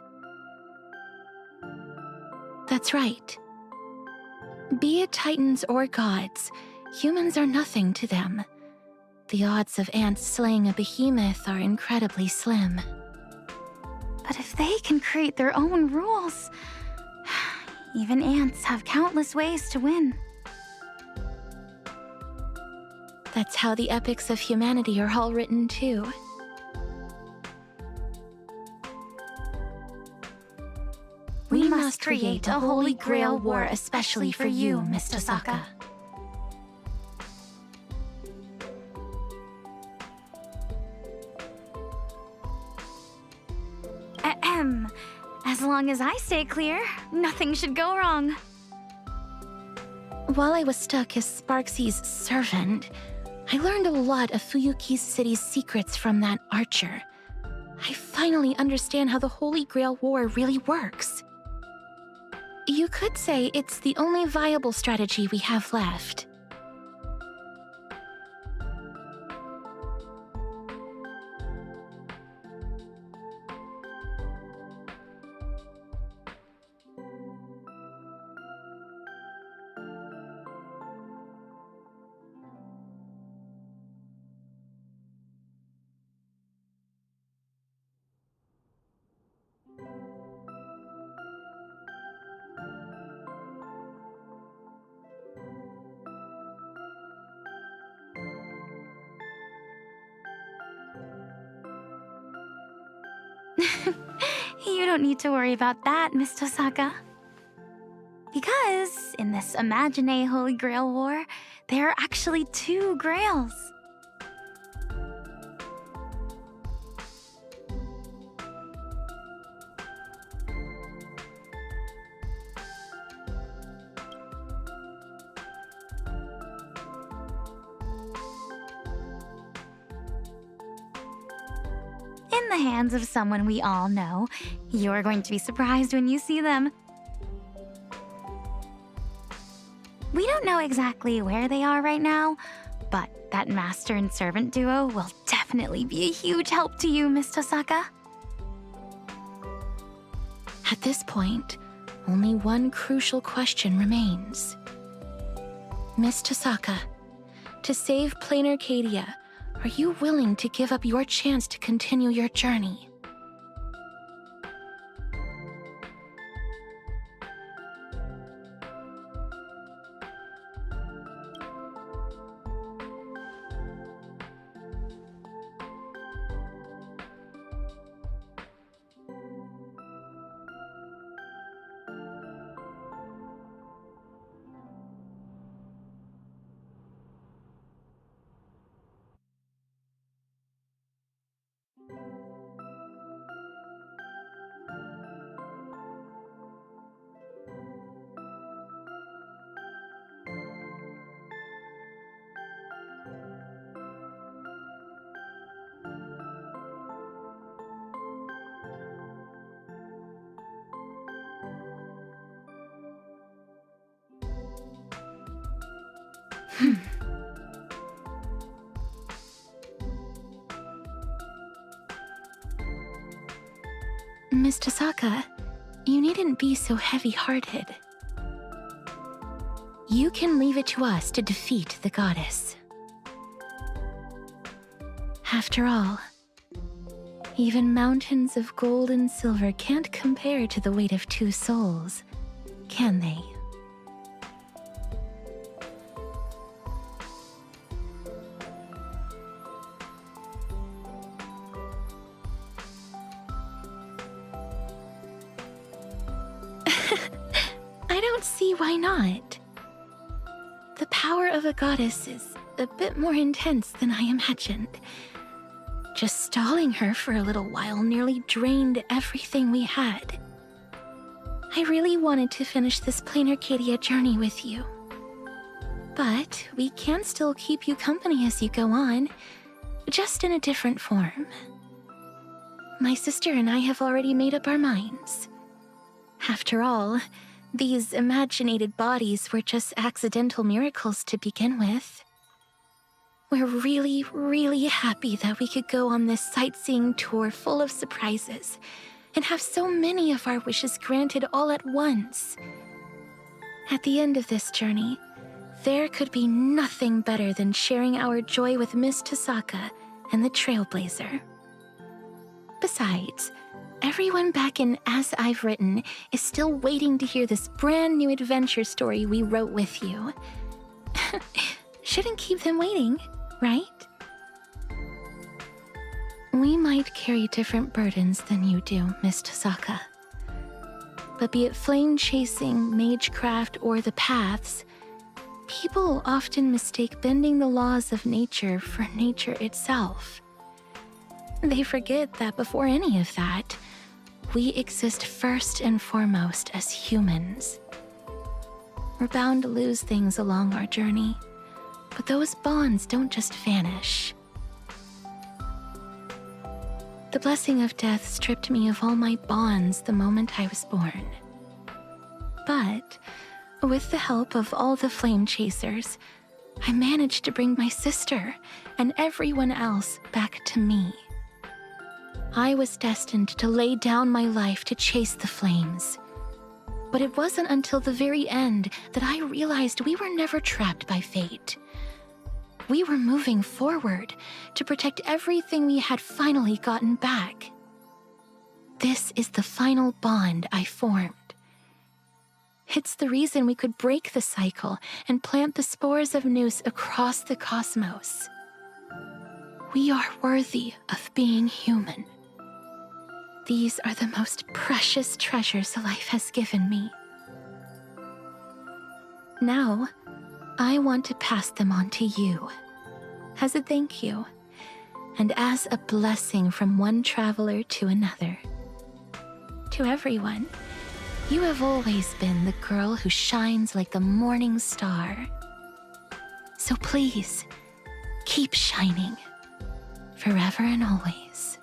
That's right. Be it titans or gods, humans are nothing to them. The odds of ants slaying a behemoth are incredibly slim. But if they can create their own rules, even ants have countless ways to win. That's how the epics of humanity are all written too. We must create a Holy Grail War especially for you, Miss Tosaka. Ahem. As long as I stay clear, nothing should go wrong. While I was stuck as Sparksy's servant, I learned a lot of Fuyuki City's secrets from that archer. I finally understand how the Holy Grail War really works. You could say it's the only viable strategy we have left. You don't need to worry about that, Miss Tosaka. Because in this Imagine Holy Grail War, there are actually 2 grails. in the hands of someone we all know. You're going to be surprised when you see them. We don't know exactly where they are right now, but that master and servant duo will definitely be a huge help to you, Miss Tosaka. At this point, only one crucial question remains. Miss Tosaka, to save Plain Arcadia, are you willing to give up your chance to continue your journey? Miss Tosaka, you needn't be so heavy-hearted. You can leave it to us to defeat the goddess. After all, even mountains of gold and silver can't compare to the weight of 2 souls, can they? I don't see why not. The power of a goddess is a bit more intense than I imagined. Just stalling her for a little while nearly drained everything we had. I really wanted to finish this Plain Arcadia journey with you. But we can still keep you company as you go on, just in a different form. My sister and I have already made up our minds. After all, these imaginated bodies were just accidental miracles to begin with. We're really, really happy that we could go on this sightseeing tour full of surprises and have so many of our wishes granted all at once. At the end of this journey, there could be nothing better than sharing our joy with Miss Tosaka and the Trailblazer. Besides, everyone back in As I've Written is still waiting to hear this brand new adventure story we wrote with you. Shouldn't keep them waiting, right? We might carry different burdens than you do, Miss Tosaka. But be it flame chasing, magecraft, or the paths, people often mistake bending the laws of nature for nature itself. They forget that before any of that, we exist first and foremost as humans. We're bound to lose things along our journey, but those bonds don't just vanish. The blessing of death stripped me of all my bonds the moment I was born. But with the help of all the flame chasers, I managed to bring my sister and everyone else back to me. I was destined to lay down my life to chase the flames. But it wasn't until the very end that I realized we were never trapped by fate. We were moving forward to protect everything we had finally gotten back. This is the final bond I formed. It's the reason we could break the cycle and plant the spores of Nous across the cosmos. We are worthy of being human. These are the most precious treasures life has given me. Now, I want to pass them on to you, as a thank you, and as a blessing from one traveler to another. To everyone, you have always been the girl who shines like the morning star. So please, keep shining, forever and always.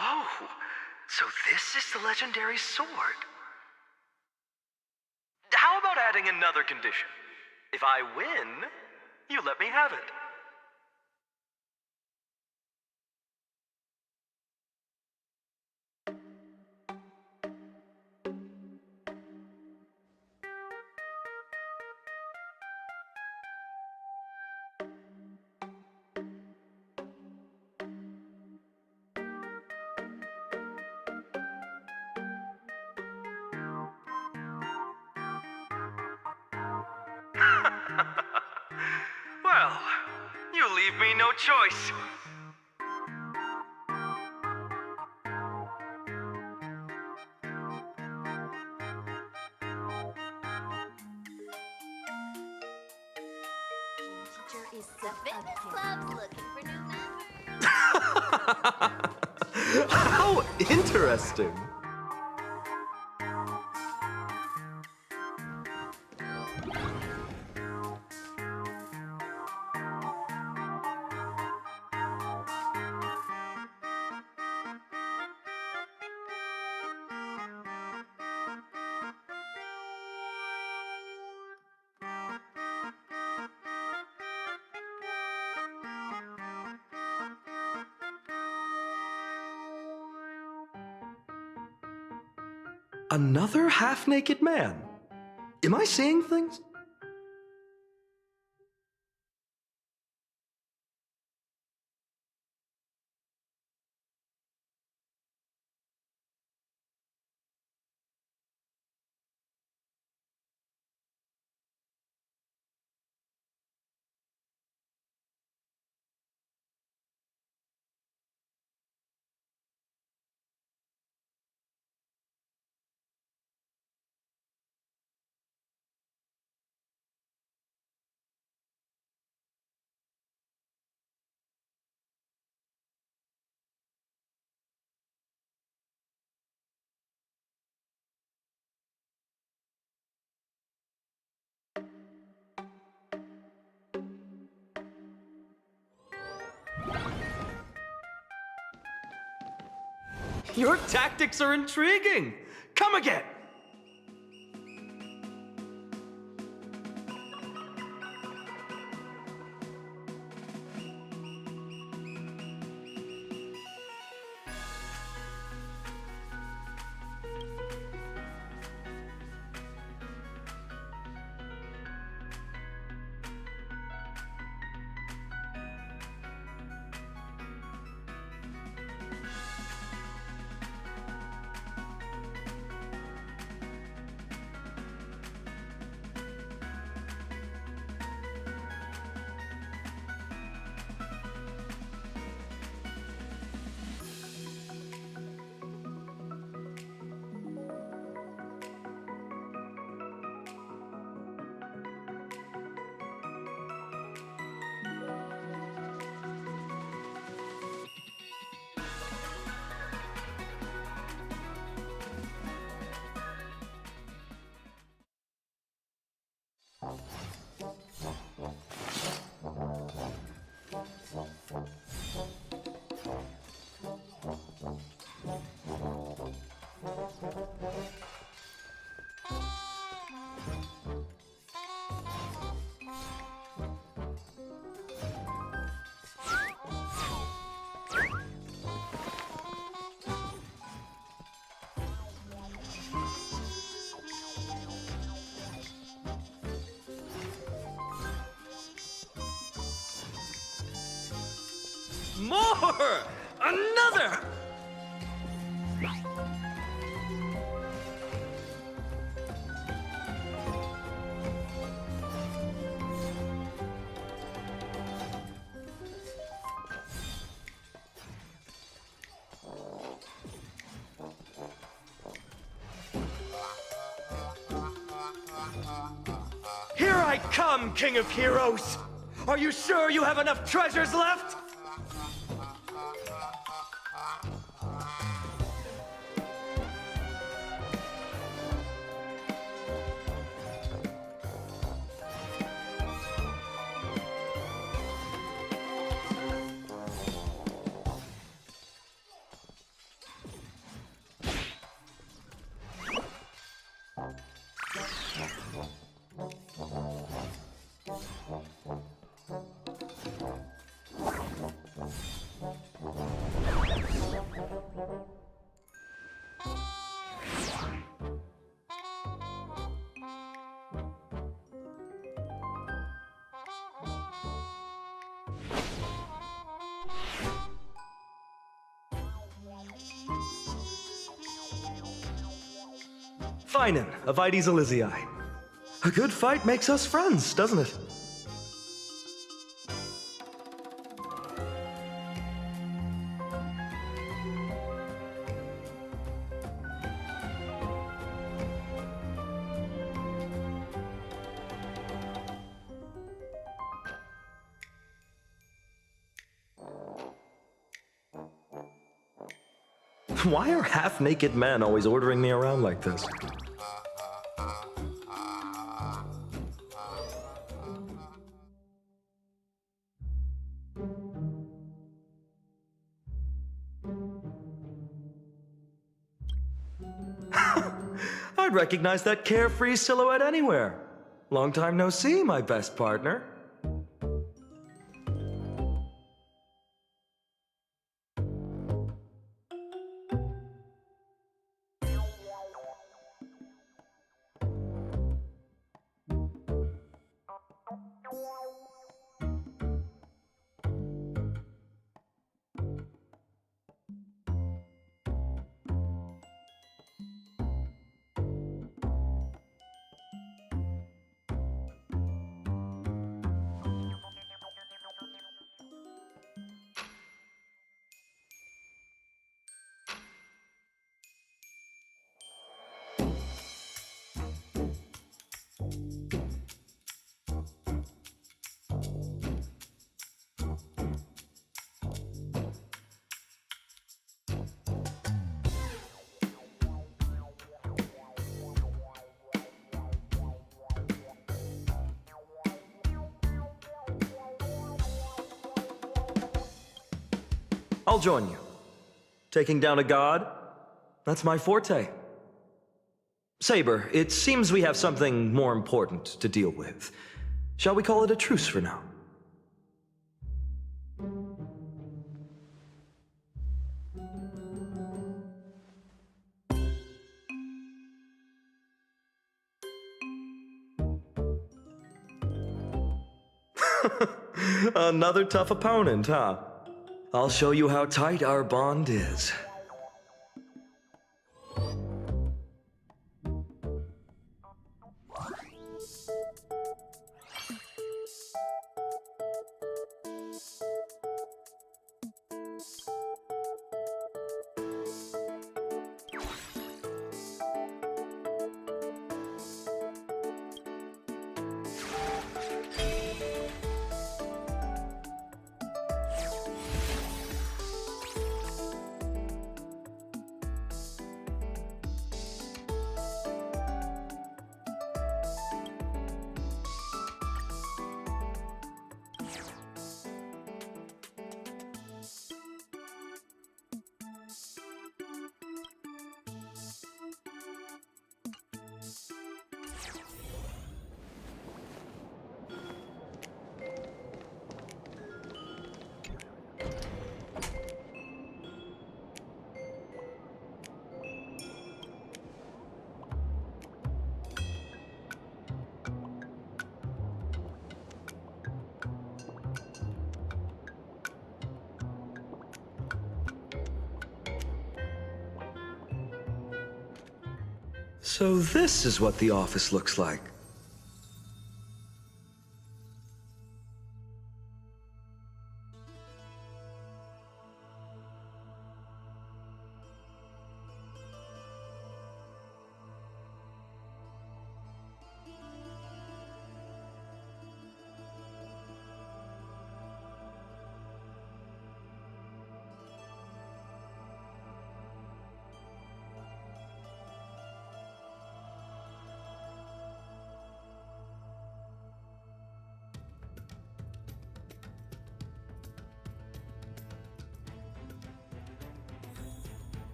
Oh, so this is the legendary sword. How about adding another condition? If I win, you let me have it. Well, you leave me no choice. The fitness club's looking for new members. How interesting. Another half-naked man? Am I seeing things? Your tactics are intriguing. Come again. More! Another! Here I come, King of Heroes! Are you sure you have enough treasures left? Feinen, Avides Elysiae. A good fight makes us friends, doesn't it? Why are half-naked men always ordering me around like this? I'd recognize that carefree silhouette anywhere. Long time no see, my best partner. I'll join you. Taking down a god? That's my forte. Saber, it seems we have something more important to deal with. Shall we call it a truce for now? Another tough opponent, huh? I'll show you how tight our bond is. So this is what the office looks like.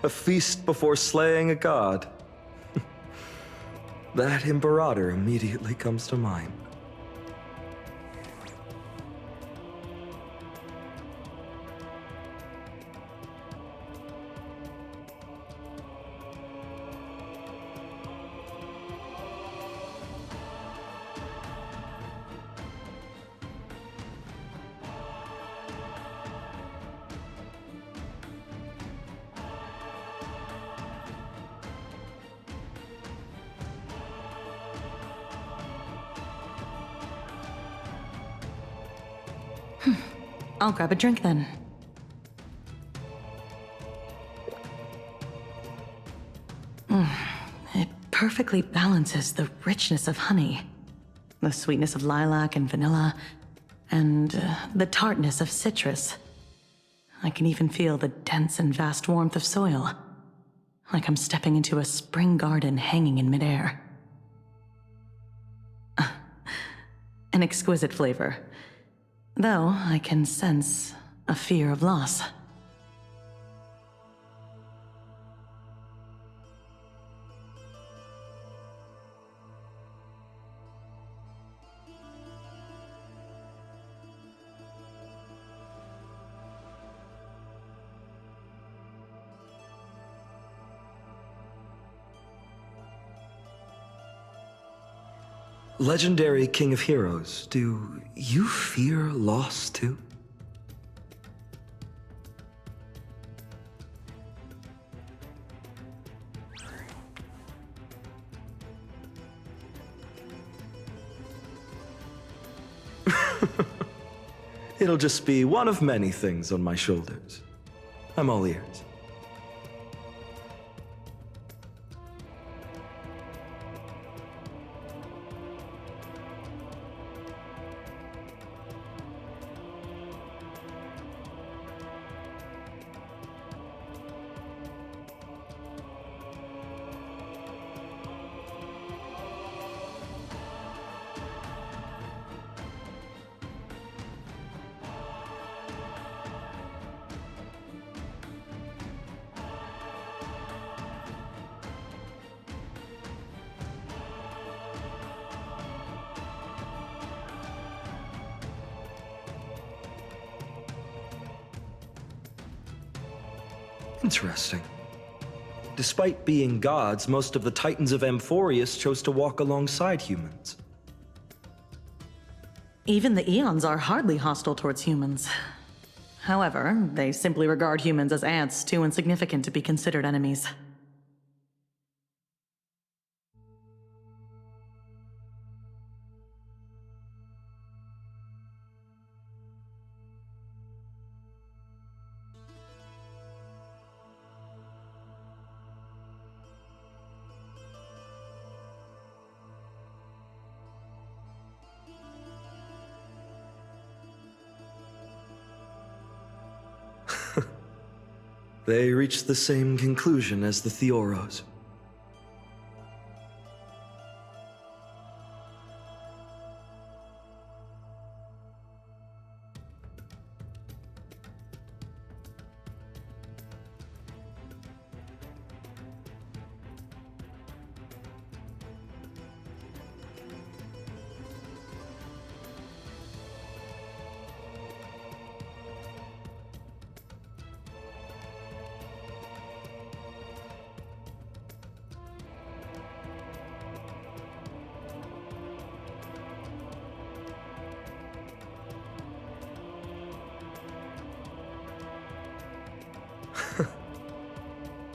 A feast before slaying a god. That imperator immediately comes to mind. I'll grab a drink then. It perfectly balances the richness of honey, the sweetness of lilac and vanilla, and the tartness of citrus. I can even feel the dense and vast warmth of soil, like I'm stepping into a spring garden hanging in midair. An exquisite flavor. Though I can sense a fear of loss. Legendary King of Heroes, do you fear loss too? It'll just be one of many things on my shoulders. I'm all ears. Interesting. Despite being gods, most of the Titans of Amphorius chose to walk alongside humans. Even the Eons are hardly hostile towards humans. However, they simply regard humans as ants too insignificant to be considered enemies. They reached the same conclusion as the Theoros.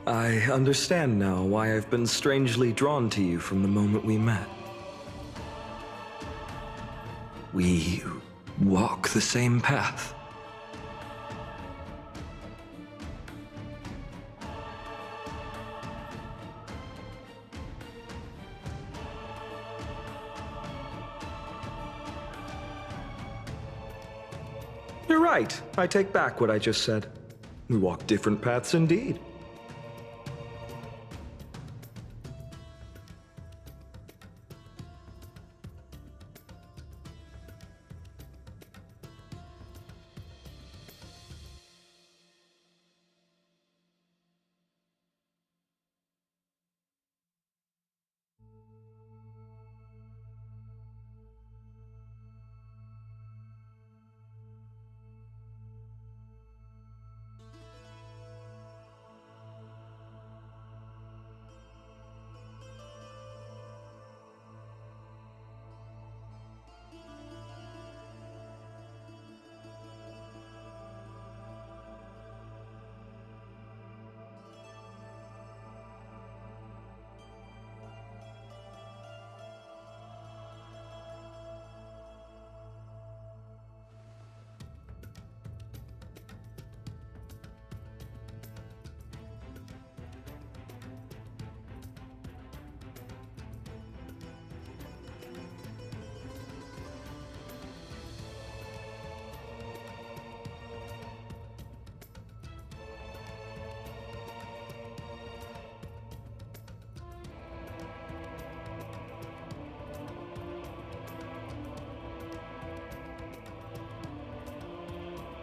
I understand now why I've been strangely drawn to you from the moment we met. We walk the same path. You're right. I take back what I just said. We walk different paths indeed.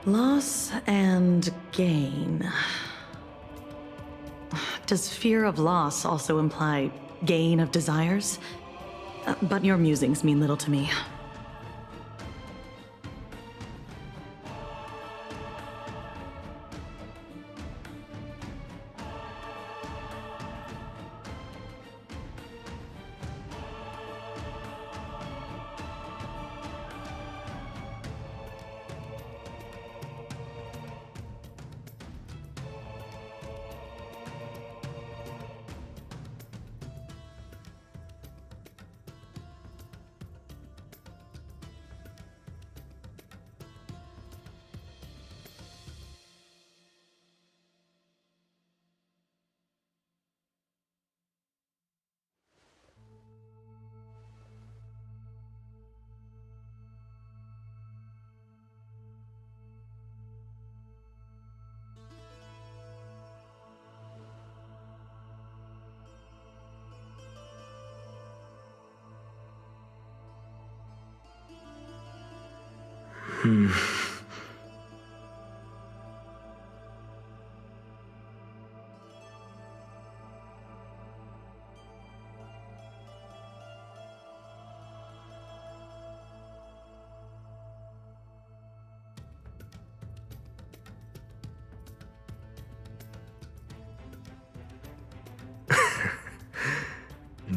Loss and gain. Does fear of loss also imply gain of desires? But your musings mean little to me.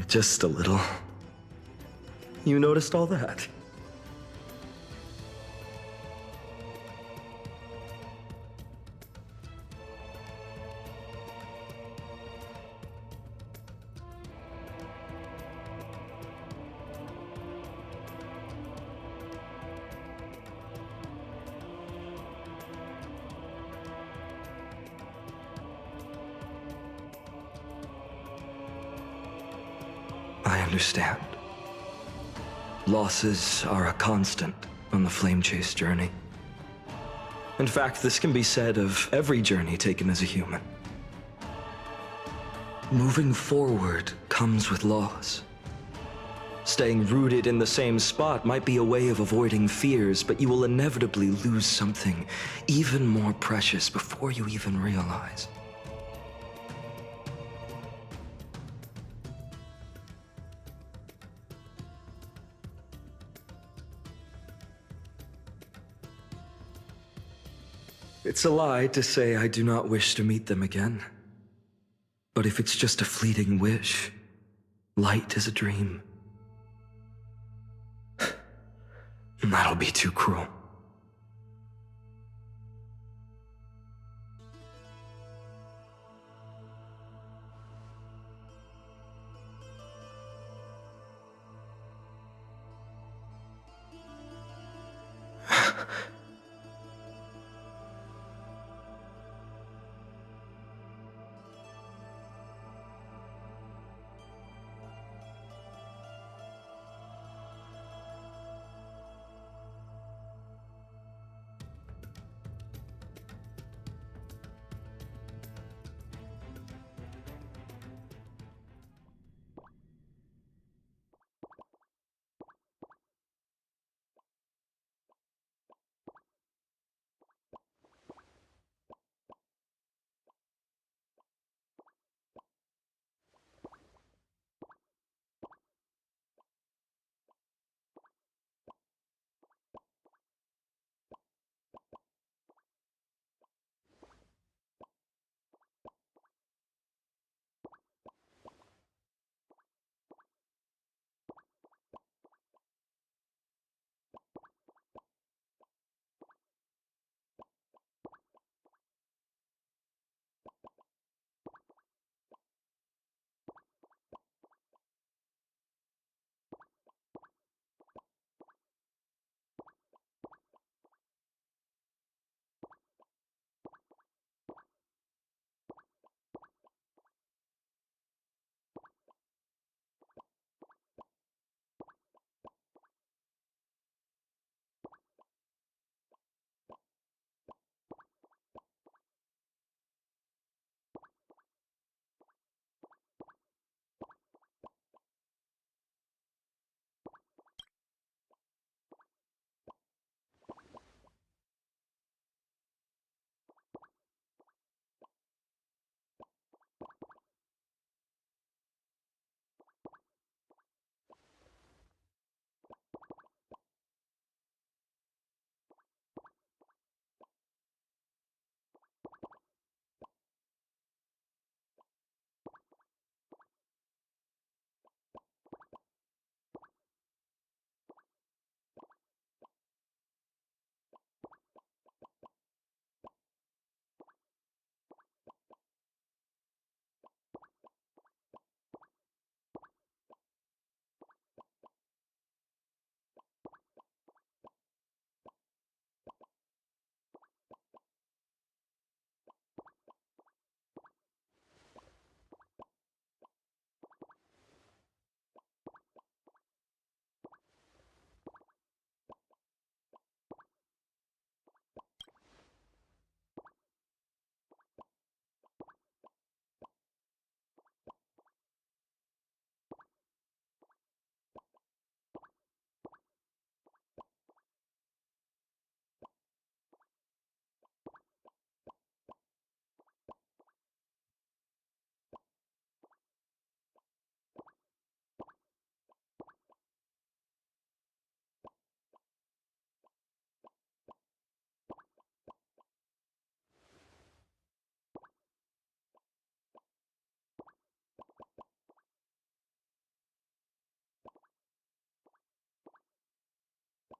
Just a little. You noticed all that? I understand. Losses are a constant on the flame chase journey. In fact, this can be said of every journey taken as a human. Moving forward comes with loss. Staying rooted in the same spot might be a way of avoiding fears, but you will inevitably lose something even more precious before you even realize. It's a lie to say I do not wish to meet them again. But if it's just a fleeting wish, light as a dream, that'll be too cruel.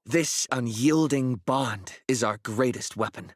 This unyielding bond is our greatest weapon.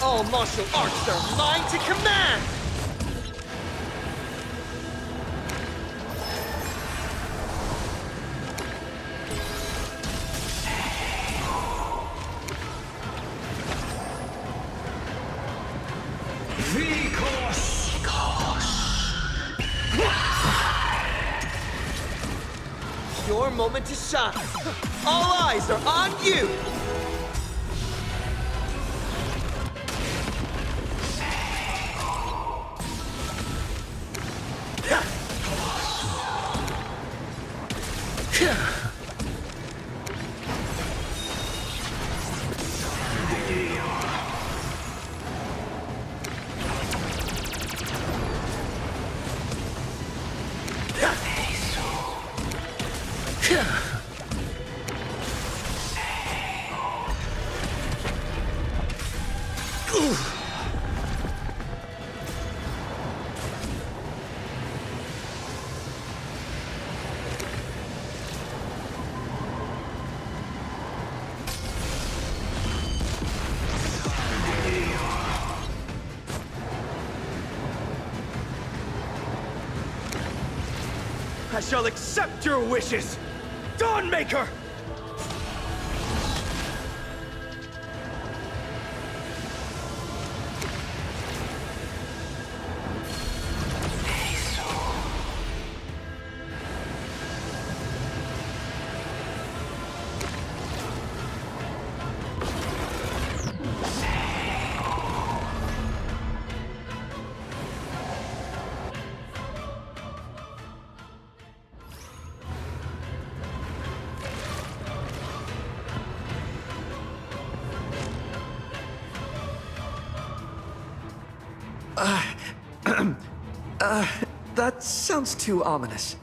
All martial arts are mine to command! Your moment to shine. All eyes are on you! I shall accept your wishes! Dawnmaker! That sounds too ominous.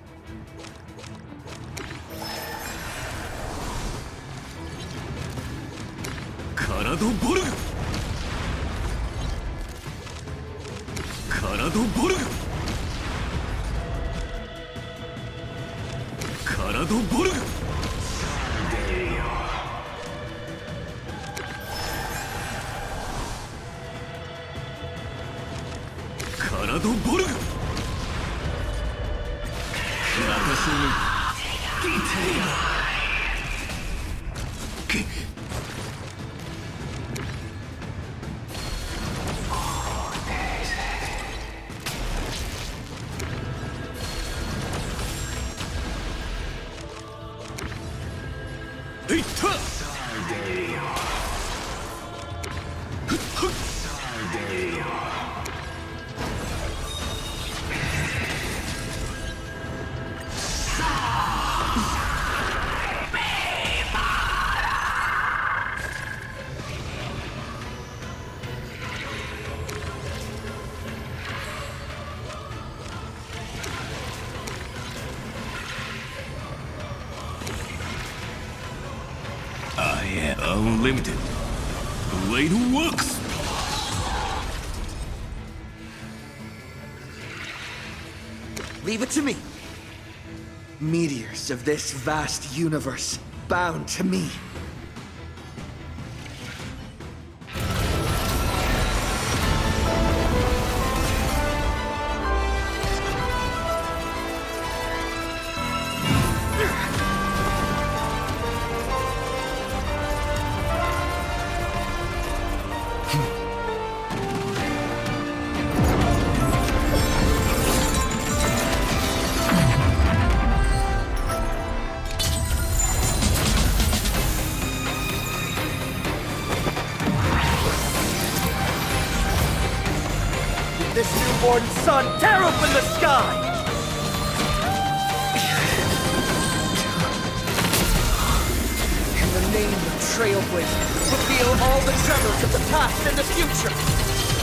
Unlimited. Blade works! Leave it to me. Meteors of this vast universe, bound to me. This newborn sun tear open the sky! In the name of Trailblazer, reveal all the tremors of the past and the future!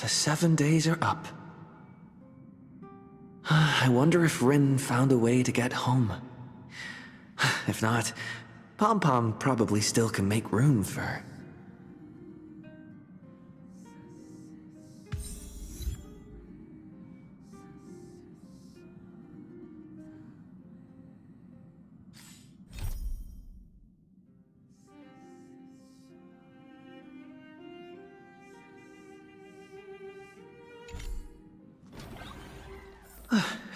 The 7 days are up. I wonder if Rin found a way to get home. If not, Pom Pom probably still can make room for her.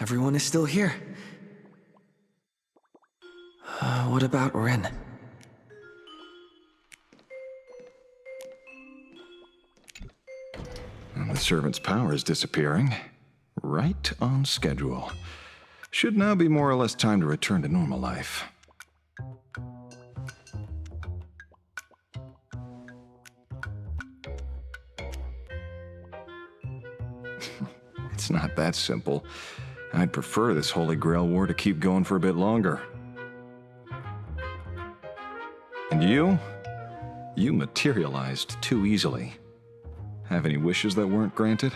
Everyone is still here. What about Rin? The servant's power is disappearing. Right on schedule. Should now be more or less time to return to normal life. It's not that simple. I'd prefer this Holy Grail war to keep going for a bit longer. And you? You materialized too easily. Have any wishes that weren't granted?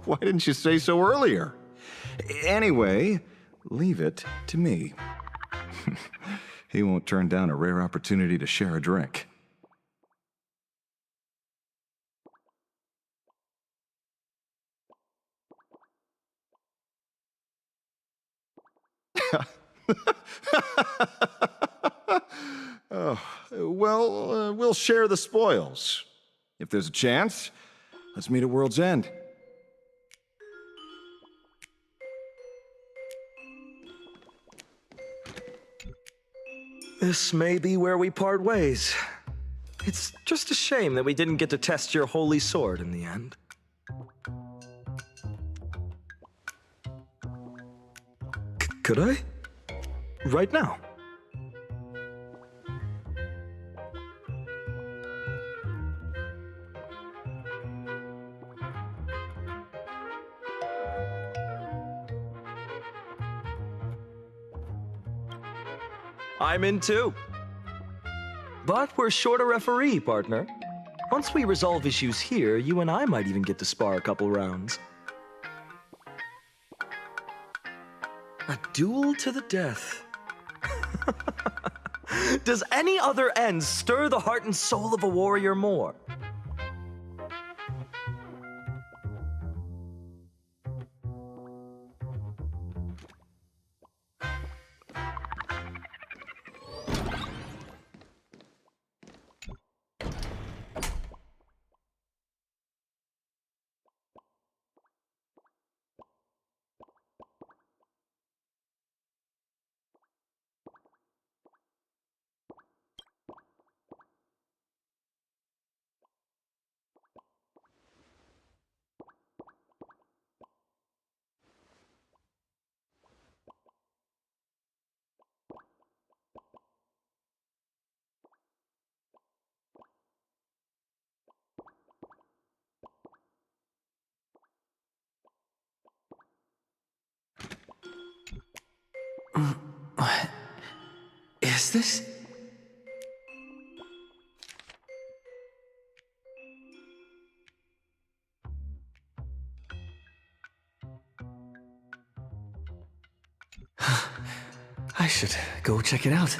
Why didn't you say so earlier? Anyway, leave it to me. He won't turn down a rare opportunity to share a drink. We'll share the spoils. If there's a chance, let's meet at World's End. This may be where we part ways. It's just a shame that we didn't get to test your holy sword in the end. Could I? Right now? I'm in too. But we're short a referee, partner. Once we resolve issues here, you and I might even get to spar a couple rounds. A duel to the death. Does any other end stir the heart and soul of a warrior more? this? I should go check it out.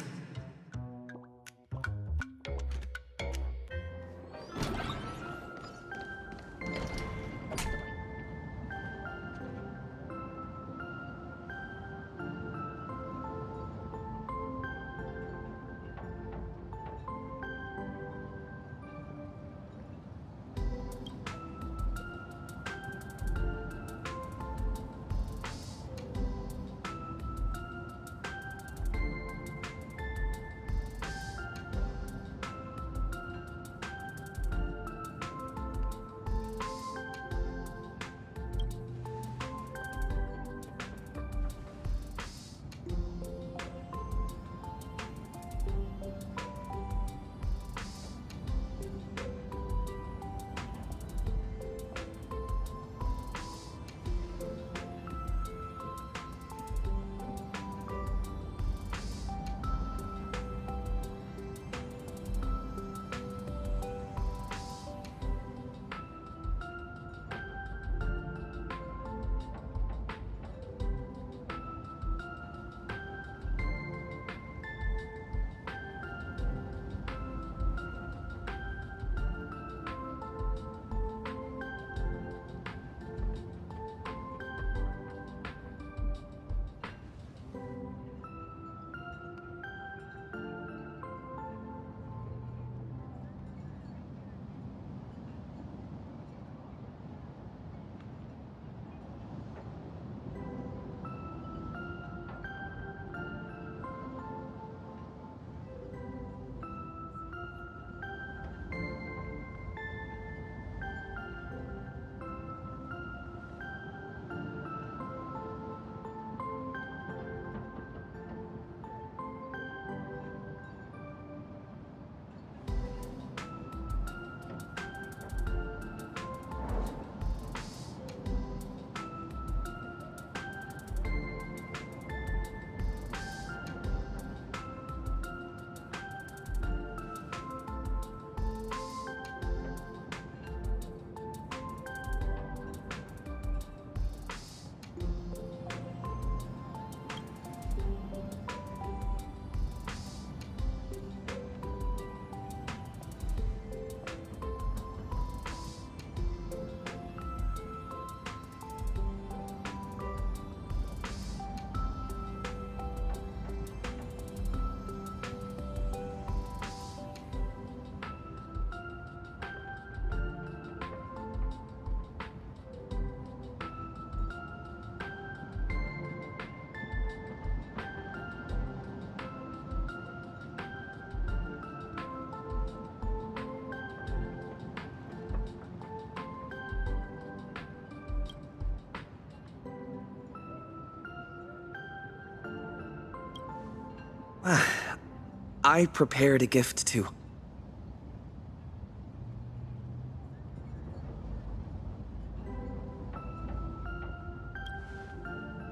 I prepared a gift too.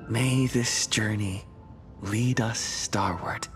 May this journey lead us starward.